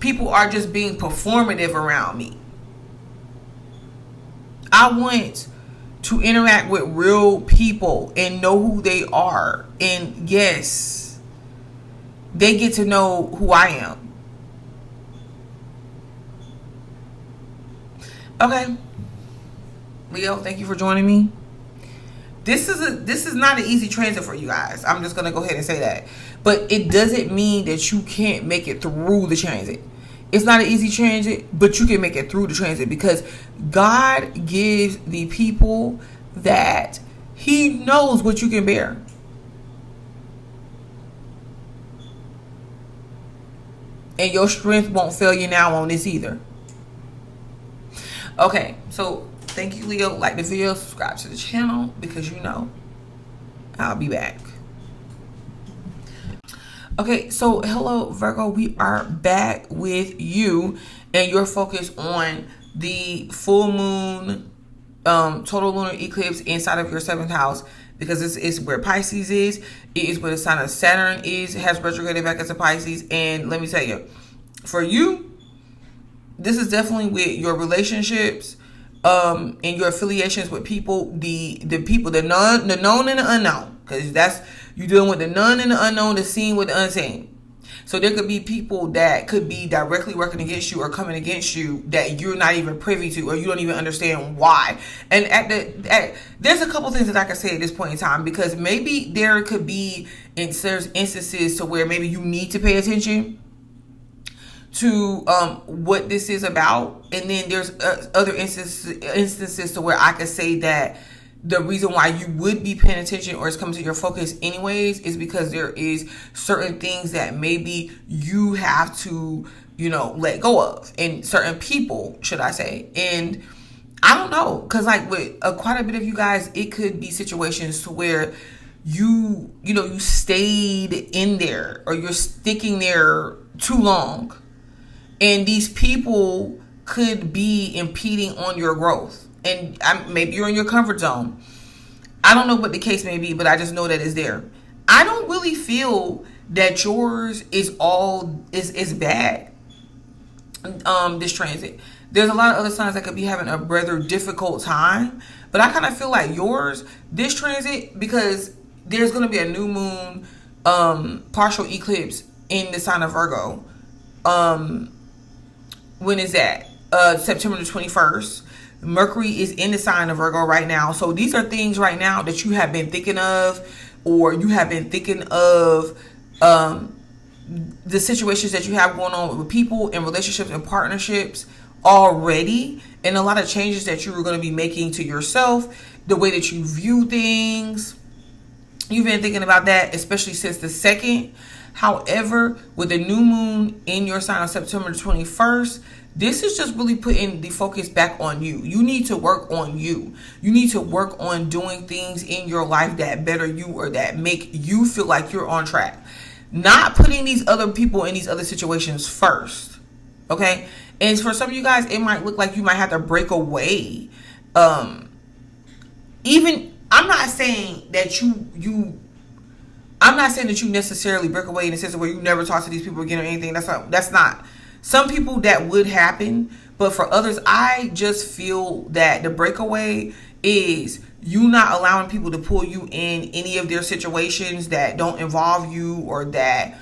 S1: people are just being performative around me. I want to interact with real people and know who they are. And yes, they get to know who I am. Okay. Leo, thank you for joining me. This is not an easy transit for you guys. I'm just going to go ahead and say that. But it doesn't mean that you can't make it through the transit. It's not an easy transit, but you can make it through the transit, because God gives the people that He knows what you can bear. And your strength won't fail you now on this either. Okay, so thank you, Leo. Like the video, subscribe to the channel, because you know I'll be back. Okay, so hello, Virgo. We are back with you, and your focus on the full moon, total lunar eclipse inside of your 7th house, because this is where Pisces is. It is where the sign of Saturn is. It has retrograded back into Pisces. And let me tell you, for you, this is definitely with your relationships, and your affiliations with people, the people, the known and the unknown, because that's, you're dealing with the known and the unknown, the seen with the unseen. So there could be people that could be directly working against you or coming against you that you're not even privy to, or you don't even understand why. And there's a couple things that I can say at this point in time, because maybe there could be instances to where maybe you need to pay attention to what this is about. And then there's other instances to where I could say that the reason why you would be paying attention or it's coming to your focus anyways is because there is certain things that maybe you have to, let go of, and certain people, should I say. And I don't know, because like with quite a bit of you guys, it could be situations to where you stayed in there, or you're sticking there too long, and these people could be impeding on your growth, and maybe you're in your comfort zone. I don't know what the case may be, but I just know that it's there. I don't really feel that yours is bad, this transit. There's a lot of other signs that could be having a rather difficult time, but I kind of feel like yours, this transit, because there's going to be a new moon, partial eclipse in the sign of Virgo. When is that? September the 21st. Mercury is in the sign of Virgo right now. So these are things right now that you have been thinking of, or you have been thinking of the situations that you have going on with people and relationships and partnerships already, and a lot of changes that you are going to be making to yourself, the way that you view things. You've been thinking about that, especially since the 2nd. However, with the new moon in your sign on September 21st, this is just really putting the focus back on you. You need to work on you. You need to work on doing things in your life that better you, or that make you feel like you're on track. Not putting these other people in these other situations first. Okay? And for some of you guys, it might look like you might have to break away. Even, I'm not saying that I'm not saying that you necessarily break away in the sense of where you never talk to these people again or anything. That's not. Some people that would happen, but for others, I just feel that the breakaway is you not allowing people to pull you in any of their situations that don't involve you, or that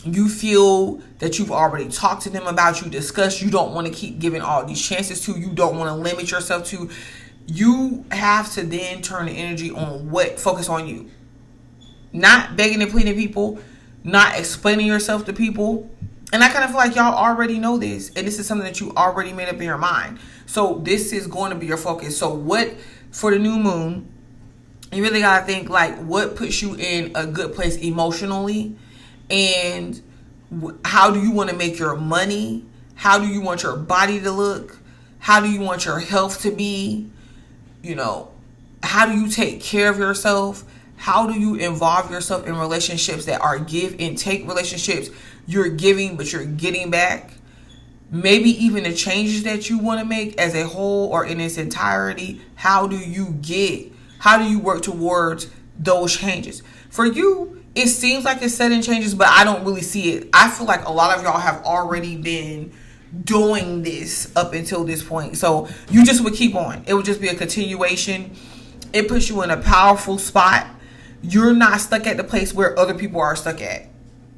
S1: you feel that you've already talked to them about, you discussed, you don't want to keep giving all these chances to, you don't want to limit yourself to. You have to then turn the energy on focus on you. Not begging and pleading people, not explaining yourself to people. And I kind of feel like y'all already know this, and this is something that you already made up in your mind. So this is going to be your focus. So for the new moon, you really got to think like what puts you in a good place emotionally, and how do you want to make your money? How do you want your body to look? How do you want your health to be? How do you take care of yourself? How do you involve yourself in relationships that are give and take relationships? You're giving, but you're getting back. Maybe even the changes that you want to make as a whole or in its entirety. How do you work towards those changes? For you, it seems like it's setting changes, but I don't really see it. I feel like a lot of y'all have already been doing this up until this point. So you just would keep on. It would just be a continuation. It puts you in a powerful spot. You're not stuck at the place where other people are stuck at.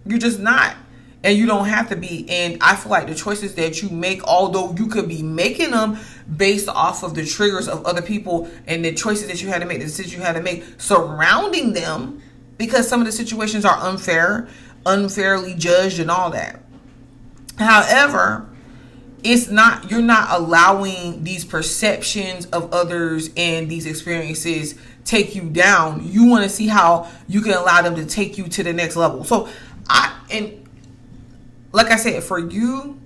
S1: You're just not. And you don't have to be. And I feel like the choices that you make, although you could be making them based off of the triggers of other people and the choices that you had to make, the decisions you had to make surrounding them, because some of the situations are unfair, unfairly judged and all that. However, you're not allowing these perceptions of others and these experiences take you down. You want to see how you can allow them to take you to the next level. So like I said, for you,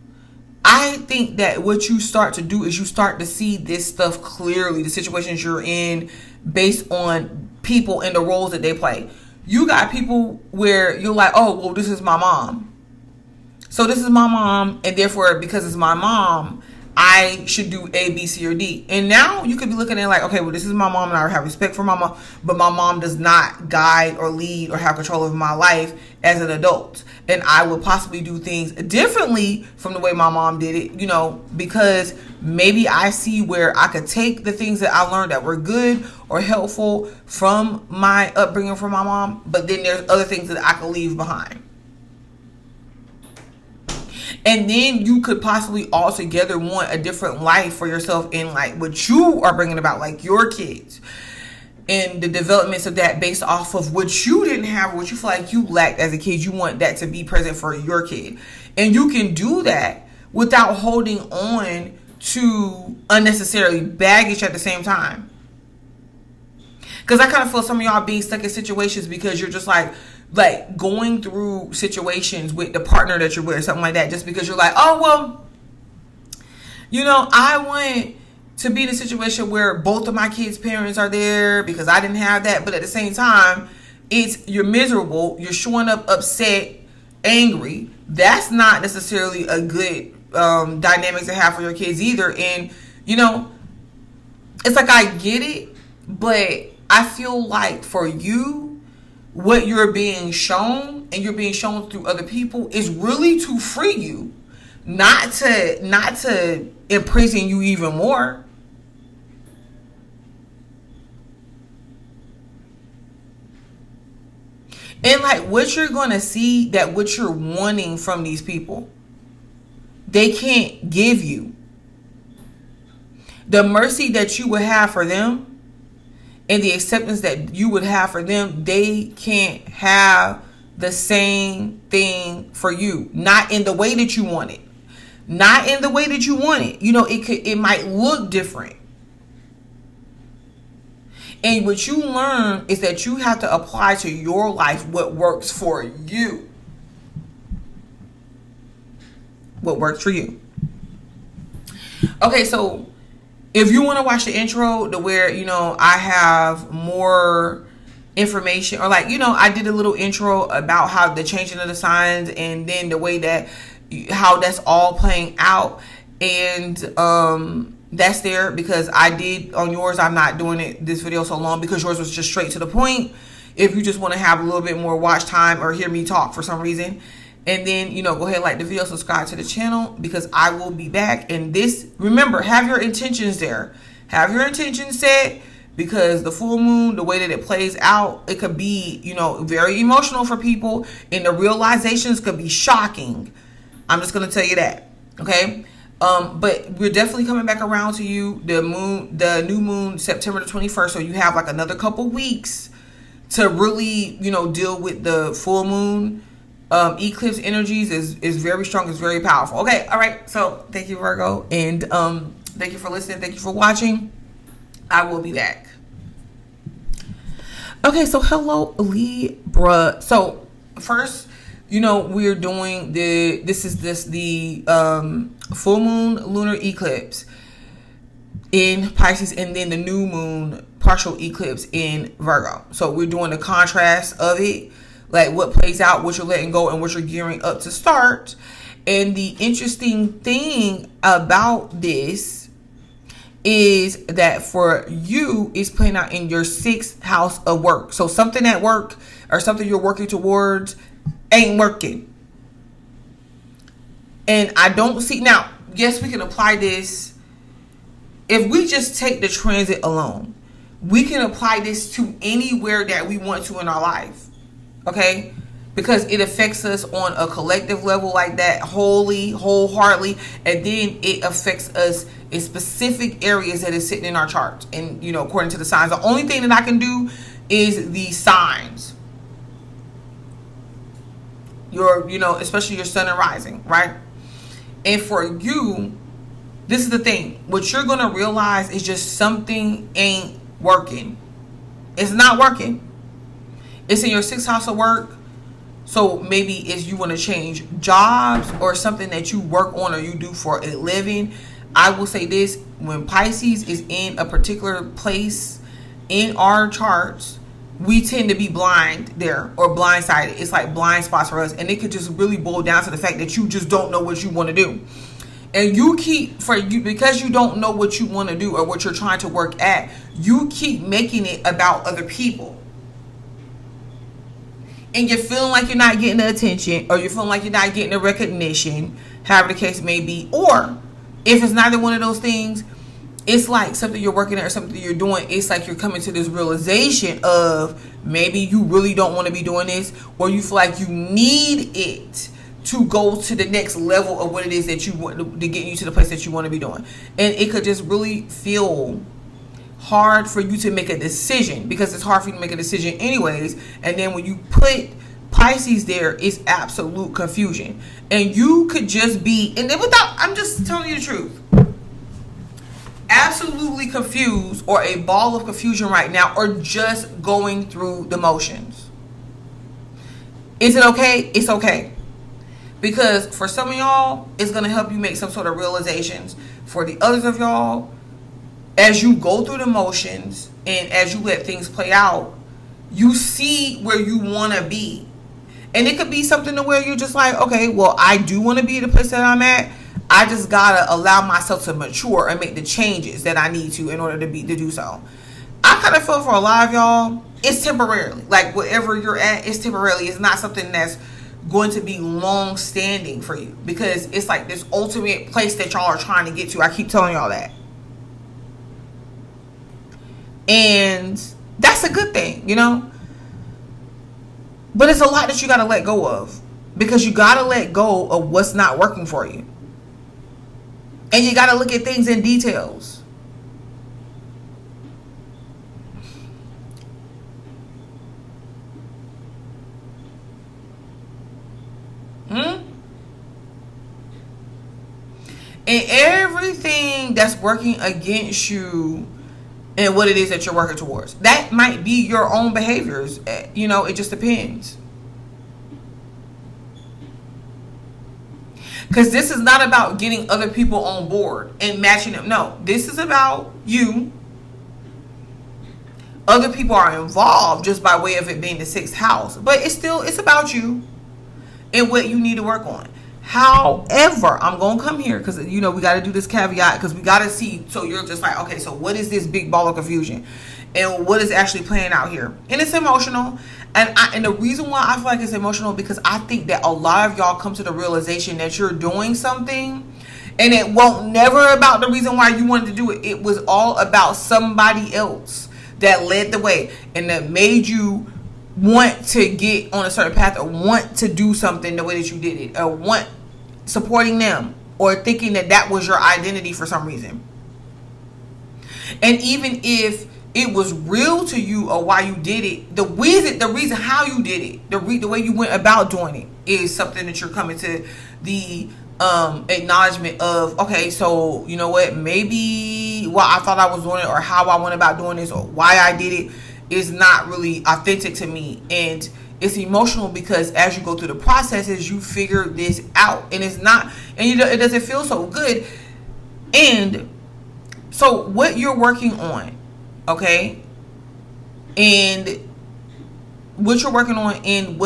S1: I think that what you start to do is you start to see this stuff clearly, the situations you're in based on people and the roles that they play. You got people where you're like, oh, well, this is my mom. So this is my mom, and therefore, because it's my mom, I should do A, B, C, or D. And now you could be looking at it like, okay, well, this is my mom, and I have respect for my mom, but my mom does not guide or lead or have control of my life as an adult. And I would possibly do things differently from the way my mom did it, because maybe I see where I could take the things that I learned that were good or helpful from my upbringing from my mom, but then there's other things that I could leave behind. And then you could possibly altogether want a different life for yourself in like what you are bringing about, like your kids and the developments of that based off of what you didn't have, what you feel like you lacked as a kid. You want that to be present for your kid. And you can do that without holding on to unnecessarily baggage at the same time. Because I kind of feel some of y'all being stuck in situations because you're just like going through situations with the partner that you're with or something like that, just because you're like, oh, well, you know, I want to be in a situation where both of my kids' parents are there because I didn't have that. But at the same time, you're miserable. You're showing up upset, angry. That's not necessarily a good dynamic to have for your kids either. And, you know, it's like, I get it, but I feel like for you, what you're being shown, and you're being shown through other people, is really to free you, not to imprison you even more. And like, what you're going to see, that what you're wanting from these people, they can't give you. The mercy that you would have for them and the acceptance that you would have for them, they can't have the same thing for you. Not in the way that you want it. Not in the way that you want it. You know, it might look different. And what you learn is that you have to apply to your life what works for you. What works for you. Okay, so if you want to watch the intro to where, you know, I have more information, or like, you know, I did a little intro about how the changing of the signs and then the way that, how that's all playing out. And that's there because I did on yours. I'm not doing this video so long because yours was just straight to the point. If you just want to have a little bit more watch time or hear me talk for some reason. And then, you know, go ahead, like the video, subscribe to the channel, because I will be back. And this, remember, have your intentions there. Have your intentions set, because the full moon, the way that it plays out, it could be, you know, very emotional for people. And the realizations could be shocking. I'm just going to tell you that. Okay. But we're definitely coming back around to you. The new moon, September the 21st. So you have like another couple weeks to really, you know, deal with the full moon. Eclipse energies is very strong, is very powerful. Okay, all right. So thank you, Virgo, and thank you for listening. Thank you for watching. I will be back. Okay, so hello, Libra. So first, you know, we're doing the full moon lunar eclipse in Pisces, and then the new moon partial eclipse in Virgo. So we're doing the contrast of it. Like what plays out, what you're letting go, and what you're gearing up to start. And the interesting thing about this is that for you, it's playing out in your 6th house of work. So something at work or something you're working towards ain't working. And I don't see, now, yes, we can apply this. If we just take the transit alone, we can apply this to anywhere that we want to in our life. Okay, because it affects us on a collective level like that, wholeheartedly, and then it affects us in specific areas that is sitting in our charts. And, you know, according to the signs, the only thing that I can do is the signs. You know, especially your sun and rising, right? And for you, this is the thing. What you're gonna realize is just something ain't working. It's not working. It's in your 6th house of work. So maybe it's you want to change jobs or something that you work on or you do for a living. I will say this, when Pisces is in a particular place in our charts, we tend to be blind there or blindsided. It's like blind spots for us. And it could just really boil down to the fact that you just don't know what you want to do. And because you don't know what you want to do or what you're trying to work at, you keep making it about other people. And you're feeling like you're not getting the attention, or you're feeling like you're not getting the recognition, however the case may be. Or if it's neither one of those things, it's like something you're working at or something you're doing. It's like you're coming to this realization of maybe you really don't want to be doing this, or you feel like you need it to go to the next level of what it is that you want to get you to the place that you want to be doing. And it could just really feel hard for you to make a decision, because it's hard for you to make a decision anyways. And then when you put Pisces there is absolute confusion. And you could just be, and then without, I'm just telling you the truth, absolutely confused or a ball of confusion right now, or just going through the motions. Is it okay? It's okay. Because for some of y'all, it's going to help you make some sort of realizations. For the others of y'all, as you go through the motions and as you let things play out, you see where you want to be. And it could be something to where you're just like, okay, well, I do want to be at the place that I'm at. I just got to allow myself to mature and make the changes that I need to in order to do so. I kind of feel for a lot of y'all, it's temporarily. Like, wherever you're at, it's temporarily. It's not something that's going to be long standing for you, because it's like this ultimate place that y'all are trying to get to. I keep telling y'all that. And that's a good thing, you know? But it's a lot that you got to let go of, because you got to let go of what's not working for you. And you got to look at things in details. And everything that's working against you and what it is that you're working towards, that might be your own behaviors. You know, it just depends. Because this is not about getting other people on board and matching them. No, this is about you. Other people are involved just by way of it being the 6th house. But it's about you and what you need to work on. However, I'm going to come here because, you know, we got to do this caveat, because we got to see. So you're just like, okay, so what is this big ball of confusion? And what is actually playing out here? And it's emotional. And the reason why I feel like it's emotional, because I think that a lot of y'all come to the realization that you're doing something, and it won't never about the reason why you wanted to do it. It was all about somebody else that led the way and that made you want to get on a certain path, or want to do something the way that you did it, or want supporting them, or thinking that that was your identity for some reason. And even if it was real to you or why you did it, the reason how you did it, the way you went about doing it, is something that you're coming to the acknowledgement of. Okay, so you know what, maybe what I thought I was doing it, or how I went about doing this, or why I did it, is not really authentic to me. And it's emotional, because as you go through the processes, you figure this out, and it's not, and it doesn't feel so good. And so what you're working on, okay, and what you're working on, and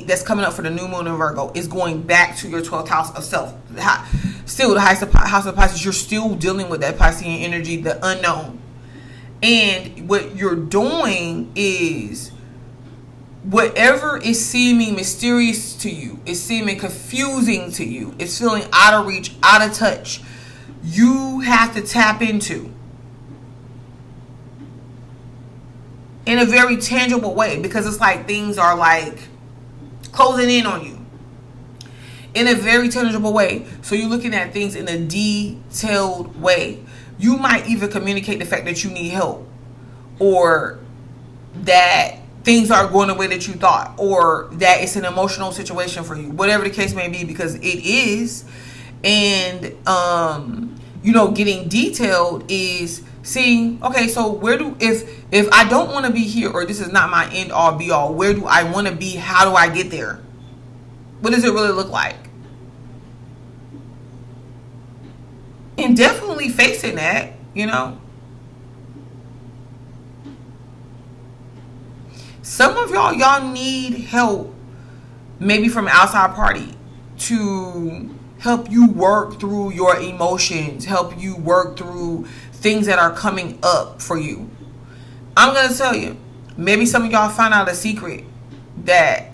S1: that's coming up for the new moon in Virgo, is going back to your 12th house of self. Still the highest house of Pisces. You're still dealing with that Piscean energy, the unknown. And what you're doing is, whatever is seeming mysterious to you, is seeming confusing to you, it's feeling out of reach, out of touch, you have to tap into in a very tangible way, because it's like things are like closing in on you in a very tangible way. So you're looking at things in a detailed way. You might even communicate the fact that you need help, or that things aren't going the way that you thought, or that it's an emotional situation for you, whatever the case may be, because it is. And you know, getting detailed is seeing, okay, so if I don't want to be here, or this is not my end all be all, where do I want to be? How do I get there? What does it really look like? And definitely facing that, you know. Some of y'all need help, maybe from an outside party, to help you work through your emotions, help you work through things that are coming up for you. I'm going to tell you, maybe some of y'all find out a secret that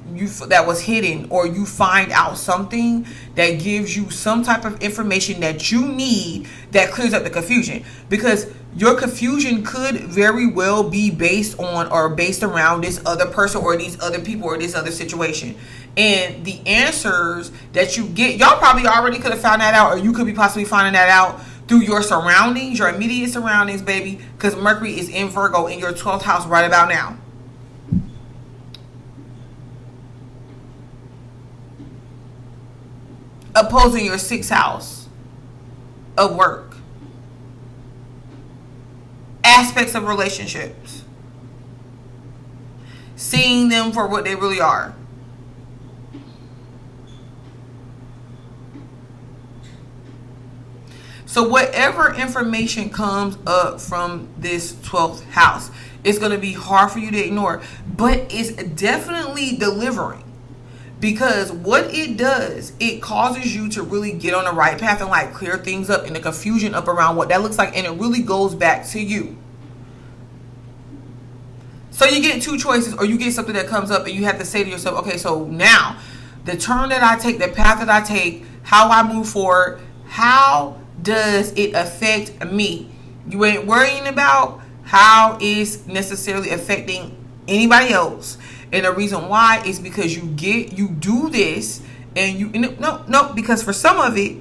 S1: was hidden, or you find out something that gives you some type of information that you need, that clears up the confusion, because your confusion could very well be based on, or based around, this other person, or these other people, or this other situation. And the answers that you get, y'all probably already could have found that out, or you could be possibly finding that out through your surroundings, your immediate surroundings, baby, because Mercury is in Virgo in your 12th house right about now. opposing your 6th house of work. Aspects of relationships. Seeing them for what they really are. So whatever information comes up from this 12th house, it's going to be hard for you to ignore. But it's definitely delivering. Because what it does, it causes you to really get on the right path and like clear things up and the confusion up around what that looks like. And it really goes back to you. So you get 2 choices, or you get something that comes up and you have to say to yourself, okay, so now the turn that I take, the path that I take, how I move forward, how does it affect me? You ain't worrying about how it's necessarily affecting anybody else. And the reason why is because you do this and no, because for some of it,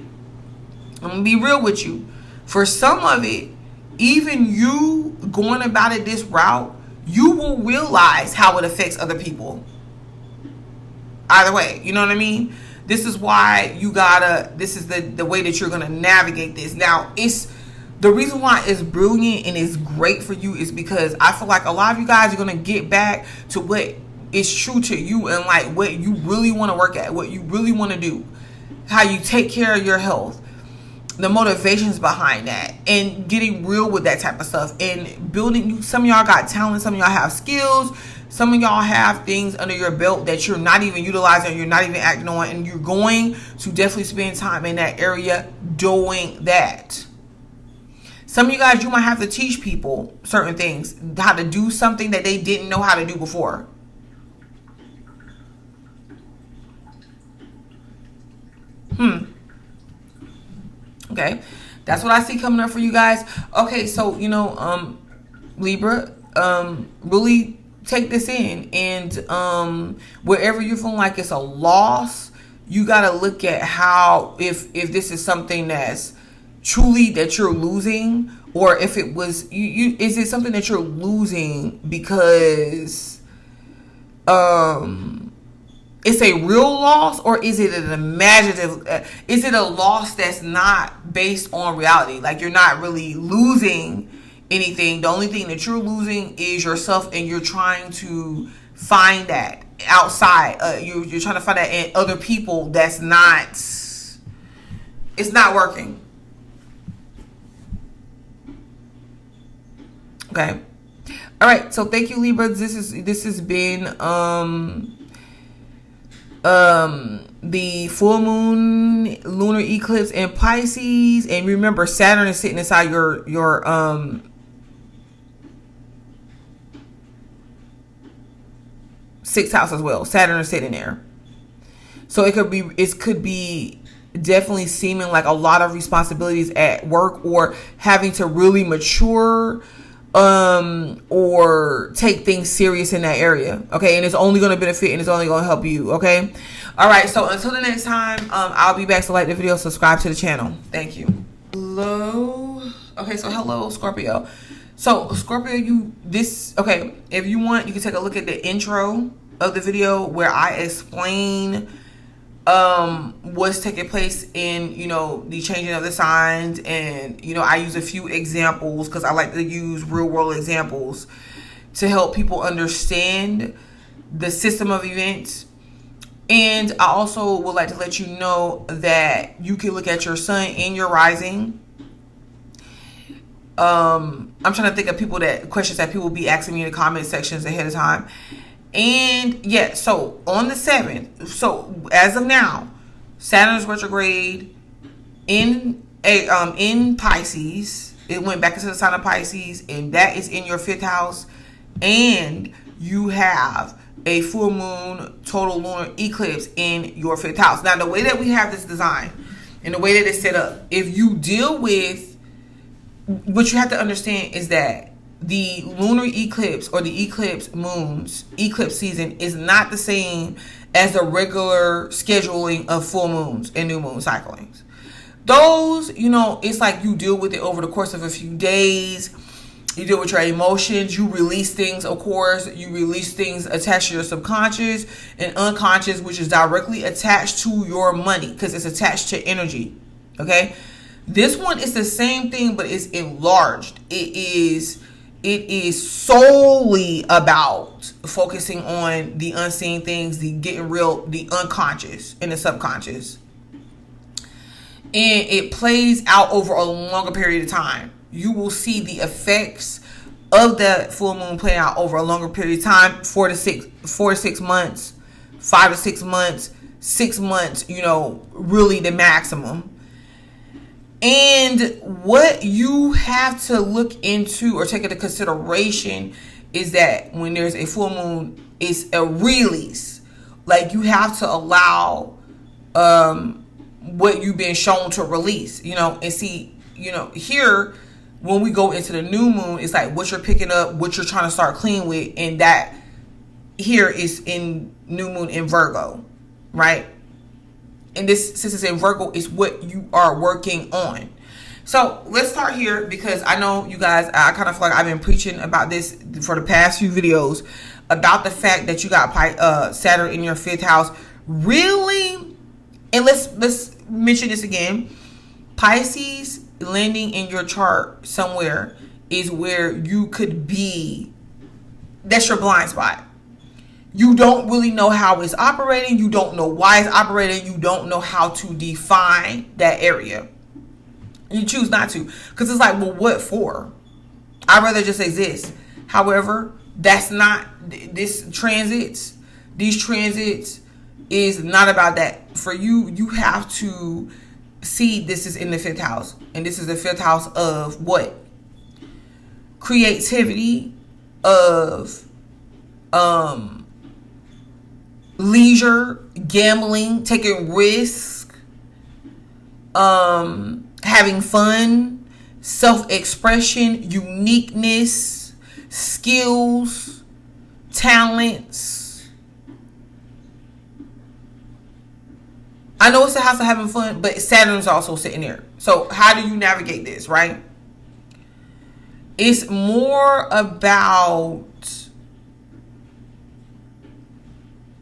S1: I'm gonna be real with you. For some of it, even you going about it this route, you will realize how it affects other people. Either way, you know what I mean? This is why this is the way that you're gonna navigate this. Now, it's the reason why it's brilliant and it's great for you is because I feel like a lot of you guys are gonna get back to what is true to you and like what you really want to work at, what you really want to do, how you take care of your health, the motivations behind that, and getting real with that type of stuff and building. Some of y'all got talent, some of y'all have skills, some of y'all have things under your belt that you're not even utilizing, you're not even acting on, and you're going to definitely spend time in that area doing that. Some of you guys, you might have to teach people certain things, how to do something that they didn't know how to do before. Okay, that's what I see coming up for you guys. Okay, so Libra, really take this in, and wherever you feel like it's a loss, you got to look at how if this is something that's truly that you're losing, or if it was is it something that you're losing because it's a real loss, or is it an imaginative? Is it a loss that's not based on reality? Like you're not really losing anything. The only thing that you're losing is yourself, and you're trying to find that outside. You're trying to find that in other people. It's not working. Okay. All right. So thank you, Libra. This has been the full moon lunar eclipse in Pisces, and remember Saturn is sitting inside your 6th house as well. Saturn is sitting there, so it could be definitely seeming like a lot of responsibilities at work, or having to really mature or take things serious in that area. Okay, and it's only going to benefit, and it's only going to help you. Okay, all right, so until the next time, I'll be back. So like the video, subscribe to the channel. Thank you. Hello. Okay, so hello, Scorpio. So Scorpio, if you want, you can take a look at the intro of the video where I explain what's taking place in the changing of the signs, and I use a few examples because I like to use real world examples to help people understand the system of events. And I also would like to let you know that you can look at your sun and your rising. I'm trying to think of questions that people be asking me in the comment sections ahead of time. And yeah, so on the 7th, so as of now, Saturn is retrograde in Pisces. It went back into the sign of Pisces, and that is in your 5th house. And you have a full moon total lunar eclipse in your 5th house. Now, the way that we have this design and the way that it's set up, if you deal with, what you have to understand is that the lunar eclipse or the eclipse season is not the same as the regular scheduling of full moons and new moon cyclings. Those, it's like you deal with it over the course of a few days. You deal with your emotions. You release things, of course. You release things attached to your subconscious and unconscious, which is directly attached to your money because it's attached to energy. Okay? This one is the same thing, but it's enlarged. It is solely about focusing on the unseen things, the getting real, the unconscious and the subconscious. And it plays out over a longer period of time. You will see the effects of the full moon playing out over a longer period of time, 4 to 6 months, 5 to 6 months, 6 months, really the maximum. And what you have to look into or take into consideration is that when there's a full moon, it's a release. Like, you have to allow what you've been shown to release, and see, here, when we go into the new moon, it's like what you're picking up, what you're trying to start clean with. And that here is in new moon in Virgo, right? And this, since it's in Virgo, is what you are working on. So let's start here, because I know you guys, I kind of feel like I've been preaching about this for the past few videos about the fact that you got Saturn in your 5th house. Really? And let's mention this again. Pisces landing in your chart somewhere is where you could be. That's your blind spot. You don't really know how it's operating. You don't know why it's operating. You don't know how to define that area. You choose not to, because it's like, well, what for? I'd rather just exist. However, that's not these transits is not about that. For you, you have to see this is in the 5th house. And this is the 5th house of what? Creativity, of leisure, gambling, taking risk, having fun, self-expression, uniqueness, skills, talents. I know it's a house of having fun, but Saturn's also sitting there. So how do you navigate this, right? It's more about,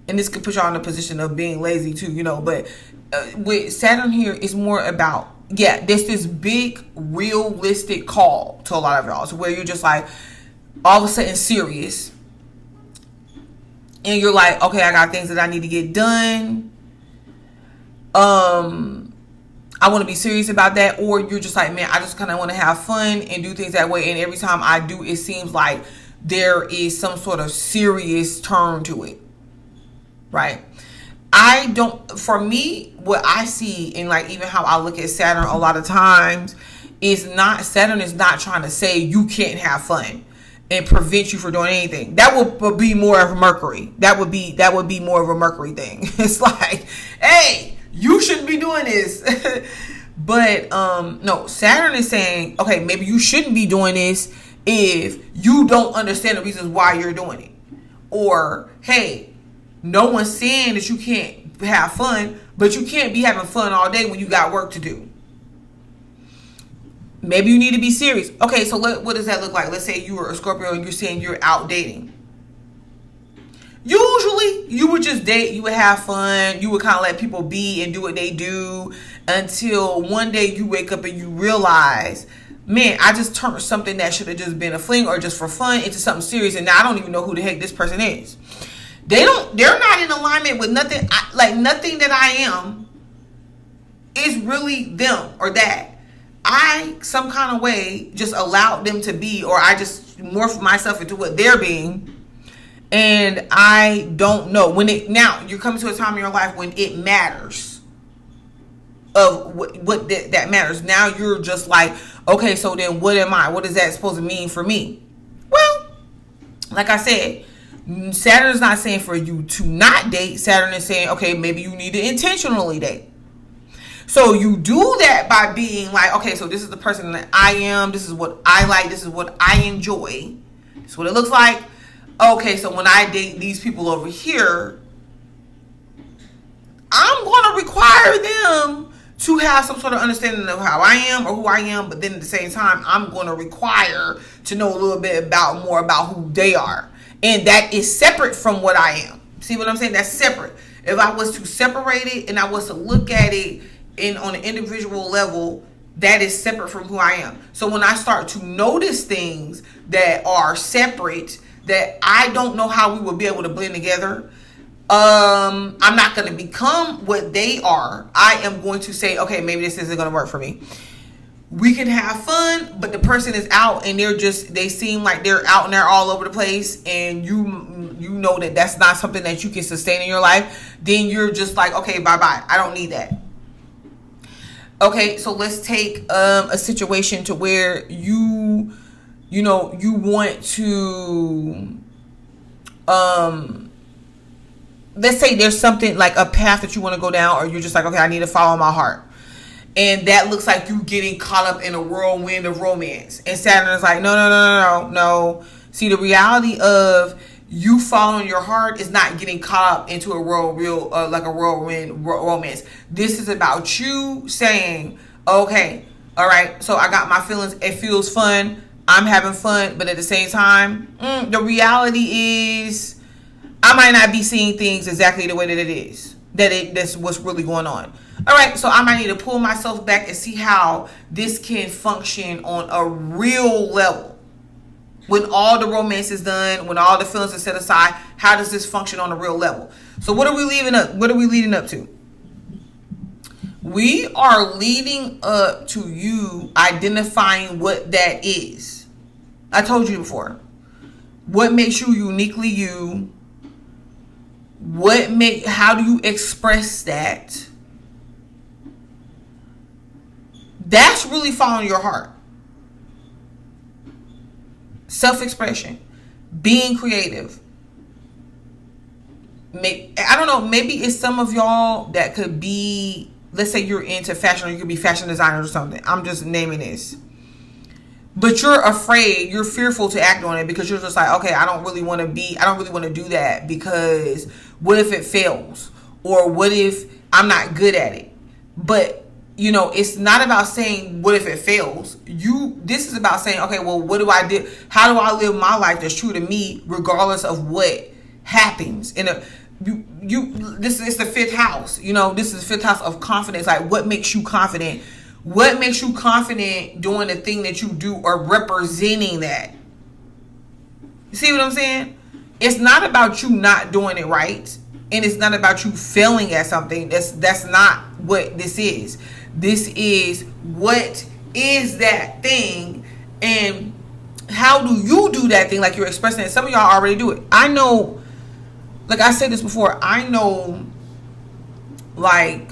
S1: and this could put y'all in a position of being lazy too, but with Saturn here, it's more about, there's this big realistic call to a lot of y'all. So where you're just like, all of a sudden serious. And you're like, okay, I got things that I need to get done. I want to be serious about that. Or you're just like, man, I just kind of want to have fun and do things that way. And every time I do, it seems like there is some sort of serious turn to it. Right? For me, what I see, and like even how I look at Saturn a lot of times, Saturn is not trying to say you can't have fun and prevent you from doing anything. That would be more of Mercury. That would be more of a Mercury thing. It's like, hey, you shouldn't be doing this. But no, Saturn is saying, okay, maybe you shouldn't be doing this if you don't understand the reasons why you're doing it. Or, hey, no one's saying that you can't have fun, but you can't be having fun all day when you got work to do. Maybe you need to be serious. Okay, so what does that look like? Let's say you were a Scorpio and you're saying you're out dating. Usually, you would just date, you would have fun, you would kind of let people be and do what they do until one day you wake up and you realize, man, I just turned something that should have just been a fling or just for fun into something serious, and now I don't even know who the heck this person is. They're not in alignment with nothing. Nothing that I am is really them or that. I, some kind of way, just allowed them to be, or I just morphed myself into what they're being. And I don't know now you're coming to a time in your life when it matters of what that matters. Now you're just like, okay, so then what am I? What is that supposed to mean for me? Well, like I said, Saturn is not saying for you to not date. Saturn is saying, okay, maybe you need to intentionally date. So you do that by being like, okay, so this is the person that I am. This is what I like. This is what I enjoy. This is what it looks like. Okay, so when I date these people over here, I'm going to require them to have some sort of understanding of how I am or who I am, but then at the same time, I'm going to require to know a little bit more about who they are. And that is separate from what I am. See what I'm saying? That's separate. If I was to separate it and I was to look at it on an individual level, that is separate from who I am. So when I start to notice things that are separate, that I don't know how we will be able to blend together, I'm not going to become what they are. I am going to say, okay, maybe this isn't going to work for me. We can have fun, but the person is out and they seem like they're out and they're all over the place, and you know that that's not something that you can sustain in your life. Then you're just like, okay, bye-bye. I don't need that. Okay, so let's take a situation to where you want to let's say there's something like a path that you want to go down, or you're just like, okay, I need to follow my heart. And that looks like you getting caught up in a whirlwind of romance. And Saturn is like, no. See, the reality of you following your heart is not getting caught up into a whirlwind romance. This is about you saying, okay, all right, so I got my feelings. It feels fun. I'm having fun. But at the same time, the reality is, I might not be seeing things exactly the way that it is. That's what's really going on. All right, so I might need to pull myself back and see how this can function on a real level. When all the romance is done, when all the feelings are set aside, how does this function on a real level? So what are we leading up to? We are leading up to you identifying what that is. I told you before. What makes you uniquely you? How do you express that? That's really following your heart. Self-expression, being creative. I don't know, maybe it's some of y'all that could be, let's say you're into fashion, or you could be fashion designers or something. I'm just naming this. But you're afraid, you're fearful to act on it because you're just like, okay, I don't really want to do that because what if it fails? Or what if I'm not good at it? But, it's not about saying, what if it fails? This is about saying, okay, well, what do I do? How do I live my life that's true to me regardless of what happens? This is the fifth house. This is the fifth house of confidence. Like, what makes you confident? What makes you confident doing the thing that you do or representing that? You see what I'm saying? It's not about you not doing it right. And it's not about you failing at something. That's not what this is. This is, what is that thing? And how do you do that thing like you're expressing it? Some of y'all already do it. I know, like I said this before, I know, like,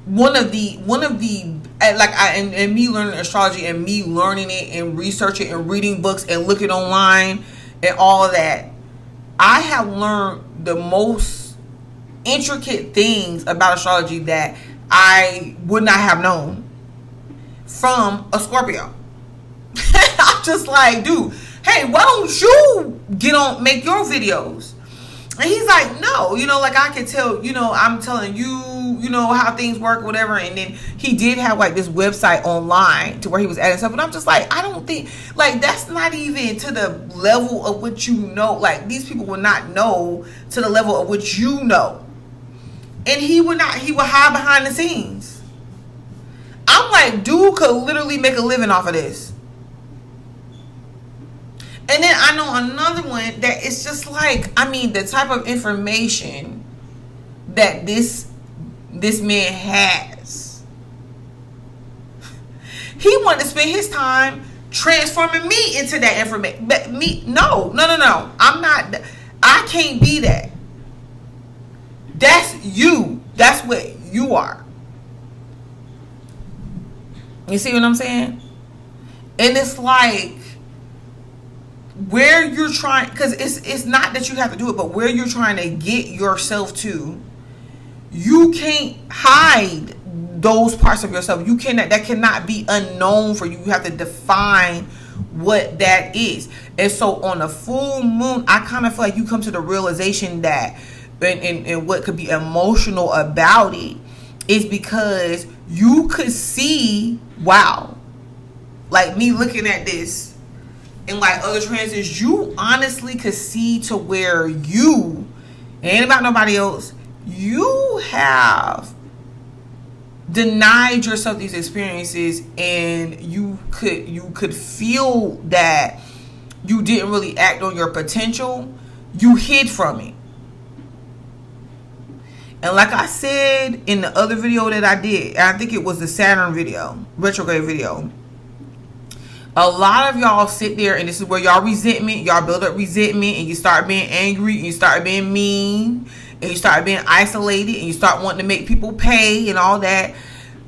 S1: one of the and me learning astrology and me learning it and researching and reading books and looking online and all of that, I have learned the most intricate things about astrology that I would not have known from a Scorpio. I'm just like, dude, hey, why don't you make your videos? And he's like, no, like I can tell, I'm telling you, how things work, whatever. And then he did have like this website online to where he was adding stuff. And I'm just like, I don't think, like, that's not even to the level of what you know. Like, these people would not know to the level of what you know. And he would hide behind the scenes. I'm like, dude could literally make a living off of this. And then I know another one that it's just like, the type of information that this man has. He wanted to spend his time transforming me into that information. But no. I'm not. I can't be that. That's you. That's what you are. You see what I'm saying? And it's like, where you're trying, because it's not that you have to do it, but where you're trying to get yourself to, you can't hide those parts of yourself. That cannot be unknown for you. You have to define what that is. And so on a full moon, I kind of feel like you come to the realization that, and what could be emotional about it is because you could see, wow, like me looking at this and like other transits, you honestly could see to where you, ain't about nobody else, you have denied yourself these experiences, and you could feel that you didn't really act on your potential. You hid from it. And like I said in the other video that I did, I think it was the Saturn video, retrograde video, a lot of y'all sit there, and this is where y'all build up resentment, and you start being angry, and you start being mean, and you start being isolated, and you start wanting to make people pay and all that,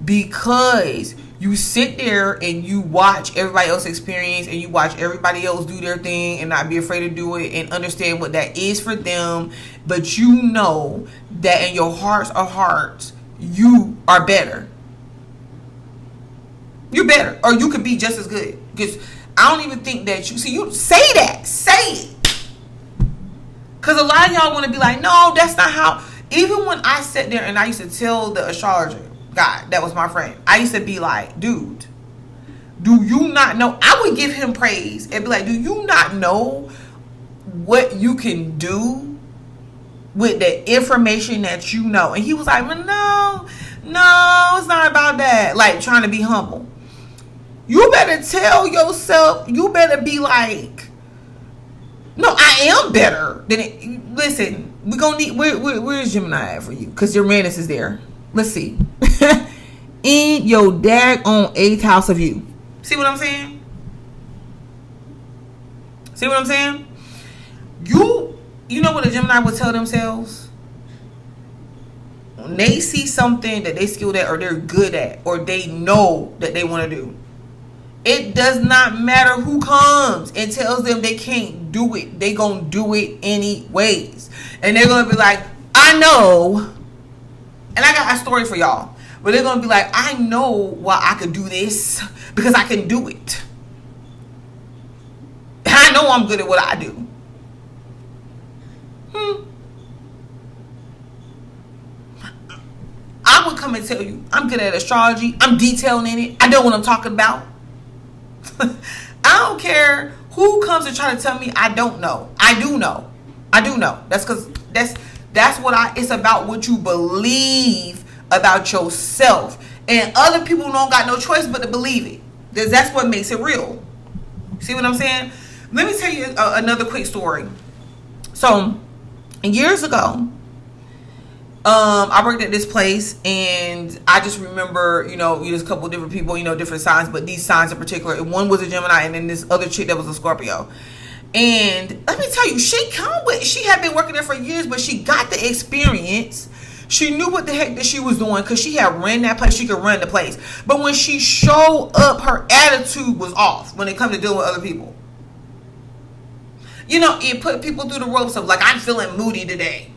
S1: because you sit there and you watch everybody else experience, and you watch everybody else do their thing and not be afraid to do it and understand what that is for them. But you know that in your hearts of hearts, you are better. You're better. Or you could be just as good. Because I don't even think that you say that. Say it. Because a lot of y'all want to be like, no, that's not how. Even when I sat there and I used to tell the astrologer guy that was my friend, I used to be like, dude, do you not know? I would give him praise and be like, do you not know what you can do with the information that you know? And he was like, well, no, it's not about that. Like, trying to be humble. You better tell yourself, you better be like, no, I am better than it. Listen, we're going to need, where's Gemini at for you? Because Uranus is there. Let's see. In your daggone 8th house of you. See what I'm saying? See what I'm saying? You know what a Gemini would tell themselves? When they see something that they skilled at, or they're good at, or they know that they want to do, it does not matter who comes and tells them they can't do it. They gonna do it anyways. And they're gonna be like, I know. And I got a story for y'all. But they're gonna be like, I know why I could do this, because I can do it. I know I'm good at what I do. I would come and tell you, I'm good at astrology. I'm detailing in it. I know what I'm talking about. I don't care who comes and try to tell me I don't know. I do know. I do know. That's because that's what it's about, what you believe about yourself. And other people don't got no choice but to believe it. That's what makes it real. See what I'm saying? Let me tell you another quick story. So, years ago, I worked at this place, and I just remember, there's a couple of different people, different signs, but these signs in particular, and one was a Gemini, and then this other chick that was a Scorpio. And let me tell you, she had been working there for years, but she got the experience. She knew what the heck that she was doing, because she had ran that place. She could run the place. But when she showed up, her attitude was off when it comes to dealing with other people. It put people through the ropes of, like, I'm feeling moody today.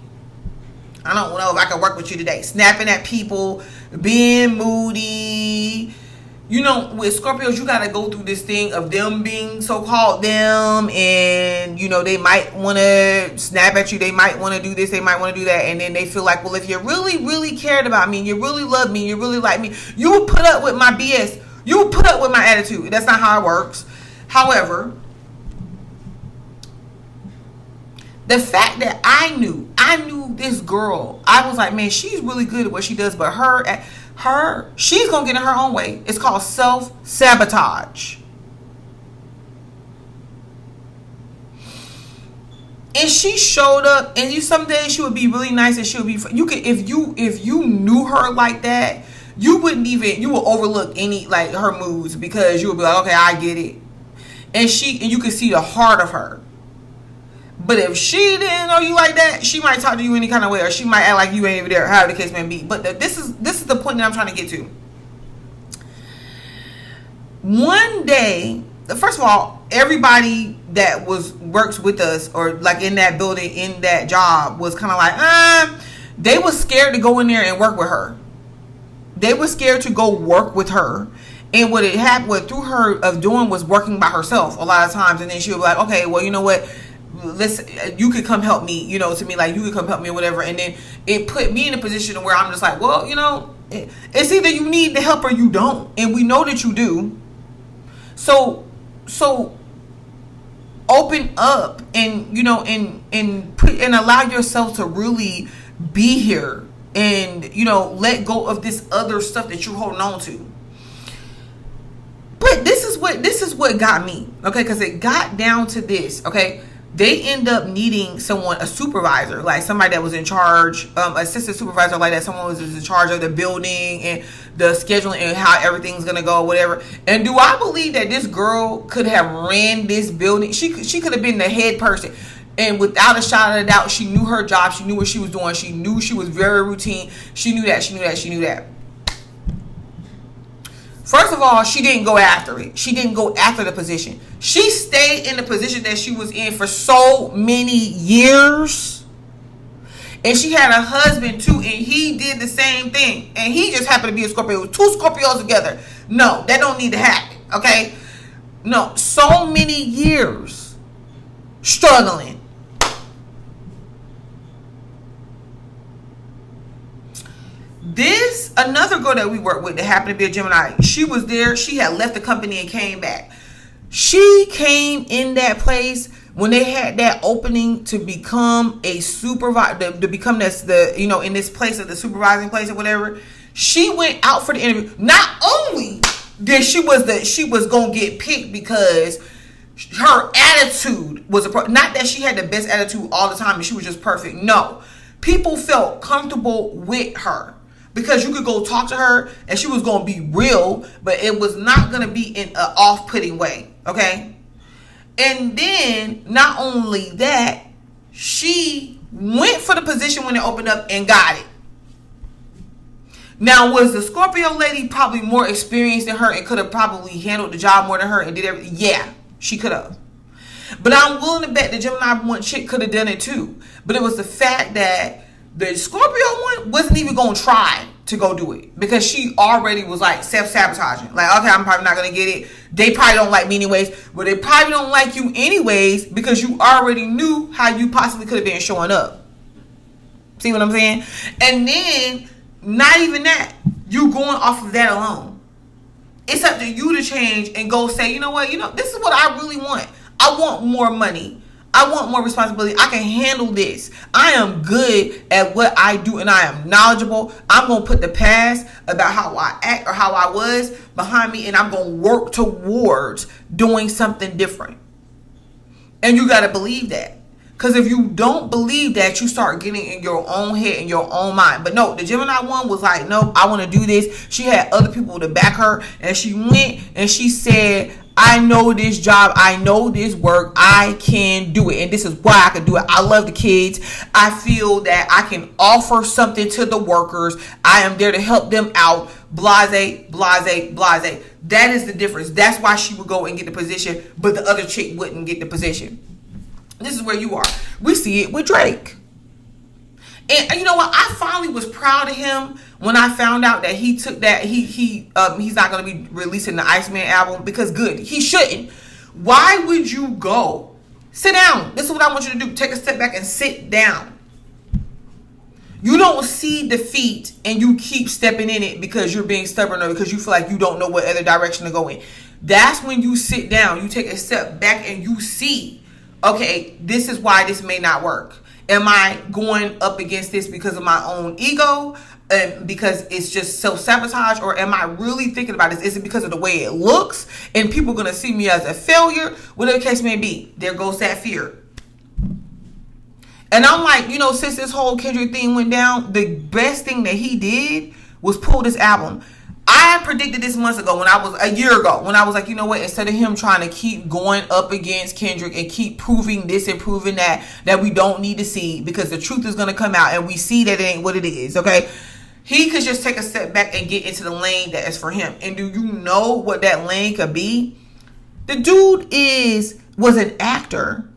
S1: I don't know if I can work with you today. Snapping at people, being moody. With Scorpios, you got to go through this thing of them being so-called them. And, they might want to snap at you. They might want to do this. They might want to do that. And then they feel like, well, if you really, really cared about me, and you really love me, and you really like me, you would put up with my BS. You would put up with my attitude. That's not how it works. However, the fact that I knew this girl, I was like, man, she's really good at what she does, but she's gonna get in her own way. It's called self-sabotage. And she showed up, and some days she would be really nice, and she would be, if you knew her like that, you would overlook any, like, her moods, because you would be like, okay, I get it. And you could see the heart of her. But if she didn't know you like that, she might talk to you any kind of way, or she might act like you ain't even there, however the case may be. But this is the point that I'm trying to get to. One day, first of all, everybody that works with us, or like in that building, in that job, was kind of like, they were scared to go in there and work with her. They were scared to go work with her. And what through her of doing was working by herself a lot of times. And then she would be like, okay, well, you know what? Listen, you could come help me, to me, like, you could come help me or whatever. And then it put me in a position where I'm just like, well, It's either you need the help or you don't, and we know that you do. So open up and, you know, and put and allow yourself to really be here, and, you know, let go of this other stuff that you're holding on to. But this is what got me, okay? Because it got down to this, okay? They end up needing someone, a supervisor, like somebody that was in charge, assistant supervisor, like that. Someone was in charge of the building and the scheduling and how everything's gonna go, whatever. And do I believe that this girl could have ran this building? She could have been the head person. And without a shot of a doubt, she knew her job. She knew what she was doing. She knew she was very routine. She knew that. First of all, she didn't go after it. She didn't go after the position. She stayed in the position that she was in for so many years. And she had a husband too, and he did the same thing. And he just happened to be a Scorpio. It was 2 Scorpios together. No, that don't need to happen, okay? No, so many years struggling. This, another girl that we work with that happened to be a Gemini, she was there. She had left the company and came back. She came in that place when they had that opening to become a supervisor, to become this, you know, in this place of the supervising place or whatever. She went out for the interview. Not only did she was gonna get picked because her attitude was not that she had the best attitude all the time and she was just perfect. No, people felt comfortable with her. Because you could go talk to her and she was going to be real, but it was not going to be in an off-putting way, okay? And then, not only that, she went for the position when it opened up and got it. Now, was the Scorpio lady probably more experienced than her and could have probably handled the job more than her and did everything? Yeah, she could have. But I'm willing to bet the Gemini one chick could have done it too. But it was the fact that the Scorpio one wasn't even going to try to go do it because she already was like self-sabotaging. Like, okay, I'm probably not going to get it. They probably don't like me anyways. But they probably don't like you anyways because you already knew how you possibly could have been showing up. See what I'm saying? And then, not even that. You going off of that alone. It's up to you to change and go say, you know what? You know, this is what I really want. I want more money. I want more responsibility. I can handle this. I am good at what I do and I am knowledgeable. I'm going to put the past about how I act or how I was behind me and I'm going to work towards doing something different. And you got to believe that. Because if you don't believe that, you start getting in your own head and your own mind. But no, the Gemini one was like, no, I want to do this. She had other people to back her. And she went and she said, I know this job. I know this work. I can do it. And this is why I can do it. I love the kids. I feel that I can offer something to the workers. I am there to help them out. Blase, blase, blase. That is the difference. That's why she would go and get the position, but the other chick wouldn't get the position. This is where you are. We see it with Drake. And you know what? I finally was proud of him when I found out that he took that he's not going to be releasing the Iceman album because good. He shouldn't. Why would you go? Sit down. This is what I want you to do. Take a step back and sit down. You don't see defeat and you keep stepping in it because you're being stubborn or because you feel like you don't know what other direction to go in. That's when you sit down. You take a step back and you see, okay, this is why this may not work. Am I going up against this because of my own ego and because it's just self-sabotage, or am I really thinking about this? Is it because of the way it looks and people are going to see me as a failure? Whatever the case may be, there goes that fear. And I'm like, you know, since this whole Kendrick thing went down, the best thing that he did was pull this album. I predicted this months ago a year ago, when I was like, you know what, instead of him trying to keep going up against Kendrick and keep proving this and proving that we don't need to see because the truth is going to come out and we see that it ain't what it is, okay? He could just take a step back and get into the lane that is for him. And do you know what that lane could be? The dude was an actor.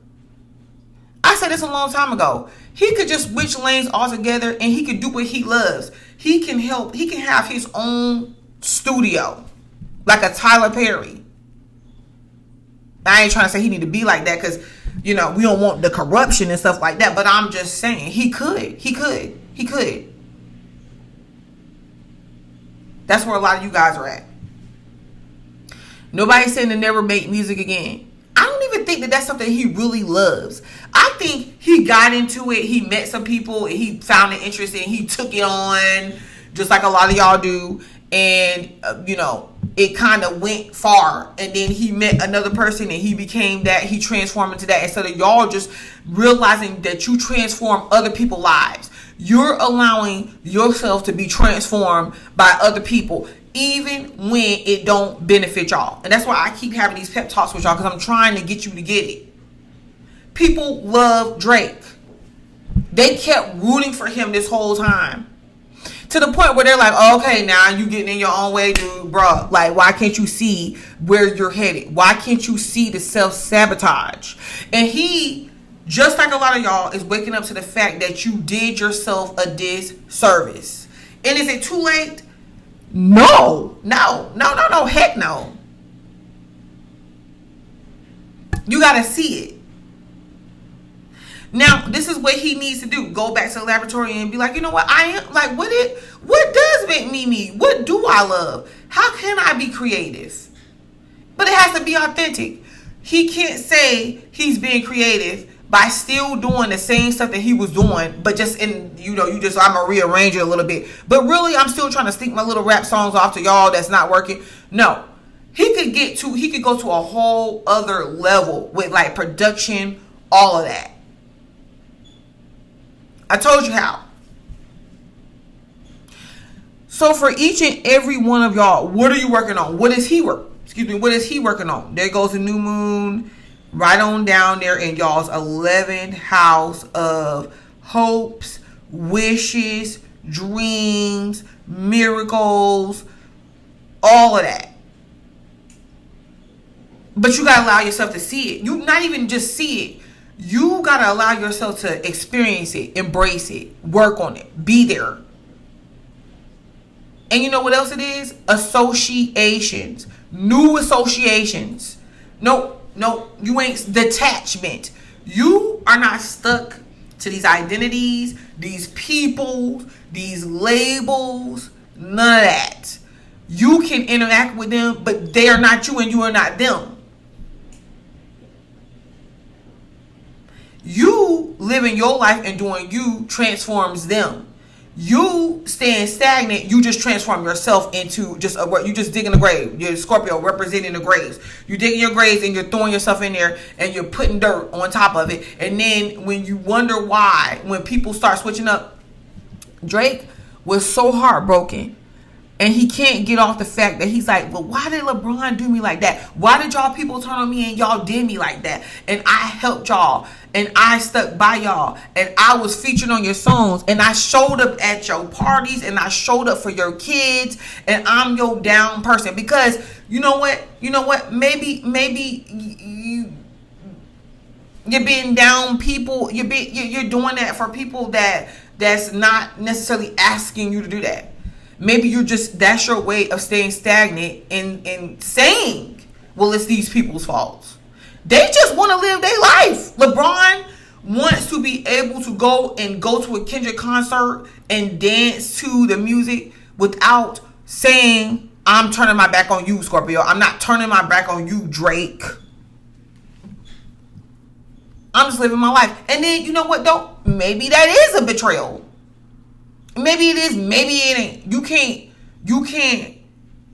S1: I said this a long time ago. He could just switch lanes altogether and he could do what he loves. He can have his own studio like a Tyler Perry. I ain't trying to say he need to be like that because, you know, we don't want the corruption and stuff like that, but I'm just saying he could. That's where a lot of you guys are at. Nobody's saying to never make music again. I don't even think that that's something he really loves. I think he got into it. He met some people. He found it interesting. He took it on, just like a lot of y'all do. And, it kind of went far. And then he met another person and he became that. He transformed into that. Instead of y'all just realizing that you transform other people's lives. You're allowing yourself to be transformed by other people, even when it don't benefit y'all. And that's why I keep having these pep talks with y'all, because I'm trying to get you to get it. People love Drake. They kept rooting for him this whole time. To the point where they're like, okay, now you getting in your own way, dude, bro. Like, why can't you see where you're headed? Why can't you see the self-sabotage? And he, just like a lot of y'all, is waking up to the fact that you did yourself a disservice. And is it too late? No, heck no. You got to see it. Now, this is what he needs to do. Go back to the laboratory and be like, you know what? I am like, what does make me me? What do I love? How can I be creative? But it has to be authentic. He can't say he's being creative by still doing the same stuff that he was doing, but just I'm gonna rearrange it a little bit. But really, I'm still trying to sneak my little rap songs off to y'all that's not working. No. He could go to a whole other level with like production, all of that. I told you how. So for each and every one of y'all, what are you working on? What is he working on? There goes the new moon right on down there in y'all's 11th house of hopes, wishes, dreams, miracles, all of that. But you got to allow yourself to see it. You not even just see it. You got to allow yourself to experience it, embrace it, work on it, be there. And you know what else it is? Associations. New associations. No, you ain't. Detachment. You are not stuck to these identities, these people, these labels, none of that. You can interact with them, but they are not you and you are not them. You living your life and doing you transforms them. You staying stagnant, you just transform yourself into you just digging a grave. You're Scorpio representing the graves. You're digging your graves and you're throwing yourself in there and you're putting dirt on top of it. And then when you wonder why, when people start switching up, Drake was so heartbroken. And he can't get off the fact that he's like, well, why did LeBron do me like that? Why did y'all people turn on me and y'all did me like that? And I helped y'all. And I stuck by y'all. And I was featured on your songs. And I showed up at your parties. And I showed up for your kids. And I'm your down person. Because you know what? Maybe you're being down people. You're doing that for people that's not necessarily asking you to do that. Maybe that's your way of staying stagnant and saying, well, it's these people's faults. They just want to live their life. LeBron wants to be able to go to a Kendrick concert and dance to the music without saying, I'm turning my back on you, Scorpio. I'm not turning my back on you, Drake. I'm just living my life. And then, you know what, though? Maybe that is a betrayal. Maybe it is, maybe it ain't. You can't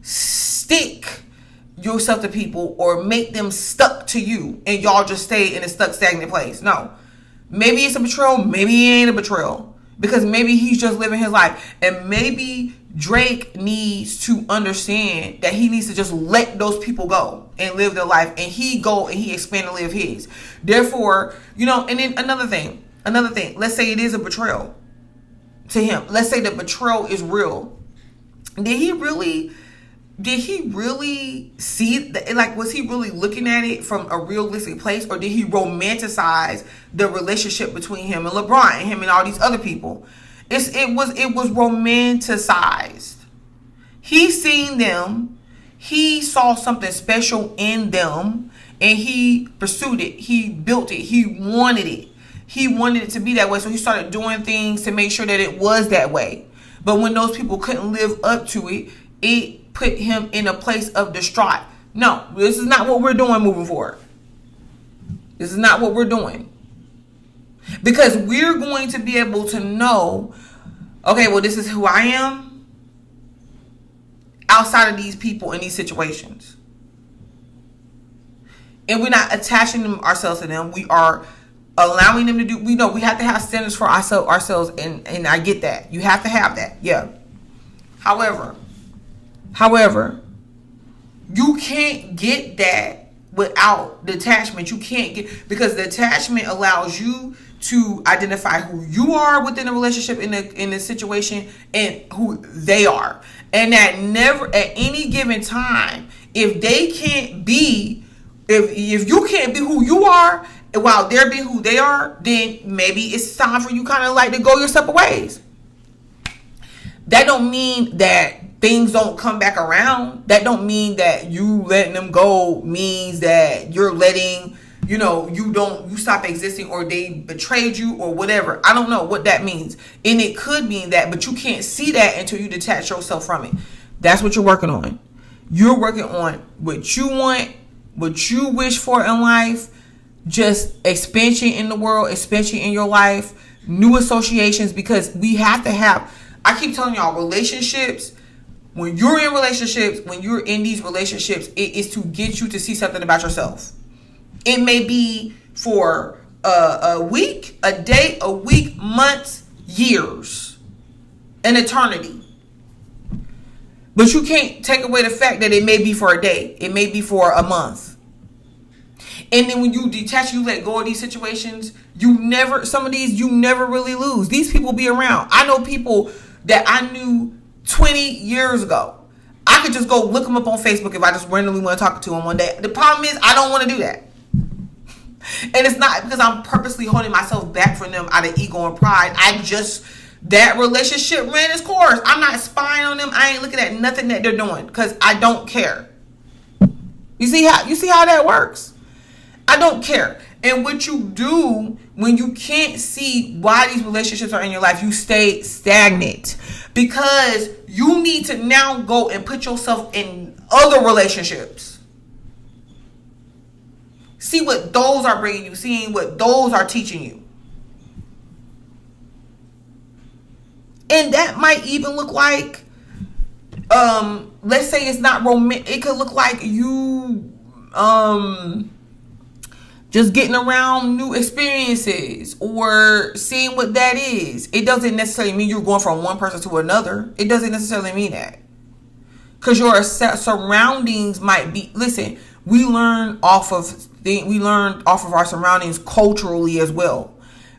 S1: stick yourself to people or make them stuck to you and y'all just stay in a stuck, stagnant place. No. Maybe it's a betrayal, maybe it ain't a betrayal. Because maybe he's just living his life. And maybe Drake needs to understand that he needs to just let those people go and live their life. And he go and he expand and live his. Therefore, and then another thing. Let's say it is a betrayal to him. Let's say the betrayal is real. Did he really see like, was he really looking at it from a realistic place, or did he romanticize the relationship between him and LeBron and him and all these other people? It was romanticized. He seen them, he saw something special in them, and he pursued it. He built it. He wanted it. He wanted it to be that way, so he started doing things to make sure that it was that way. But when those people couldn't live up to it, it put him in a place of distraught. No, this is not what we're doing moving forward. This is not what we're doing. Because we're going to be able to know, okay, well, this is who I am outside of these people in these situations. And we're not attaching ourselves to them. We are allowing them to do. We know we have to have standards for ourselves, and I get that. You have to have that, yeah. However, you can't get that without detachment. You can't get, because the attachment allows you to identify who you are within a relationship, in the situation, and who they are. And that never, at any given time, if they can't be, if you can't be who you are while they're being who they are, then maybe it's time for you kind of like to go your separate ways. That don't mean that things don't come back around. That don't mean that you letting them go means that you're letting, you stop existing, or they betrayed you, or whatever. I don't know what that means. And it could mean that, but you can't see that until you detach yourself from it. That's what you're working on. You're working on what you want, what you wish for in life, just expansion in the world, expansion in your life, new associations, because we have to have, I keep telling y'all, relationships, when you're in relationships, when you're in these relationships, it is to get you to see something about yourself. It may be for a week, a day, a week, months, years, an eternity. But you can't take away the fact that it may be for a day. It may be for a month. And then when you detach, you let go of these situations, you never really lose. These people be around. I know people that I knew 20 years ago. I could just go look them up on Facebook if I just randomly want to talk to them one day. The problem is I don't want to do that. And it's not because I'm purposely holding myself back from them out of ego and pride. That relationship ran its course. I'm not spying on them. I ain't looking at nothing that they're doing because I don't care. You see how that works? I don't care. And what you do when you can't see why these relationships are in your life, you stay stagnant, because you need to now go and put yourself in other relationships. See what those are bringing you, seeing what those are teaching you. And that might even look like, let's say it's not romantic. It could look like you, just getting around new experiences or seeing what that is. It doesn't necessarily mean you're going from one person to another. It doesn't necessarily mean that. Because your surroundings might be, listen, we learn off of our surroundings culturally as well.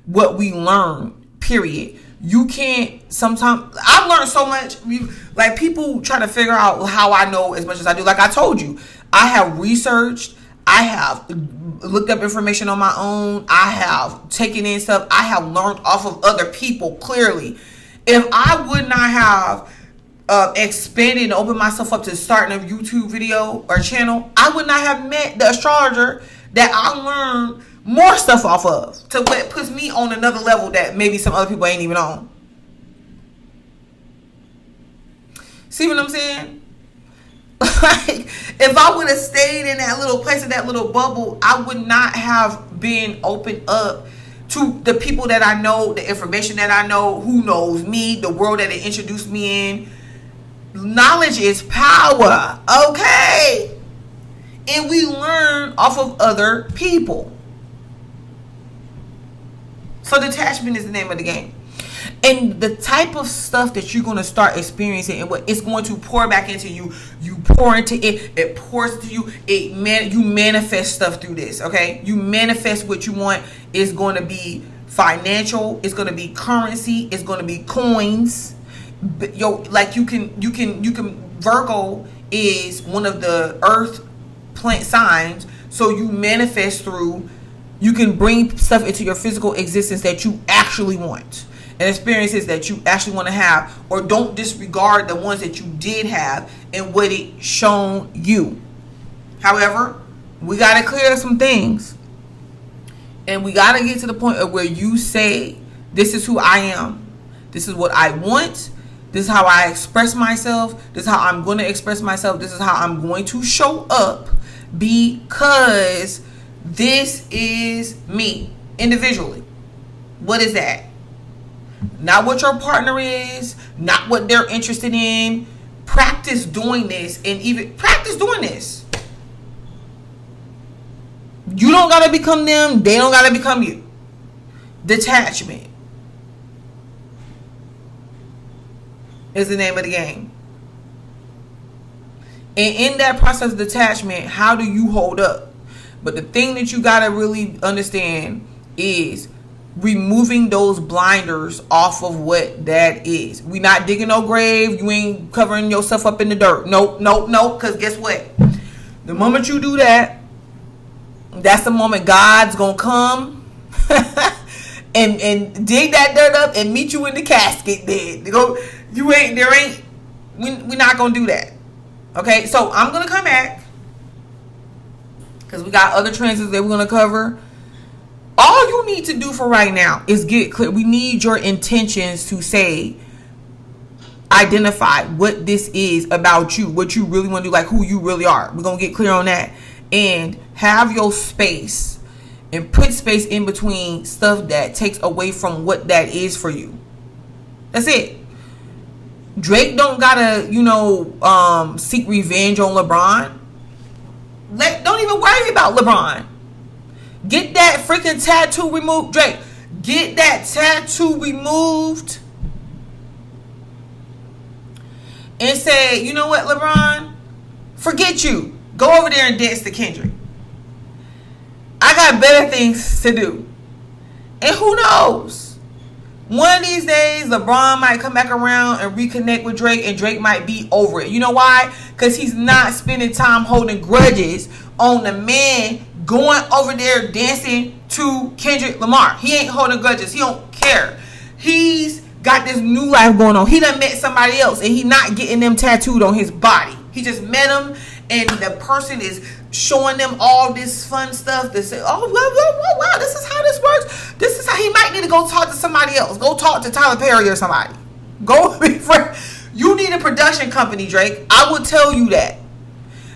S1: What we learn, period. You can't, sometimes, I've learned so much. Like, people try to figure out how I know as much as I do. Like I told you, I have researched, I have looked up information on my own, I have taken in stuff, I have learned off of other people, clearly. If I would not have expanded and opened myself up to starting a YouTube video or channel, I would not have met the astrologer that I learned more stuff off of, to what puts me on another level that maybe some other people ain't even on. See what I'm saying? Like, if I would have stayed in that little place, in that little bubble, I would not have been opened up to the people that I know, the information that I know, who knows me, the world that it introduced me in. Knowledge is power, okay? And we learn off of other people. So detachment is the name of the game. And the type of stuff that you're going to start experiencing, and what it's going to pour back into you, you pour into it, it pours into you, you manifest stuff through this, okay? You manifest what you want. It's going to be financial, it's going to be currency, it's going to be coins. Like you can Virgo is one of the earth plant signs, so you manifest through, you can bring stuff into your physical existence that you actually want, and experiences that you actually want to have, or don't disregard the ones that you did have and what it shown you. However, we got to clear some things, and we got to get to the point of where you say, this is who I am, this is what I want, This is how I express myself. This is how I'm going to express myself. This is how I'm going to show up, because this is me individually. What is that? Not what your partner is, not what they're interested in. Practice doing this, and even practice doing this. You don't gotta become them, they don't gotta become you. Detachment is the name of the game. And in that process of detachment, how do you hold up? But the thing that you gotta really understand is removing those blinders off of what that is. We not digging no grave. You ain't covering yourself up in the dirt. Nope. Because guess what? The moment you do that, that's the moment God's gonna come and dig that dirt up and meet you in the casket. Dead. We're not gonna do that. Okay, so I'm gonna come back because we got other transits that we're gonna cover. All you need to do for right now is get clear. We need your intentions to say, identify what this is about you, what you really want to do, like who you really are. We're going to get clear on that. And have your space and put space in between stuff that takes away from what that is for you. That's it. Drake don't gotta, seek revenge on LeBron. Don't even worry about LeBron. Get that freaking tattoo removed. Drake, get that tattoo removed. And say, you know what, LeBron? Forget you. Go over there and dance to Kendrick. I got better things to do. And who knows? One of these days, LeBron might come back around and reconnect with Drake, and Drake might be over it. You know why? Because he's not spending time holding grudges on the man going over there dancing to Kendrick Lamar. He ain't holding grudges. He don't care. He's got this new life going on. He done met somebody else, and he not getting them tattooed on his body. He just met him, and the person is showing them all this fun stuff to say, oh, wow, this is how this works. This is how he might need to go talk to somebody else. Go talk to Tyler Perry or somebody. Go be friend. You need a production company, Drake. I will tell you that.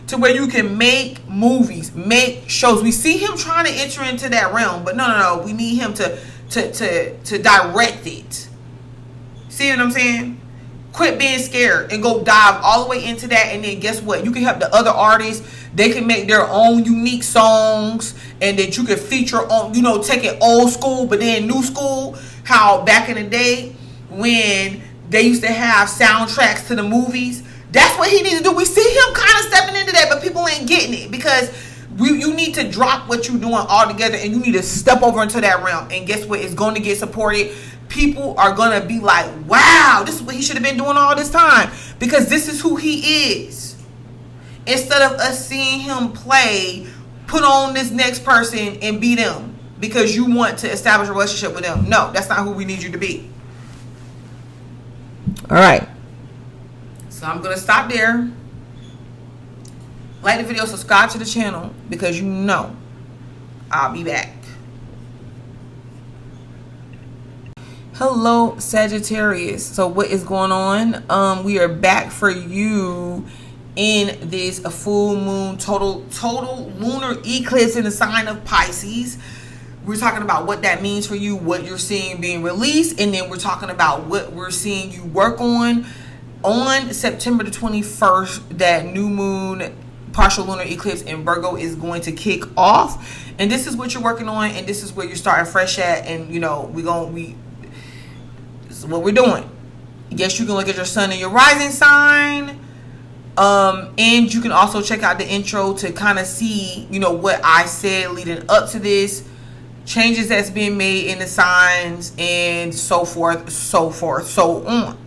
S1: To where you can make movies, make shows. We see him trying to enter into that realm, but no. We need him to direct it. See what I'm saying? Quit being scared and go dive all the way into that. And then guess what? You can help the other artists. They can make their own unique songs, and that you can feature on, take it old school, but then new school. How back in the day when they used to have soundtracks to the movies. That's what he needs to do. We see him kind of stepping into that, but people ain't getting it because you need to drop what you're doing altogether, and you need to step over into that realm. And guess what? It's going to get supported. People are going to be like, wow, this is what he should have been doing all this time, because this is who he is. Instead of us seeing him play, put on this next person and be them because you want to establish a relationship with them. No, that's not who we need you to be. All right. So I'm going to stop there. Like the video, subscribe to the channel, because I'll be back. Hello, Sagittarius. So what is going on? We are back for you in this full moon, total lunar eclipse in the sign of Pisces. We're talking about what that means for you, what you're seeing being released, and then we're talking about what we're seeing you work on September the 21st. That new moon partial lunar eclipse in Virgo is going to kick off, and this is what you're working on, and this is where you're starting fresh at. And this is what we're doing. Yes, you can look at your sun and your rising sign, and you can also check out the intro to kind of see what I said leading up to this, changes that's being made in the signs, and so forth, so on.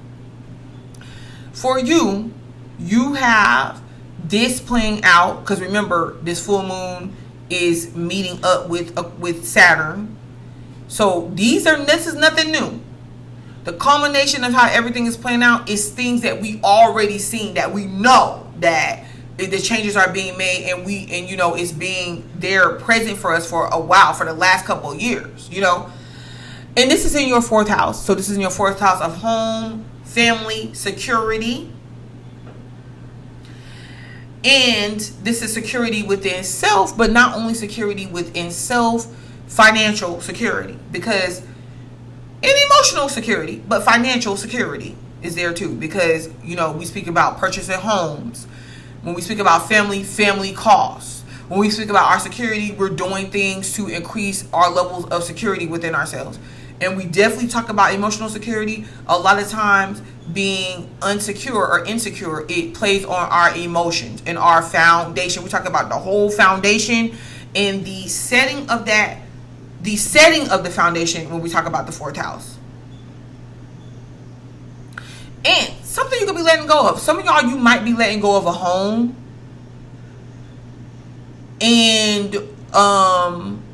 S1: For you, you have this playing out, because remember, this full moon is meeting up with Saturn. So this is nothing new. The culmination of how everything is playing out is things that we already seen, that we know that the changes are being made, and it's being there present for us for a while, for the last couple of years, And this is in your fourth house. So this is in your fourth house of home, family security. And this is security within self, but not only security within self, financial security. Because, and emotional security, but financial security is there too. Because, you know, we speak about purchasing homes. When we speak about family costs. When we speak about our security, we're doing things to increase our levels of security within ourselves. And we definitely talk about emotional security. A lot of times being unsecure or insecure, it plays on our emotions and our foundation. We talk about the whole foundation and the setting of that, the setting of the foundation when we talk about the fourth house. And something you could be letting go of. Some of y'all, you might be letting go of a home. And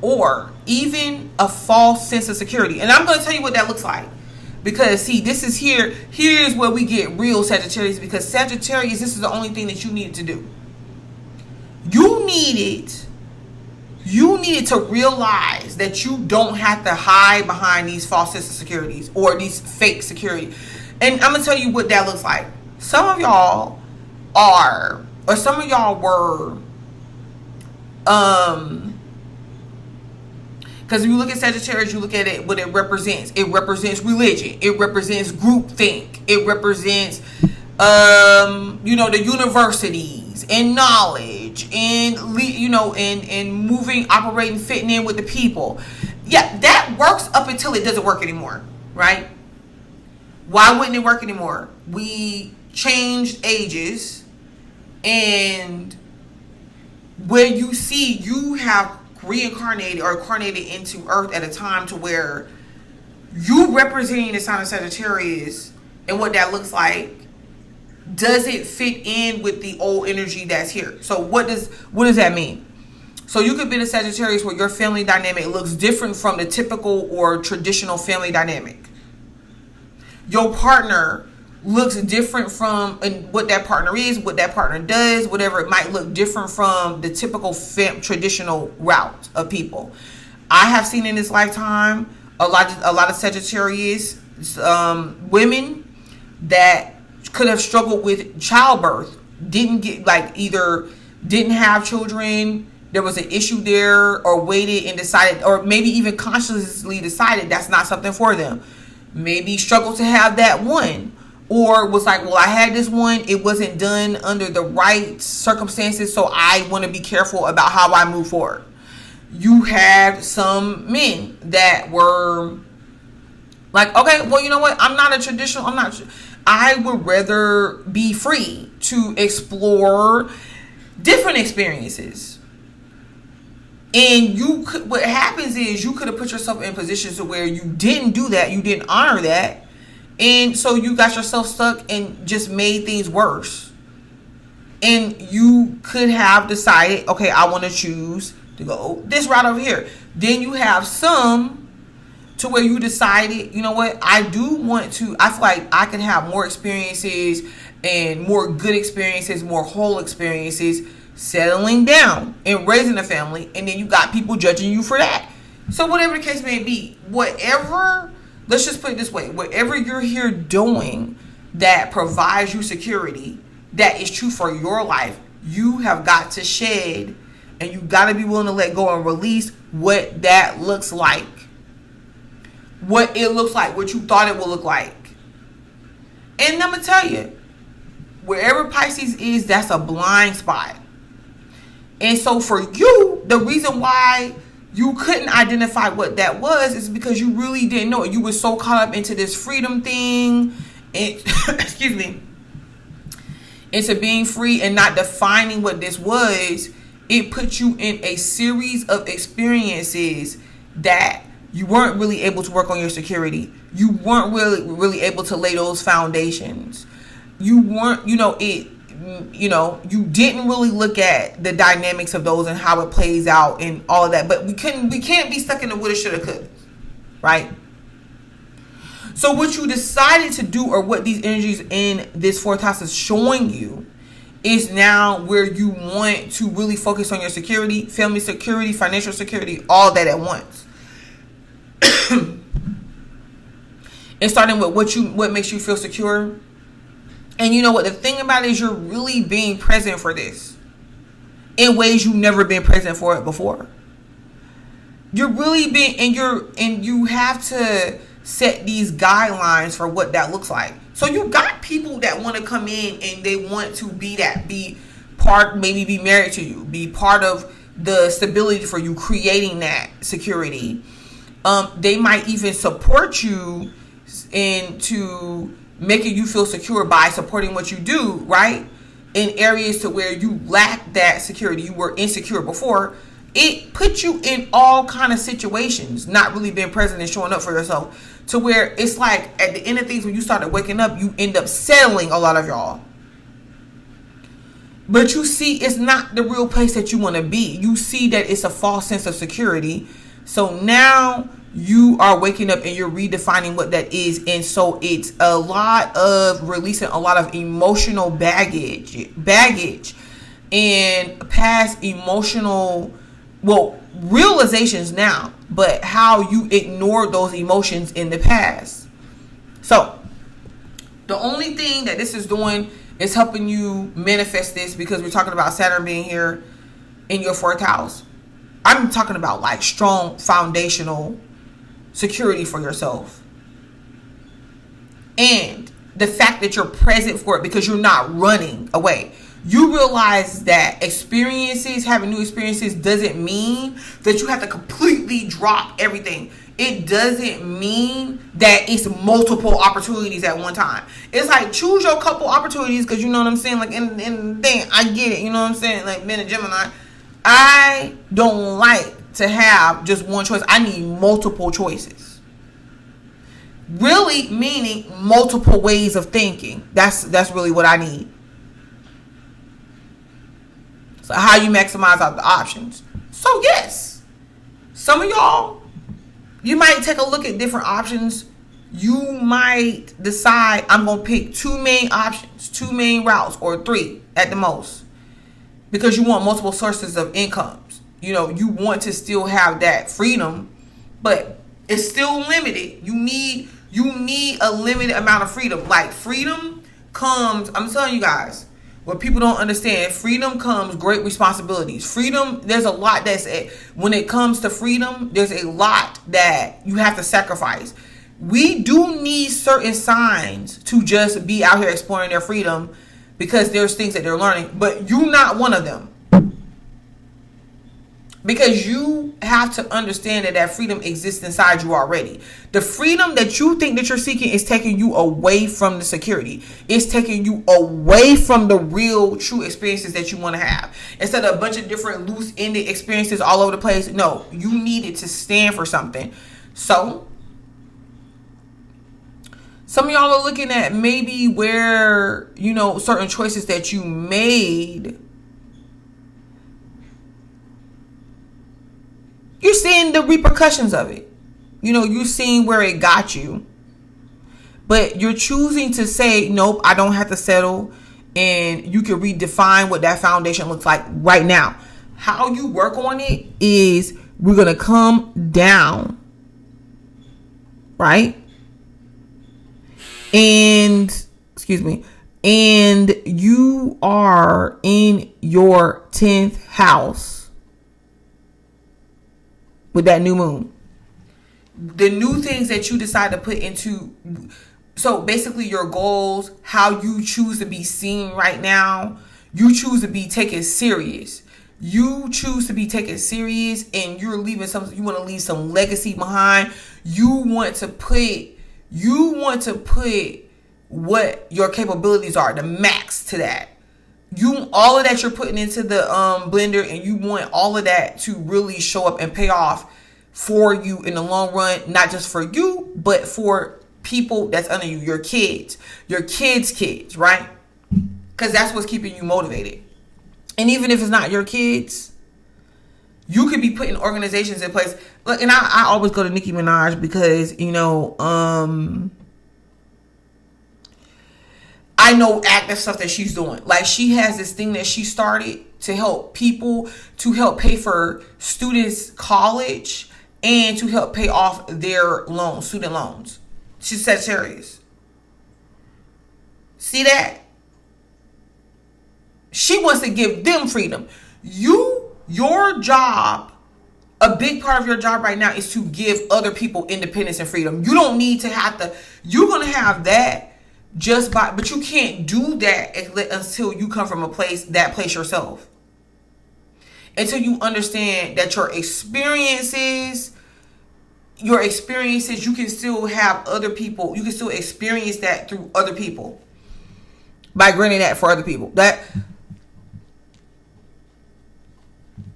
S1: or even a false sense of security. And I'm going to tell you what that looks like. Because, see, this is here's where we get real Sagittarius. Because Sagittarius, this is the only thing that you needed to do. You needed to realize that you don't have to hide behind these false sense of securities or these fake security. And I'm going to tell you what that looks like. Some of y'all are, or some of y'all were, because if you look at Sagittarius, you look at it, what it represents. It represents religion. It represents groupthink. It represents, you know, the universities and knowledge and, you know, and moving, operating, fitting in with the people. Yeah, that works up until it doesn't work anymore, right? Why wouldn't it work anymore? We changed ages, and when you see you have reincarnated or incarnated into Earth at a time to where you representing the sign of Sagittarius and what that looks like, does it fit in with the old energy that's here? So what does that mean? So you could be the Sagittarius where your family dynamic looks different from the typical or traditional family dynamic. Your partner looks different from what that partner is, what that partner does, whatever. It might look different from the typical traditional route of people. I have seen in this lifetime a lot of Sagittarius women that could have struggled with childbirth, either didn't have children, there was an issue there, or waited and decided, or maybe even consciously decided that's not something for them. Maybe struggled to have that one, or was like, well, I had this one, it wasn't done under the right circumstances, so I want to be careful about how I move forward. You had some men that were like, okay, well, you know what, I would rather be free to explore different experiences. And what happens is you could have put yourself in positions to where you didn't do that, you didn't honor that, and so you got yourself stuck and just made things worse. And you could have decided, okay, I want to choose to go this route over here. Then you have some to where you decided, you know what, I feel like I can have more experiences and more good experiences, more whole experiences, settling down and raising a family, and then you got people judging you for that. So whatever the case may be, let's just put it this way, whatever you're here doing that provides you security, that is true for your life, you have got to shed, and you got to be willing to let go and release what that looks like. What it looks like, what you thought it would look like. And I'm going to tell you, wherever Pisces is, that's a blind spot. And so for you, the reason why you couldn't identify what that was is because you really didn't know it. You were so caught up into this freedom thing, and excuse me, into being free and not defining what this was. It put you in a series of experiences that you weren't really able to work on your security. You weren't really able to lay those foundations. You weren't, you didn't really look at the dynamics of those and how it plays out and all of that. But we can't be stuck in the woulda, shoulda, coulda, right? So what you decided to do, or what these energies in this fourth house is showing you, is now where you want to really focus on your security, family security, financial security, all that at once. and starting with what makes you feel secure. And you know what? The thing about it is you're really being present for this in ways you've never been present for it before. You're really being, and you have to set these guidelines for what that looks like. So you got people that want to come in and they want to be part, maybe be married to you, be part of the stability for you, creating that security. They might even support you into making you feel secure by supporting what you do, right? In areas to where you lack that security, you were insecure before. It puts you in all kind of situations, not really being present and showing up for yourself, to where it's like at the end of things, when you started waking up, you end up settling, a lot of y'all. But you see, it's not the real place that you want to be. You see that it's a false sense of security. So now you are waking up and you're redefining what that is. And so it's a lot of releasing a lot of emotional baggage and past emotional, realizations now, but how you ignored those emotions in the past. So the only thing that this is doing is helping you manifest this, because we're talking about Saturn being here in your 4th house. I'm talking about like strong foundational security for yourself. And the fact that you're present for it because you're not running away. You realize that having new experiences doesn't mean that you have to completely drop everything. It doesn't mean that it's multiple opportunities at one time. It's like, choose your couple opportunities, because you know what I'm saying? Like, and then I get it. You know what I'm saying? Like, being a Gemini, I don't like to have just one choice. I need multiple choices. Really meaning multiple ways of thinking. That's really what I need. So how you maximize out the options. So yes, some of y'all, you might take a look at different options. You might decide, I'm going to pick 2 main options, 2 main routes, or 3 at the most, because you want multiple sources of incomes. You know, you want to still have that freedom, but it's still limited. You need a limited amount of freedom. Like, freedom comes, I'm telling you guys, what people don't understand, freedom comes great responsibilities. Freedom, there's a lot when it comes to freedom, there's a lot that you have to sacrifice. We do need certain signs to just be out here exploring their freedom, because there's things that they're learning, but you're not one of them. Because you have to understand that freedom exists inside you already. The freedom that you think that you're seeking is taking you away from the security. It's taking you away from the real, true experiences that you want to have. Instead of a bunch of different loose-ended experiences all over the place, no, you need it to stand for something. So some of y'all are looking at maybe where, certain choices that you made, you're seeing the repercussions of it. You're seeing where it got you. But you're choosing to say, nope, I don't have to settle. And you can redefine what that foundation looks like right now. How you work on it is, we're going to come down. Right? And you are in your 10th house with that new moon. The new things that you decide to put into, so basically your goals, how you choose to be seen right now, you choose to be taken serious. You choose to be taken serious, and you're leaving you want to leave some legacy behind. You want to put what your capabilities are, the max to that. All of that you're putting into the blender, and you want all of that to really show up and pay off for you in the long run, not just for you, but for people that's under you, your kids, kids, right? Because that's what's keeping you motivated. And even if it's not your kids, you could be putting organizations in place. Look, and I always go to Nicki Minaj because, I know active stuff that she's doing. Like, she has this thing that she started to help people, to help pay for students' college, and to help pay off their loans, student loans. She's Sagittarius. See that? She wants to give them freedom. Your job, a big part of your job right now is to give other people independence and freedom. You don't need to have to, you're going to have that but you can't do that until you come from that place yourself. Until you understand that your experiences, you can still have other people, you can still experience that through other people. By granting that for other people. That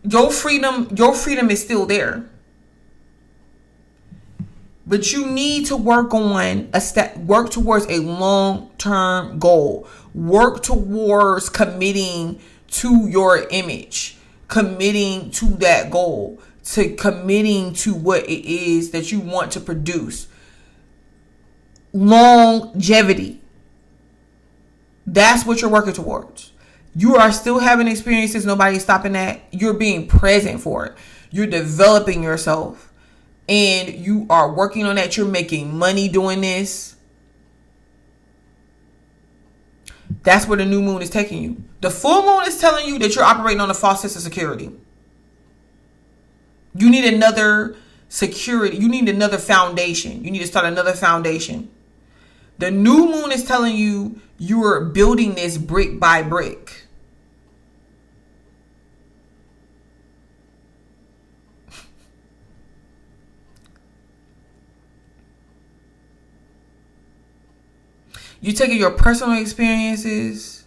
S1: your freedom is still there. But you need to work towards a long-term goal. Work towards committing to your image, committing to that goal, to committing to what it is that you want to produce. Longevity. That's what you're working towards. You are still having experiences. Nobody's stopping that. You're being present for it. You're developing yourself. And you are working on that. You're making money doing this. That's where the new moon is taking you. The full moon is telling you that you're operating on a false sense of security. You need another security. You need another foundation. You need to start another foundation. The new moon is telling you you're building this brick by brick. You're taking your personal experiences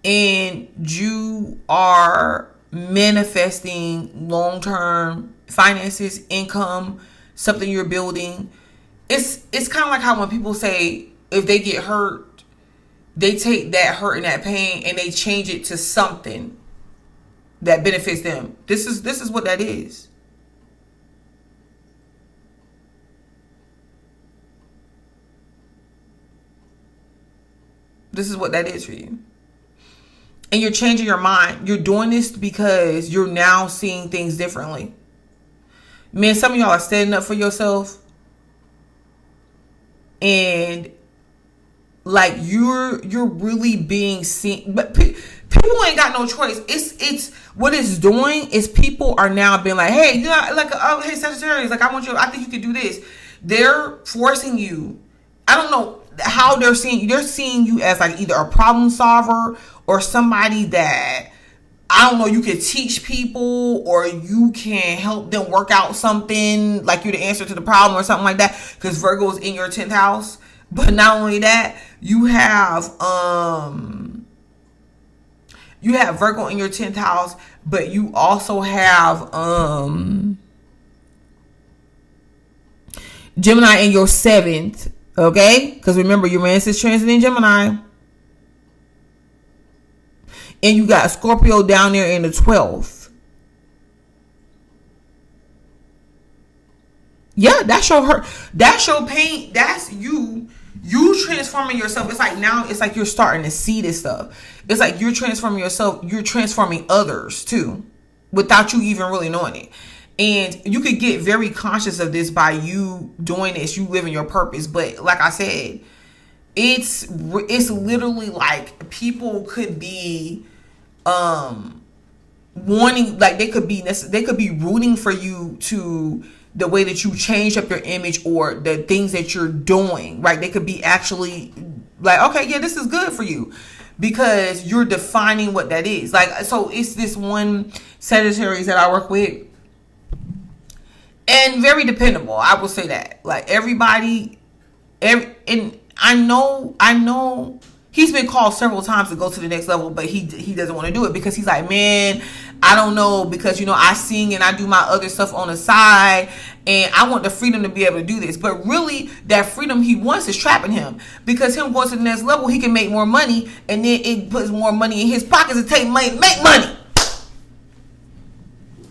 S1: and you are manifesting long-term finances, income, something you're building. It's kind of like how when people say if they get hurt, they take that hurt and that pain and they change it to something that benefits them. This is what that is. This is what that is for you. And you're changing your mind. You're doing this because you're now seeing things differently. Man, some of y'all are standing up for yourself. And like you're really being seen. But people ain't got no choice. It's what it's doing is people are now being like, hey, you know, like, oh, hey, Sagittarius, like I think you could do this. They're forcing you. I don't know how they're seeing you as like either a problem solver or somebody that, I don't know, you can teach people or you can help them work out something, like you're the answer to the problem or something like that, because Virgo is in your 10th house. But not only that, you have Virgo in your 10th house, but you also have Gemini in your 7th. Okay? Because remember, Uranus is transiting Gemini. And you got Scorpio down there in the 12th. Yeah, that's your pain. That's you transforming yourself. It's like now it's like you're starting to see this stuff. It's like you're transforming yourself. You're transforming others too, without you even really knowing it. And you could get very conscious of this by you doing this, you living your purpose. But like I said, it's literally like people could be wanting, like they could be rooting for you to the way that you change up your image or the things that you're doing, right? They could be actually like, okay, yeah, this is good for you because you're defining what that is. Like, so it's this one Sagittarius that I work with. And very dependable, I will say that. Like and I know he's been called several times to go to the next level, but he doesn't want to do it because he's like, man, I don't know, because you know I sing and I do my other stuff on the side, and I want the freedom to be able to do this. But really, that freedom he wants is trapping him, because him going to the next level, he can make more money, and then it puts more money in his pockets to take money, make money.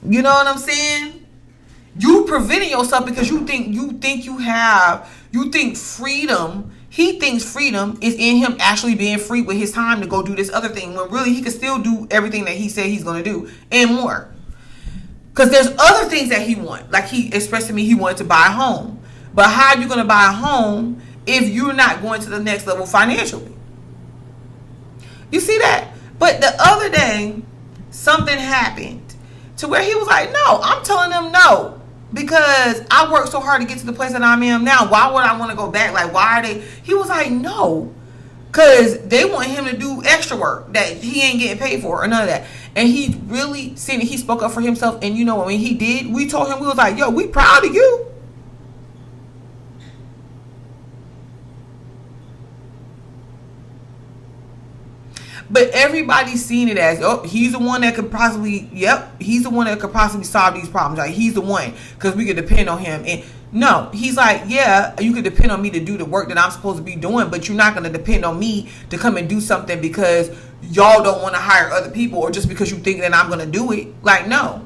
S1: You know what I'm saying? You preventing yourself because you think freedom. He thinks freedom is in him actually being free with his time to go do this other thing, when really he could still do everything that he said he's going to do and more. Because there's other things that he wants. Like he expressed to me he wanted to buy a home. But how are you going to buy a home if you're not going to the next level financially? You see that? But the other day, something happened to where he was like, no, I'm telling them no. Because I worked so hard to get to the place that I'm in now. Why would I want to go back? Like, why are they? He was like, no. Because they want him to do extra work that he ain't getting paid for or none of that. And he really seen it. He spoke up for himself. And you know what? When he did, we told him, we was like, yo, we proud of you. But everybody's seen it as, oh, he's the one that could possibly, he's the one that could possibly solve these problems. Like, he's the one, because we could depend on him. And no, he's like, yeah, you could depend on me to do the work that I'm supposed to be doing, but you're not going to depend on me to come and do something because y'all don't want to hire other people or just because you think that I'm going to do it. Like, no.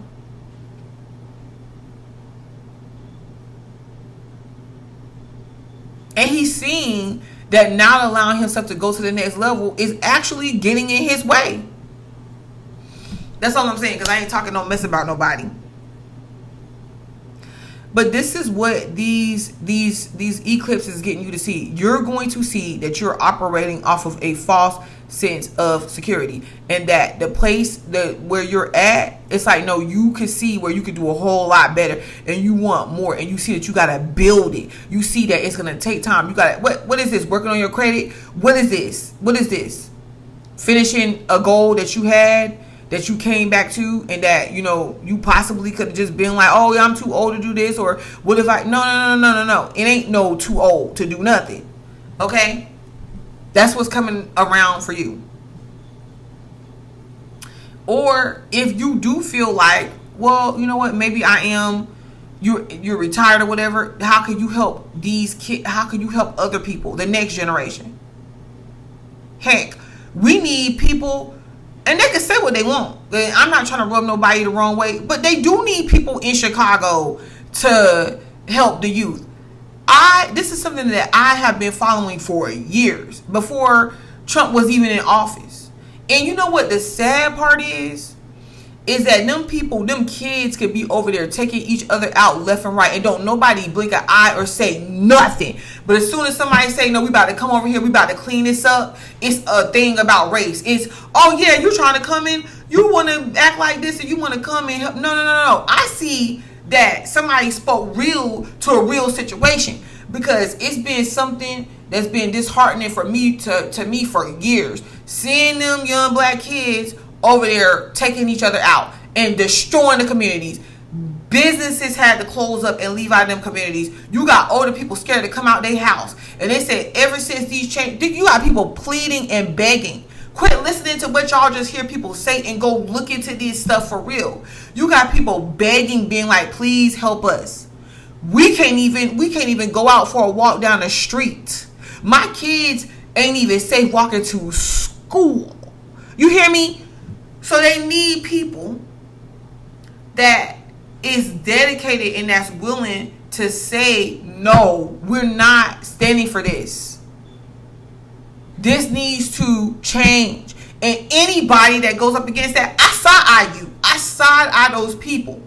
S1: And he's seeing that not allowing himself to go to the next level is actually getting in his way. That's all I'm saying, because I ain't talking no mess about nobody. But this is what these eclipses getting you to see. You're going to see that you're operating off of a false sense of security, and that the place that where you're at, it's like, no, you can see where you could do a whole lot better, and you want more, and you see that you gotta build it. You see that it's gonna take time. You gotta, what is this? Working on your credit? What is this? What is this? Finishing a goal that you had, that you came back to, and that, you know, you possibly could have just been like, oh yeah, I'm too old to do this, or what if I, no. It ain't no too old to do nothing. Okay? That's what's coming around for you. Or if you do feel like, well, you know what, maybe I am, you're retired or whatever, how can you help these kids? How can you help other people, the next generation? Heck, we need people, and they can say what they want. I'm not trying to rub nobody the wrong way, but they do need people in Chicago to help the youth. This is something that I have been following for years, before Trump was even in office. And you know what the sad part is that them kids could be over there taking each other out left and right, and don't nobody blink an eye or say nothing. But as soon as somebody say, no, we about to come over here, we about to clean this up, it's a thing about race. It's, oh yeah, you're trying to come in, you want to act like this, and you want to come and help. No. I see that somebody spoke real to a real situation, because it's been something that's been disheartening for me to me for years, seeing them young black kids over there taking each other out and destroying the communities. Businesses had to close up and leave out of them communities. You got older people scared to come out their house, and they said ever since these changes, you got people pleading and begging. Quit listening to what y'all just hear people say and go look into this stuff for real. You got people begging, being like, please help us. We can't even go out for a walk down the street. My kids ain't even safe walking to school. You hear me? So they need people that is dedicated and that's willing to say, no, we're not standing for this. This needs to change. And anybody that goes up against that, I side-eye you. I side-eye those people.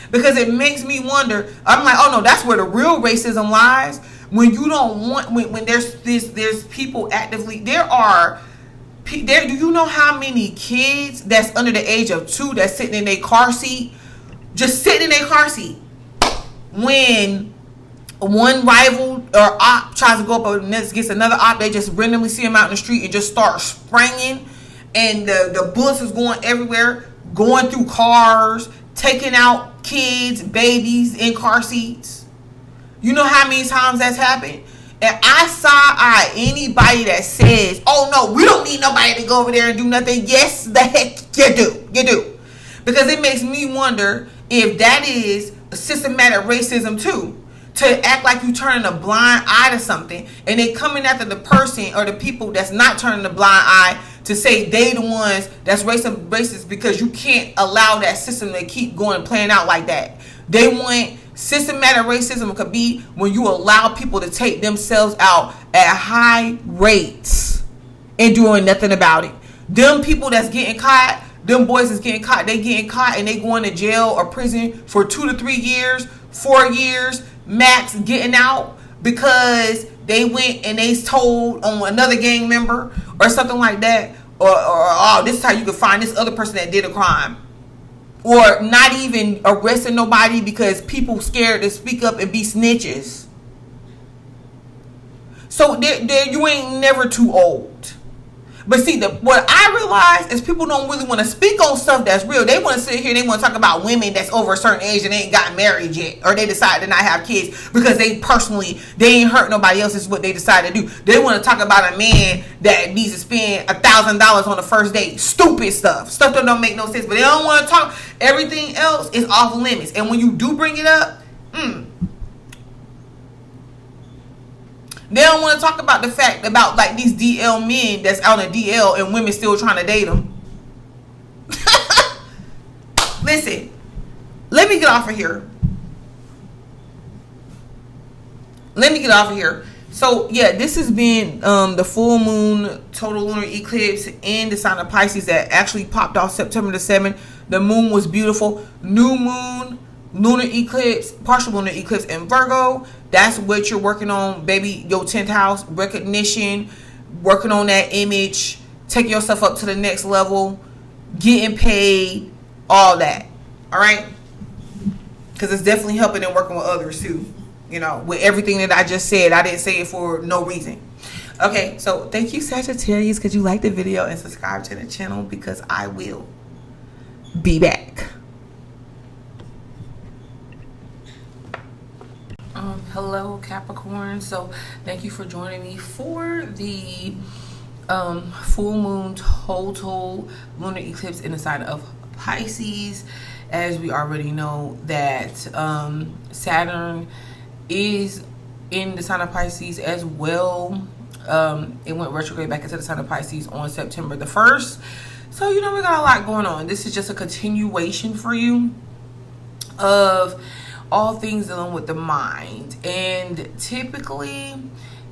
S1: Because it makes me wonder. I'm like, oh no, that's where the real racism lies. When you don't want, when there's people actively, do you know how many kids that's under the age of 2 that's sitting in their car seat, just sitting in their car seat, when one rival or op tries to go up against another op, they just randomly see him out in the street and just start spraying, and the bullets is going everywhere, going through cars, taking out kids, babies in car seats. You know how many times that's happened? And I side-eye anybody that says, oh no, we don't need nobody to go over there and do nothing. Yes, the heck you do. You do. Because it makes me wonder if that is systematic racism too. To act like you turning a blind eye to something, and they coming after the person or the people that's not turning a blind eye to say they the ones that's racist, because you can't allow that system to keep going and playing out like that. They want systematic racism could be when you allow people to take themselves out at high rates and doing nothing about it. Them people that's getting caught, them boys that's getting caught, they getting caught and they going to jail or prison for 2 to 3 years, 4 years, max getting out because they went and they told on another gang member or something like that, or oh, this is how you can find this other person that did a crime, or not even arresting nobody because people scared to speak up and be snitches. So you ain't never too old. But see, what I realize is people don't really want to speak on stuff that's real. They want to sit here, they want to talk about women that's over a certain age and they ain't gotten married yet, or they decide to not have kids because they ain't hurt nobody else. Is what they decide to do. They want to talk about a man that needs to spend $1,000 on the first date. Stupid stuff that don't make no sense. But they don't want to talk. Everything else is off limits. And when you do bring it up, they don't want to talk about the fact about like these DL men that's out on DL and women still trying to date them. Listen, let me get off of here. So yeah, this has been the full moon total lunar eclipse in the sign of Pisces that actually popped off September the 7th. The moon was beautiful. New moon, lunar eclipse, partial lunar eclipse in Virgo. That's what you're working on, baby. Your 10th house, recognition, working on that image, taking yourself up to the next level, getting paid, all that. All right? Because it's definitely helping and working with others too. You know, with everything that I just said. I didn't say it for no reason. Okay, so thank you, Sagittarius, because you liked the video and subscribe to the channel, because I will be back. Hello, Capricorn. So thank you for joining me for the full moon total lunar eclipse in the sign of Pisces. As we already know that Saturn is in the sign of Pisces as well. It went retrograde back into the sign of Pisces on September the 1st. So you know, we got a lot going on. This is just a continuation for you of all things dealing with the mind. And typically,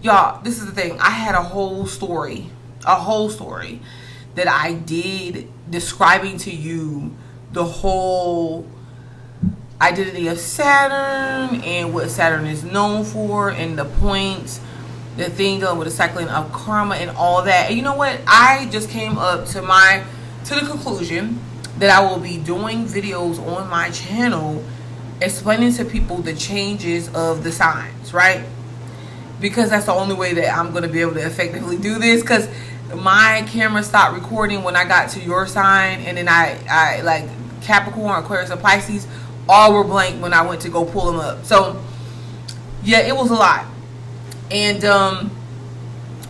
S1: y'all, this is the thing, I had a whole story that I did describing to you the whole identity of Saturn and what Saturn is known for, and the points, the thing dealing with the cycling of karma and all that. And you know what, I just came up to the conclusion that I will be doing videos on my channel explaining to people the changes of the signs, right? Because that's the only way that I'm going to be able to effectively do this, because my camera stopped recording when I got to your sign, and then I like Capricorn, Aquarius, and Pisces all were blank when I went to go pull them up. So yeah, it was a lot. And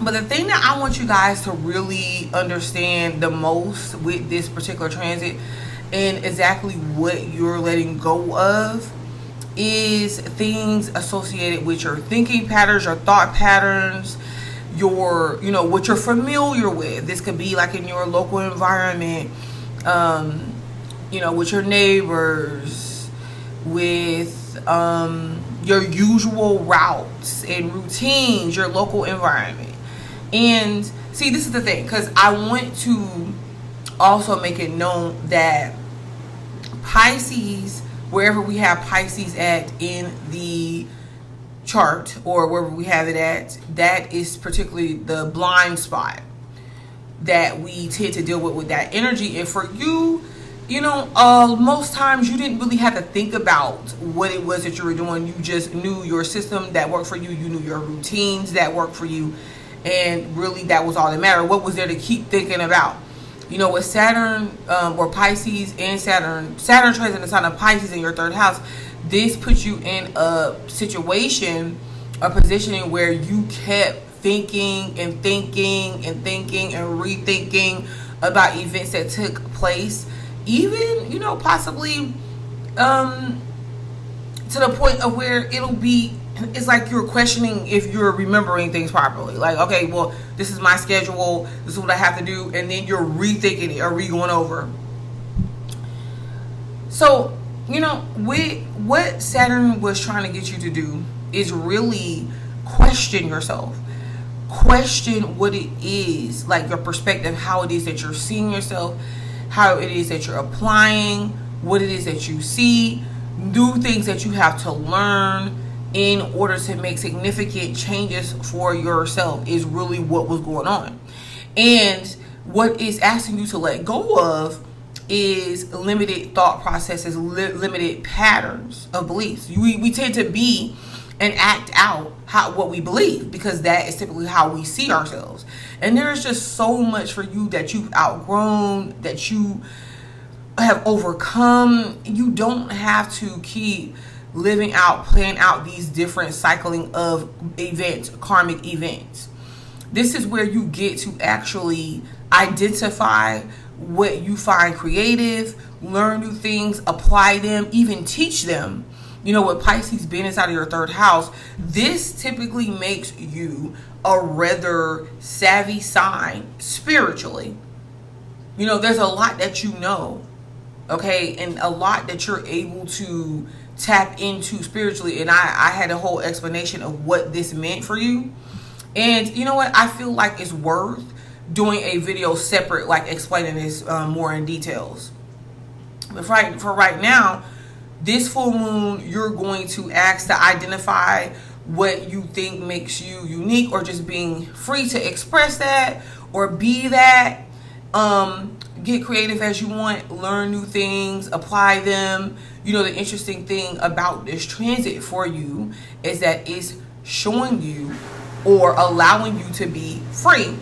S1: but the thing that I want you guys to really understand the most with this particular transit, and exactly what you're letting go of, is things associated with your thinking patterns, your thought patterns, your, you know, what you're familiar with. This could be like in your local environment, you know, with your neighbors, with your usual routes and routines, your local environment. And see, this is the thing, because I want to also make it known that Pisces, wherever we have Pisces at in the chart, or wherever we have it at, that is particularly the blind spot that we tend to deal with that energy. And for you, you know, most times you didn't really have to think about what it was that you were doing. You just knew your system that worked for you. You knew your routines that worked for you. And really, that was all that mattered. What was there to keep thinking about? You know, with Saturn, or Pisces and Saturn transit in the sign of Pisces in your 3rd house, this puts you in a situation, a positioning where you kept thinking and thinking and thinking and rethinking about events that took place, even, you know, possibly to the point of where it's like you're questioning if you're remembering things properly. Like, okay, well, this is my schedule, this is what I have to do, and then you're rethinking it or re-going over. So, you know, what Saturn was trying to get you to do is really question yourself. Question what it is, like your perspective, how it is that you're seeing yourself, how it is that you're applying, what it is that you see, new things that you have to learn, in order to make significant changes for yourself is really what was going on. And what is asking you to let go of is limited thought processes, limited patterns of beliefs. We tend to be and act out what we believe, because that is typically how we see ourselves. And there's just so much for you that you've outgrown, that you have overcome. You don't have to keep living out, playing out these different cycling of events, karmic events. This is where you get to actually identify what you find creative, learn new things, apply them, even teach them. You know, with Pisces being inside of your third house, this typically makes you a rather savvy sign spiritually. You know, there's a lot that you know, okay, and a lot that you're able to tap into spiritually. And I had a whole explanation of what this meant for you. And you know what? I feel like it's worth doing a video separate, like explaining this more in details. But for right now, this full moon, you're going to ask to identify what you think makes you unique, or just being free to express that or be that. Get creative as you want, learn new things, apply them. You know, the interesting thing about this transit for you is that it's showing you or allowing you to be free.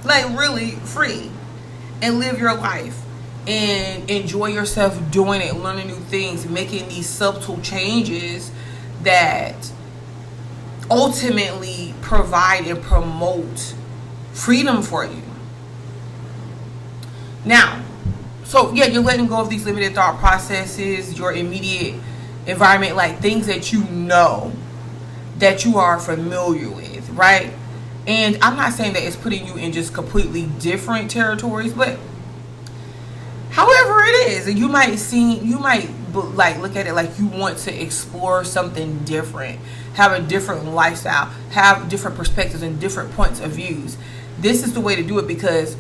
S1: Like really free, and live your life and enjoy yourself doing it, learning new things, making these subtle changes that ultimately provide and promote freedom for you. Now, so yeah, you're letting go of these limited thought processes, your immediate environment, like things that you know, that you are familiar with, right? And I'm not saying that it's putting you in just completely different territories, but however it is, you might like look at it like you want to explore something different, have a different lifestyle, have different perspectives and different points of views. This is the way to do it, because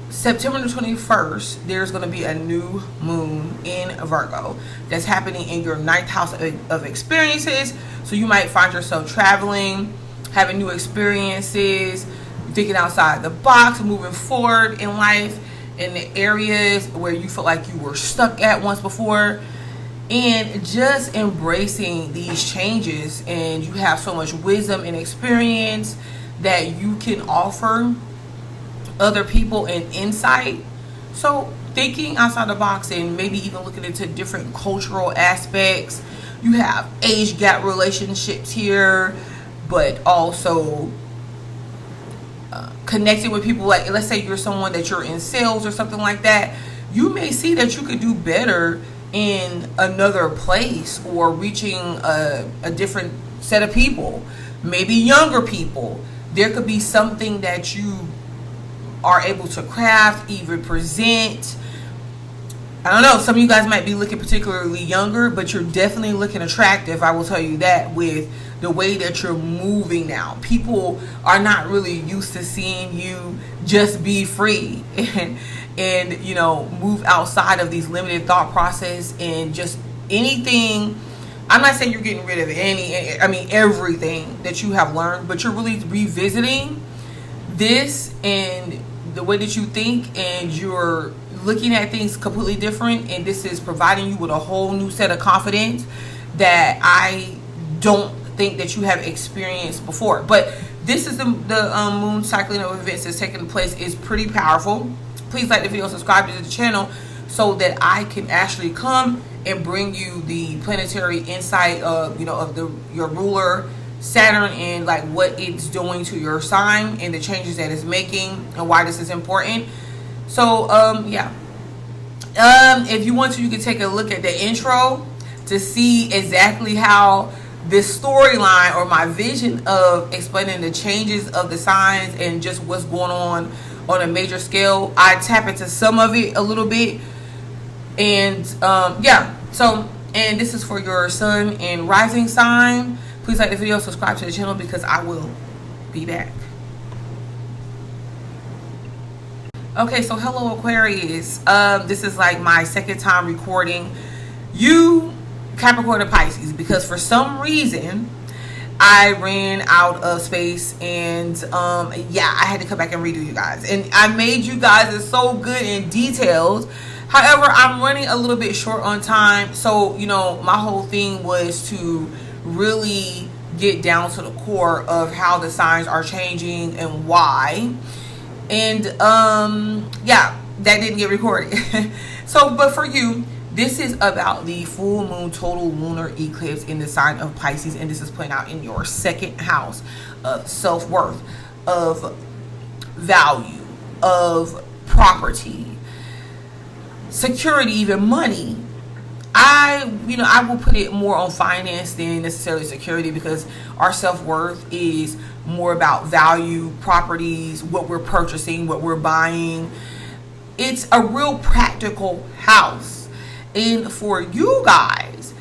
S1: September the 21st, there's going to be a new moon in Virgo that's happening in your 9th house of experiences. So you might find yourself traveling, having new experiences, thinking outside the box, moving forward in life in the areas where you felt like you were stuck at once before, and just embracing these changes. And you have so much wisdom and experience that you can offer other people and insight. So thinking outside the box and maybe even looking into different cultural aspects. You have age gap relationships here, but also connecting with people. Like, let's say you're someone that you're in sales or something like that. You may see that you could do better in another place, or reaching a different set of people, maybe younger people. There could be something that you are able to craft, even present. I don't know, some of you guys might be looking particularly younger, but you're definitely looking attractive. I will tell you that, with the way that you're moving now. People are not really used to seeing you just be free and you know, move outside of these limited thought process and just anything. I'm not saying you're getting rid of everything that you have learned, but you're really revisiting this and the way that you think, and you're looking at things completely different. And this is providing you with a whole new set of confidence that I don't think that you have experienced before. But this is the moon cycling of events that's taking place is pretty powerful. Please like the video, subscribe to the channel, so that I can actually come and bring you the planetary insight of, you know, of your ruler Saturn, and like what it's doing to your sign and the changes that it's making and why this is important. So yeah, if you want to, you can take a look at the intro to see exactly how this storyline, or my vision of explaining the changes of the signs and just what's going on a major scale. I tap into some of it a little bit, and yeah. So, and this is for your sun and rising sign. Please like the video, subscribe to the channel, because I will be back. Okay, so hello Aquarius. This is like my second time recording you, Capricorn and Pisces, because for some reason I ran out of space, and yeah, I had to come back and redo you guys. And I made you guys it's so good and detailed. However, I'm running a little bit short on time, so you know, my whole thing was to really get down to the core of how the signs are changing and why. And yeah, that didn't get recorded. So, but for you, this is about the full moon total lunar eclipse in the sign of Pisces, and this is playing out in your second house of self-worth, of value, of property, security, even money. I will put it more on finance than necessarily security, because our self-worth is more about value, properties, what we're purchasing, what we're buying. It's a real practical house. And for you guys,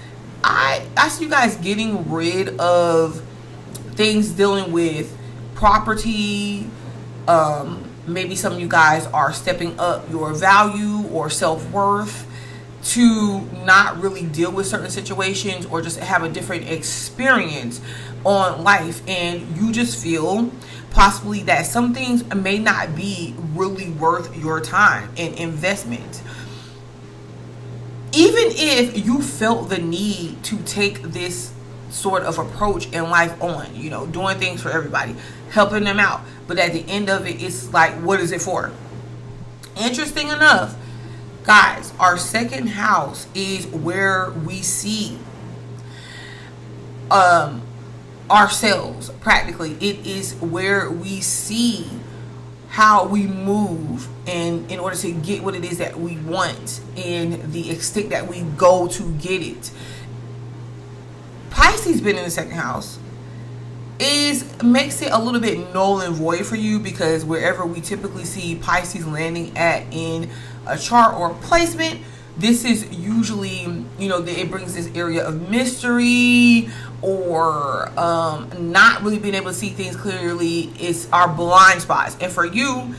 S1: I see you guys getting rid of things dealing with property. Maybe some of you guys are stepping up your value or self-worth to not really deal with certain situations, or just have a different experience on life, and you just feel possibly that some things may not be really worth your time and investment. Even if you felt the need to take this sort of approach in life on, you know, doing things for everybody, helping them out, but at the end of it, it's like, what is it for? Interesting enough, guys, our second house is where we see ourselves practically. It is where we see how we move, and in order to get what it is that we want, and the extent that we go to get it. Pisces being in the second house makes it a little bit null and void for you, because wherever we typically see Pisces landing at in a chart or placement, this is usually, you know, it brings this area of mystery, or not really being able to see things clearly. It's our blind spots. And for you,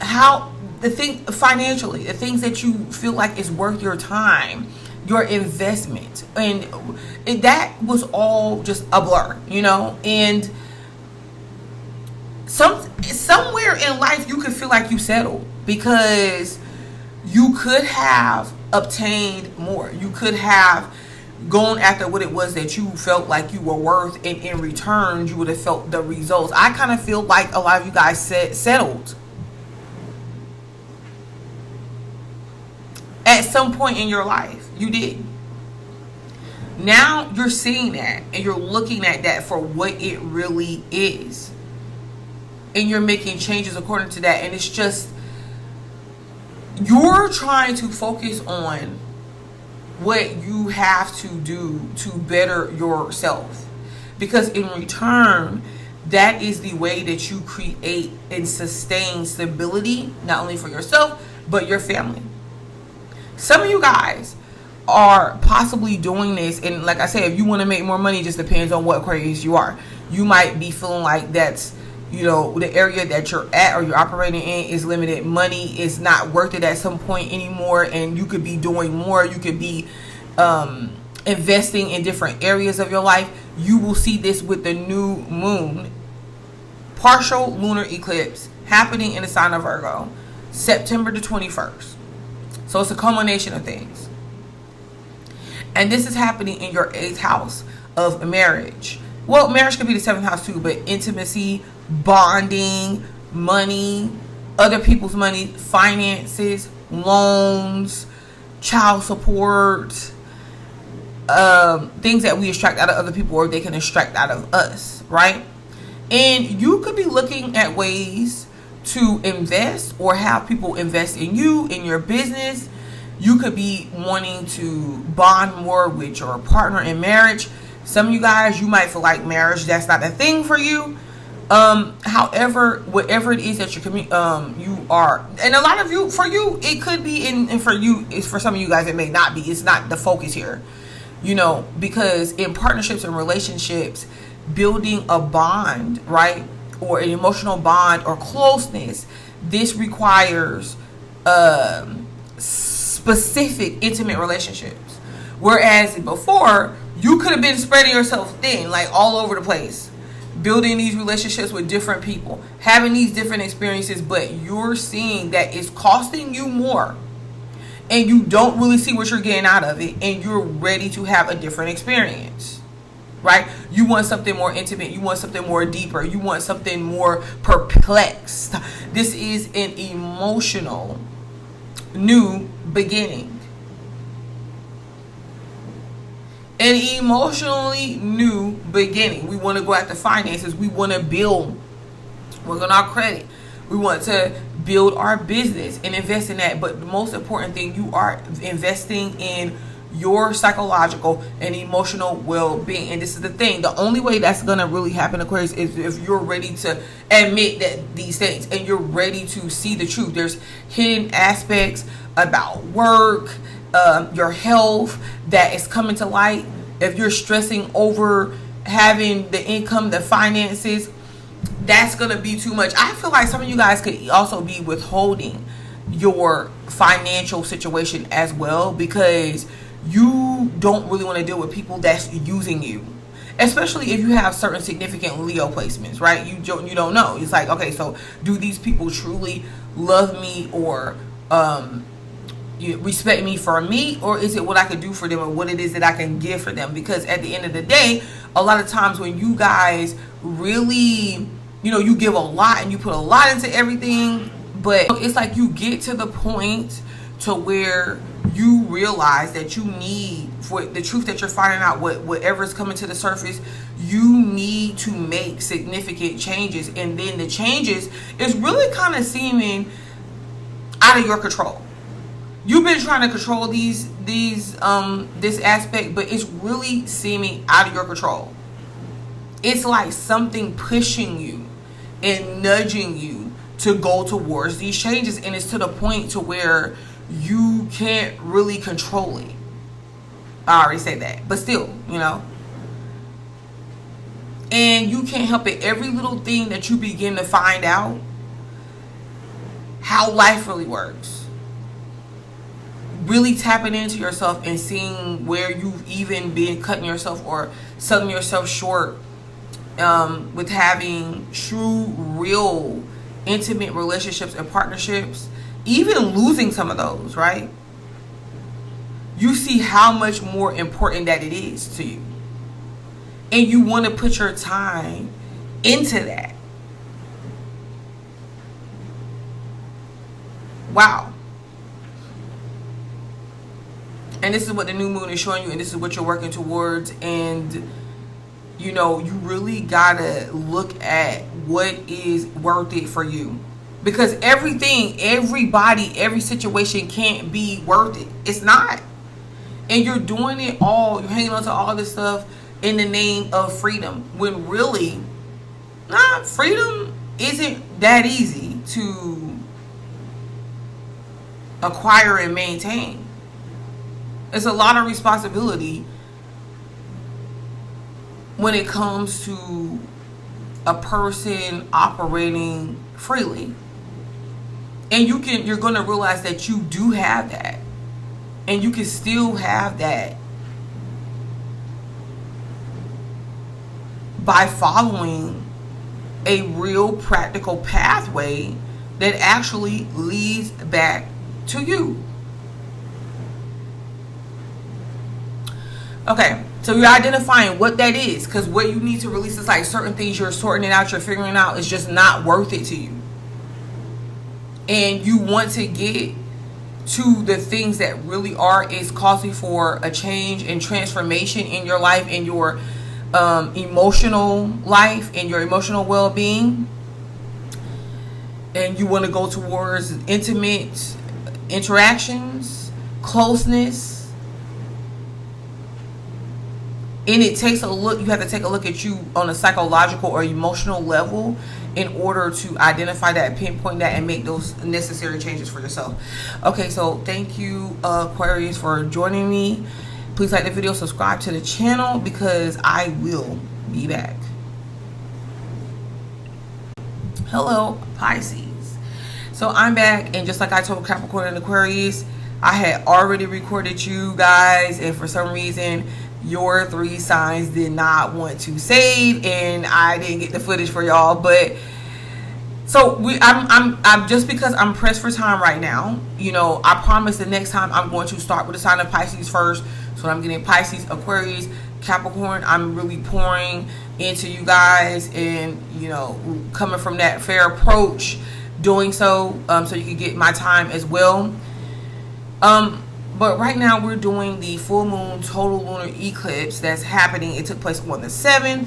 S1: financially, the things that you feel like is worth your time, your investment, and that was all just a blur, you know. And somewhere in life you could feel like you settled, because you could have obtained more. You could have gone after what it was that you felt like you were worth, and in return you would have felt the results. I kind of feel like a lot of you guys settled at some point in your life. You did. Now you're seeing that, and you're looking at that for what it really is, and you're making changes according to that. And it's just, you're trying to focus on what you have to do to better yourself, because in return, that is the way that you create and sustain stability, not only for yourself but your family. Some of you guys are possibly doing this, and like I said, if you want to make more money, it just depends on what Aquarius you are. You might be feeling like that's, you know, the area that you're at or you're operating in is limited. Money is not worth it at some point anymore, and you could be doing more. You could be investing in different areas of your life. You will see this with the new moon partial lunar eclipse happening in the sign of Virgo, September the 21st. So it's a culmination of things. And this is happening in your 8th house of marriage. Well, marriage could be the 7th house too, but intimacy, bonding, money, other people's money, finances, loans, child support, things that we extract out of other people, or they can extract out of us, right? And you could be looking at ways to invest, or have people invest in you, in your business. You could be wanting to bond more with your partner in marriage. Some of you guys, you might feel like marriage, that's not a thing for you. However, whatever it is that you are, and a lot of you, for you, it could be, and for you, it's for some of you guys, it may not be. It's not the focus here, you know, because in partnerships and relationships, building a bond, right, or an emotional bond or closeness, this requires specific intimate relationships. Whereas before, you could have been spreading yourself thin, like all over the place, building these relationships with different people, having these different experiences, but you're seeing that it's costing you more and you don't really see what you're getting out of it, and you're ready to have a different experience, right? You want something more intimate, you want something more deeper, you want something more perplexed. This is an emotional new beginning. An emotionally new beginning. We want to go after finances. We want to build, work on our credit. We want to build our business and invest in that. But the most important thing, you are investing in your psychological and emotional well-being. And this is the thing. The only way that's going to really happen, Aquarius, is if you're ready to admit that these things and you're ready to see the truth. There's hidden aspects about work, your health that is coming to light. If you're stressing over having the income, the finances, that's going to be too much. I feel like some of you guys could also be withholding your financial situation as well, because you don't really want to deal with people that's using you, especially if you have certain significant Leo placements, right? You don't know. It's like, okay, so do these people truly love me or you respect me for me, or is it what I could do for them or what it is that I can give for them? Because at the end of the day, a lot of times when you guys really, you give a lot and you put a lot into everything, but it's like you get to the point to where you realize that you need, for the truth that you're finding out, whatever's coming to the surface, you need to make significant changes. And then the changes is really kind of seeming out of your control. You've been trying to control this aspect, but it's really seeming out of your control. It's like something pushing you and nudging you to go towards these changes, and it's to the point to where you can't really control it. I already said that, but still, and you can't help it. Every little thing that you begin to find out how life really works, really tapping into yourself and seeing where you've even been cutting yourself or selling yourself short with having true, real, intimate relationships and partnerships, even losing some of those, right? You see how much more important that it is to you. And you want to put your time into that. Wow. And this is what the new moon is showing you, and this is what you're working towards. And you really gotta look at what is worth it for you, because everything, everybody, every situation can't be worth it. It's not. And you're doing it all, you're hanging on to all this stuff in the name of freedom, when really, freedom isn't that easy to acquire and maintain. It's a lot of responsibility when it comes to a person operating freely. And you're going to realize that you do have that. And you can still have that by following a real practical pathway that actually leads back to you. Okay, so you're identifying what that is, because what you need to release is like certain things you're sorting it out, you're figuring out is just not worth it to you. And you want to get to the things that really is causing for a change and transformation in your life, in your emotional life, and your emotional well-being. And you want to go towards intimate interactions, closeness. And it takes a look, you have to take a look at you on a psychological or emotional level in order to identify that, pinpoint that, and make those necessary changes for yourself. Okay, so thank you, Aquarius, for joining me. Please like the video, subscribe to the channel, because I will be back. Hello, Pisces. So I'm back, and just like I told Capricorn and Aquarius, I had already recorded you guys, and for some reason your 3 signs did not want to save, and I didn't get the footage for y'all. But so I'm just because I'm pressed for time right now, you know, I promise the next time I'm going to start with the sign of Pisces first. So I'm getting Pisces, Aquarius, Capricorn. I'm really pouring into you guys, and you know, coming from that fair approach, doing so so you can get my time as well. But right now we're doing the full moon total lunar eclipse that's happening. It took place on the 7th,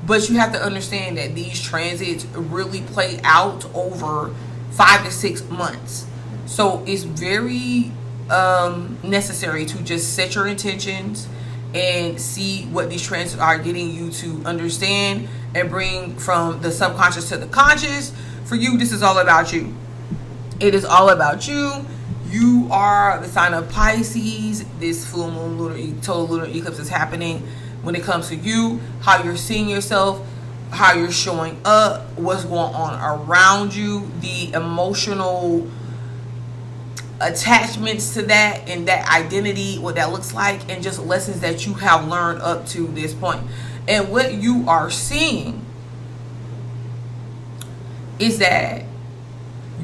S1: but you have to understand that these transits really play out over 5 to 6 months. So it's very necessary to just set your intentions and see what these transits are getting you to understand, and bring from the subconscious to the conscious. For you, this is all about you. It is all about you. You are the sign of Pisces. This full moon total lunar eclipse is happening when it comes to you, how you're seeing yourself, how you're showing up, what's going on around you, the emotional attachments to that, and that identity, what that looks like, and just lessons that you have learned up to this point. And what you are seeing is that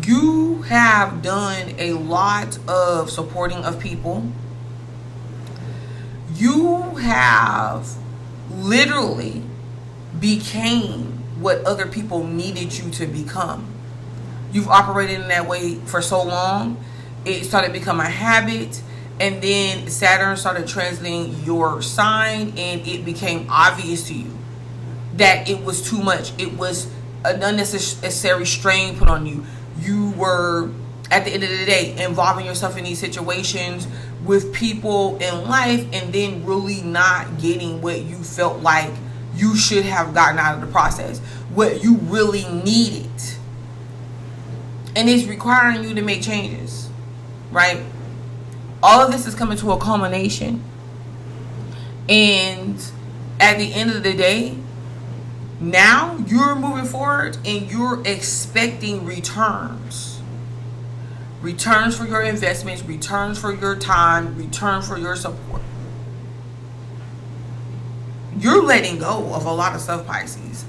S1: you have done a lot of supporting of people. You have literally became what other people needed you to become. You've operated in that way for so long. It started to become a habit, and then Saturn started translating your sign, and it became obvious to you that it was too much. It was an unnecessary strain put on you. You were, at the end of the day, involving yourself in these situations with people in life, and then really not getting what you felt like you should have gotten out of the process, what you really needed. And it's requiring you to make changes, right? All of this is coming to a culmination. And at the end of the day, now you're moving forward and you're expecting returns. Returns for your investments, returns for your time, return for your support. You're letting go of a lot of stuff, Pisces.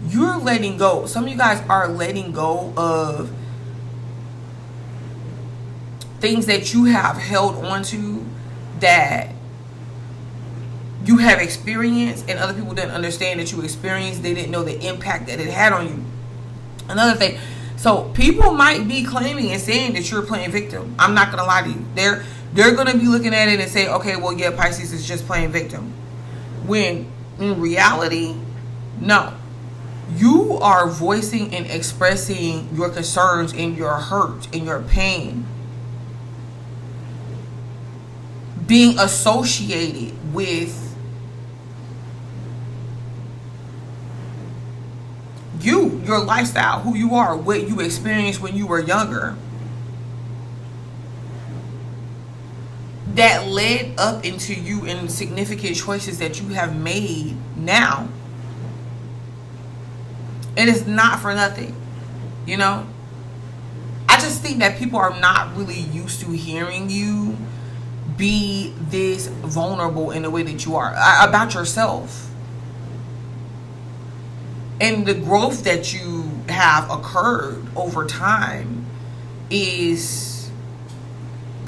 S1: You're letting go. Some of you guys are letting go of things that you have held on to, that you have experienced, and other people didn't understand that you experienced. They didn't know the impact that it had on you. Another thing, so people might be claiming and saying that you're playing victim. I'm not gonna lie to you. They're gonna be looking at it and say, okay, well, yeah, Pisces is just playing victim. When in reality, no. You are voicing and expressing your concerns and your hurt and your pain, being associated with you, your lifestyle, who you are, what you experienced when you were younger, that led up into you in significant choices that you have made now. And it's not for nothing, you know. I just think that people are not really used to hearing you be this vulnerable in the way that you are about yourself. And the growth that you have occurred over time is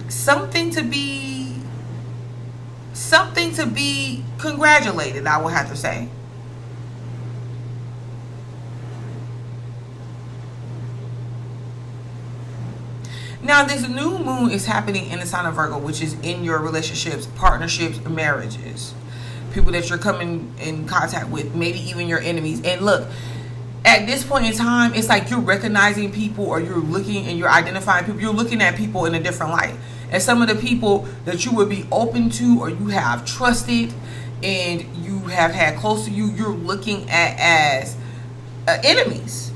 S1: something to be congratulated, I will have to say. Now, this new moon is happening in the sign of Virgo, which is in your relationships, partnerships, marriages. People that you're coming in contact with, maybe even your enemies. And look, at this point in time, it's like you're recognizing people, or you're looking and you're identifying people. You're looking at people in a different light. And some of the people that you would be open to, or you have trusted and you have had close to you, you're looking at as enemies.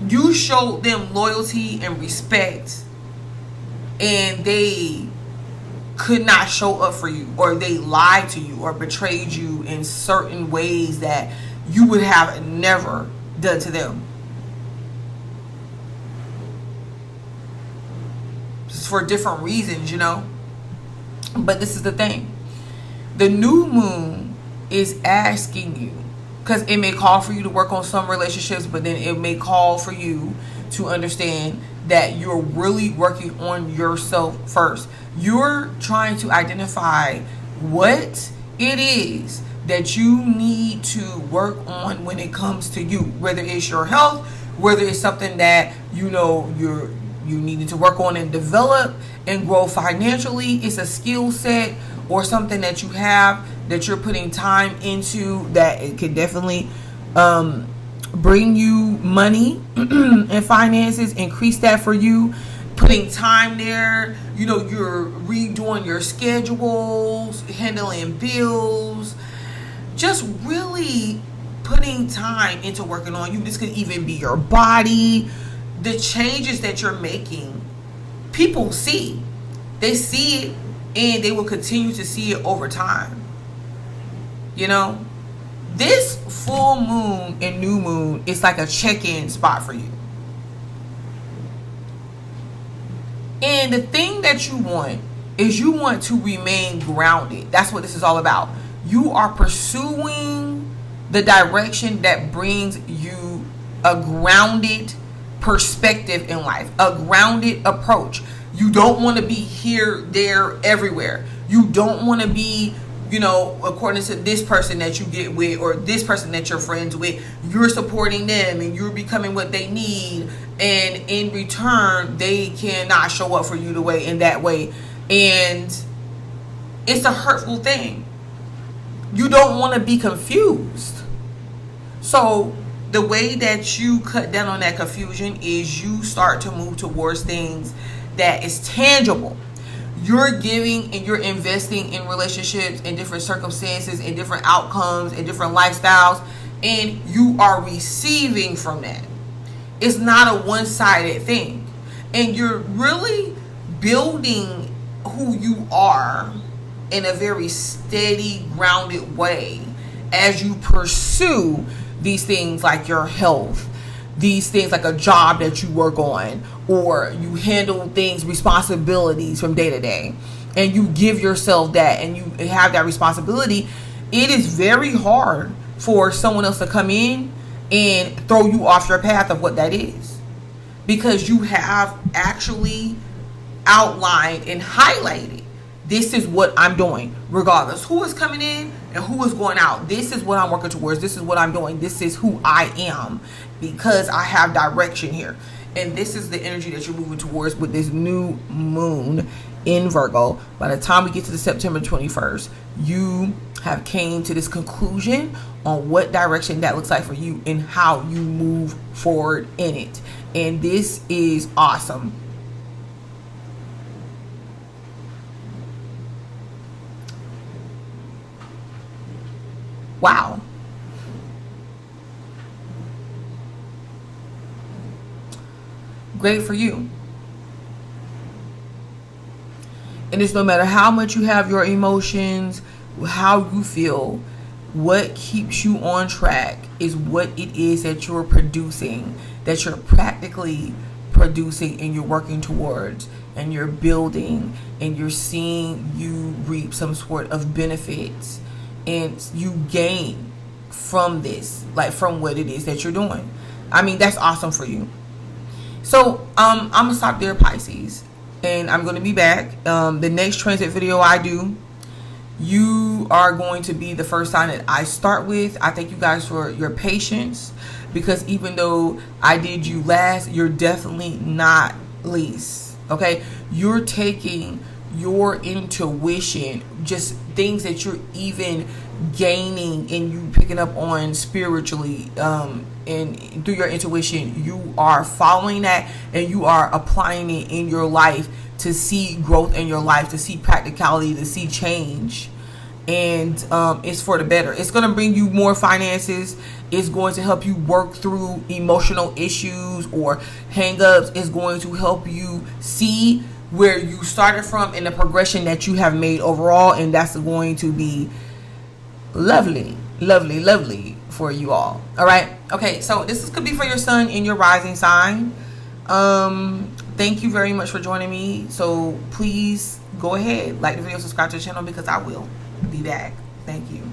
S1: You showed them loyalty and respect, and they could not show up for you, or they lied to you or betrayed you in certain ways that you would have never done to them. for different reasons, you know. But this is the thing. The new moon is asking you, because it may call for you to work on some relationships, but then it may call for you to understand that you're really working on yourself first. You're trying to identify what it is that you need to work on when it comes to you, whether it's your health, whether it's something that you know you needed to work on and develop and grow financially. It's a skill set or something that you have that you're putting time into, that it can definitely bring you money and finances, increase that for you, putting time there. You know, you're redoing your schedules, handling bills, just really putting time into working on you. This could even be your body. The changes that you're making, people see. They see it, and they will continue to see it over time. You know, this full moon and new moon is like a check-in spot for you. And the thing that you want is you want to remain grounded. That's what this is all about. You are pursuing the direction that brings you a grounded perspective in life, a grounded approach. You don't want to be here, there, everywhere. You don't want to be, you know, according to this person that you get with, or this person that you're friends with. You're supporting them and you're becoming what they need, and in return they cannot show up for you the way, in that way, and it's a hurtful thing. You don't want to be confused. So the way that you cut down on that confusion is you start to move towards things that is tangible. You're giving and you're investing in relationships, in different circumstances, in different outcomes, in different lifestyles, and you are receiving from that. It's not a one-sided thing. And you're really building who you are in a very steady, grounded way as you pursue these things like your health, these things like a job that you work on, or you handle things, responsibilities from day to day, and you give yourself that and you have that responsibility. It is very hard for someone else to come in and throw you off your path of what that is, because you have actually outlined and highlighted, this is what I'm doing, regardless who is coming in and who is going out. This is what I'm working towards. This is what I'm doing. This is who I am, because I have direction here. And this is the energy that you're moving towards with this new moon in Virgo. By the time we get to the September 21st, you have came to this conclusion on what direction that looks like for you and how you move forward in it. And this is awesome. Wow. Great for you. And it's no matter how much you have your emotions, how you feel, what keeps you on track is what it is that you're producing, that you're practically producing and you're working towards, and you're building, and you're seeing you reap some sort of benefits, and you gain from this, like from what it is that you're doing. I mean, that's awesome for you. So I'm gonna stop there, Pisces, and I'm gonna be back. The next transit video I do, you are going to be the first sign that I start with. I thank you guys for your patience, because even though I did you last, you're definitely not least. Okay, you're taking your intuition, just things that you're even gaining and you picking up on spiritually, and through your intuition, you are following that and you are applying it in your life to see growth in your life, to see practicality, to see change. And it's for the better. It's going to bring you more finances. It's going to help you work through emotional issues or hang-ups. It's going to help you see where you started from and the progression that you have made overall, and that's going to be lovely, lovely, lovely for you all. All right. Okay, so this could be for your sun in your rising sign. Thank you very much for joining me. So please go ahead, like the video, subscribe to the channel, because I will be back. Thank you.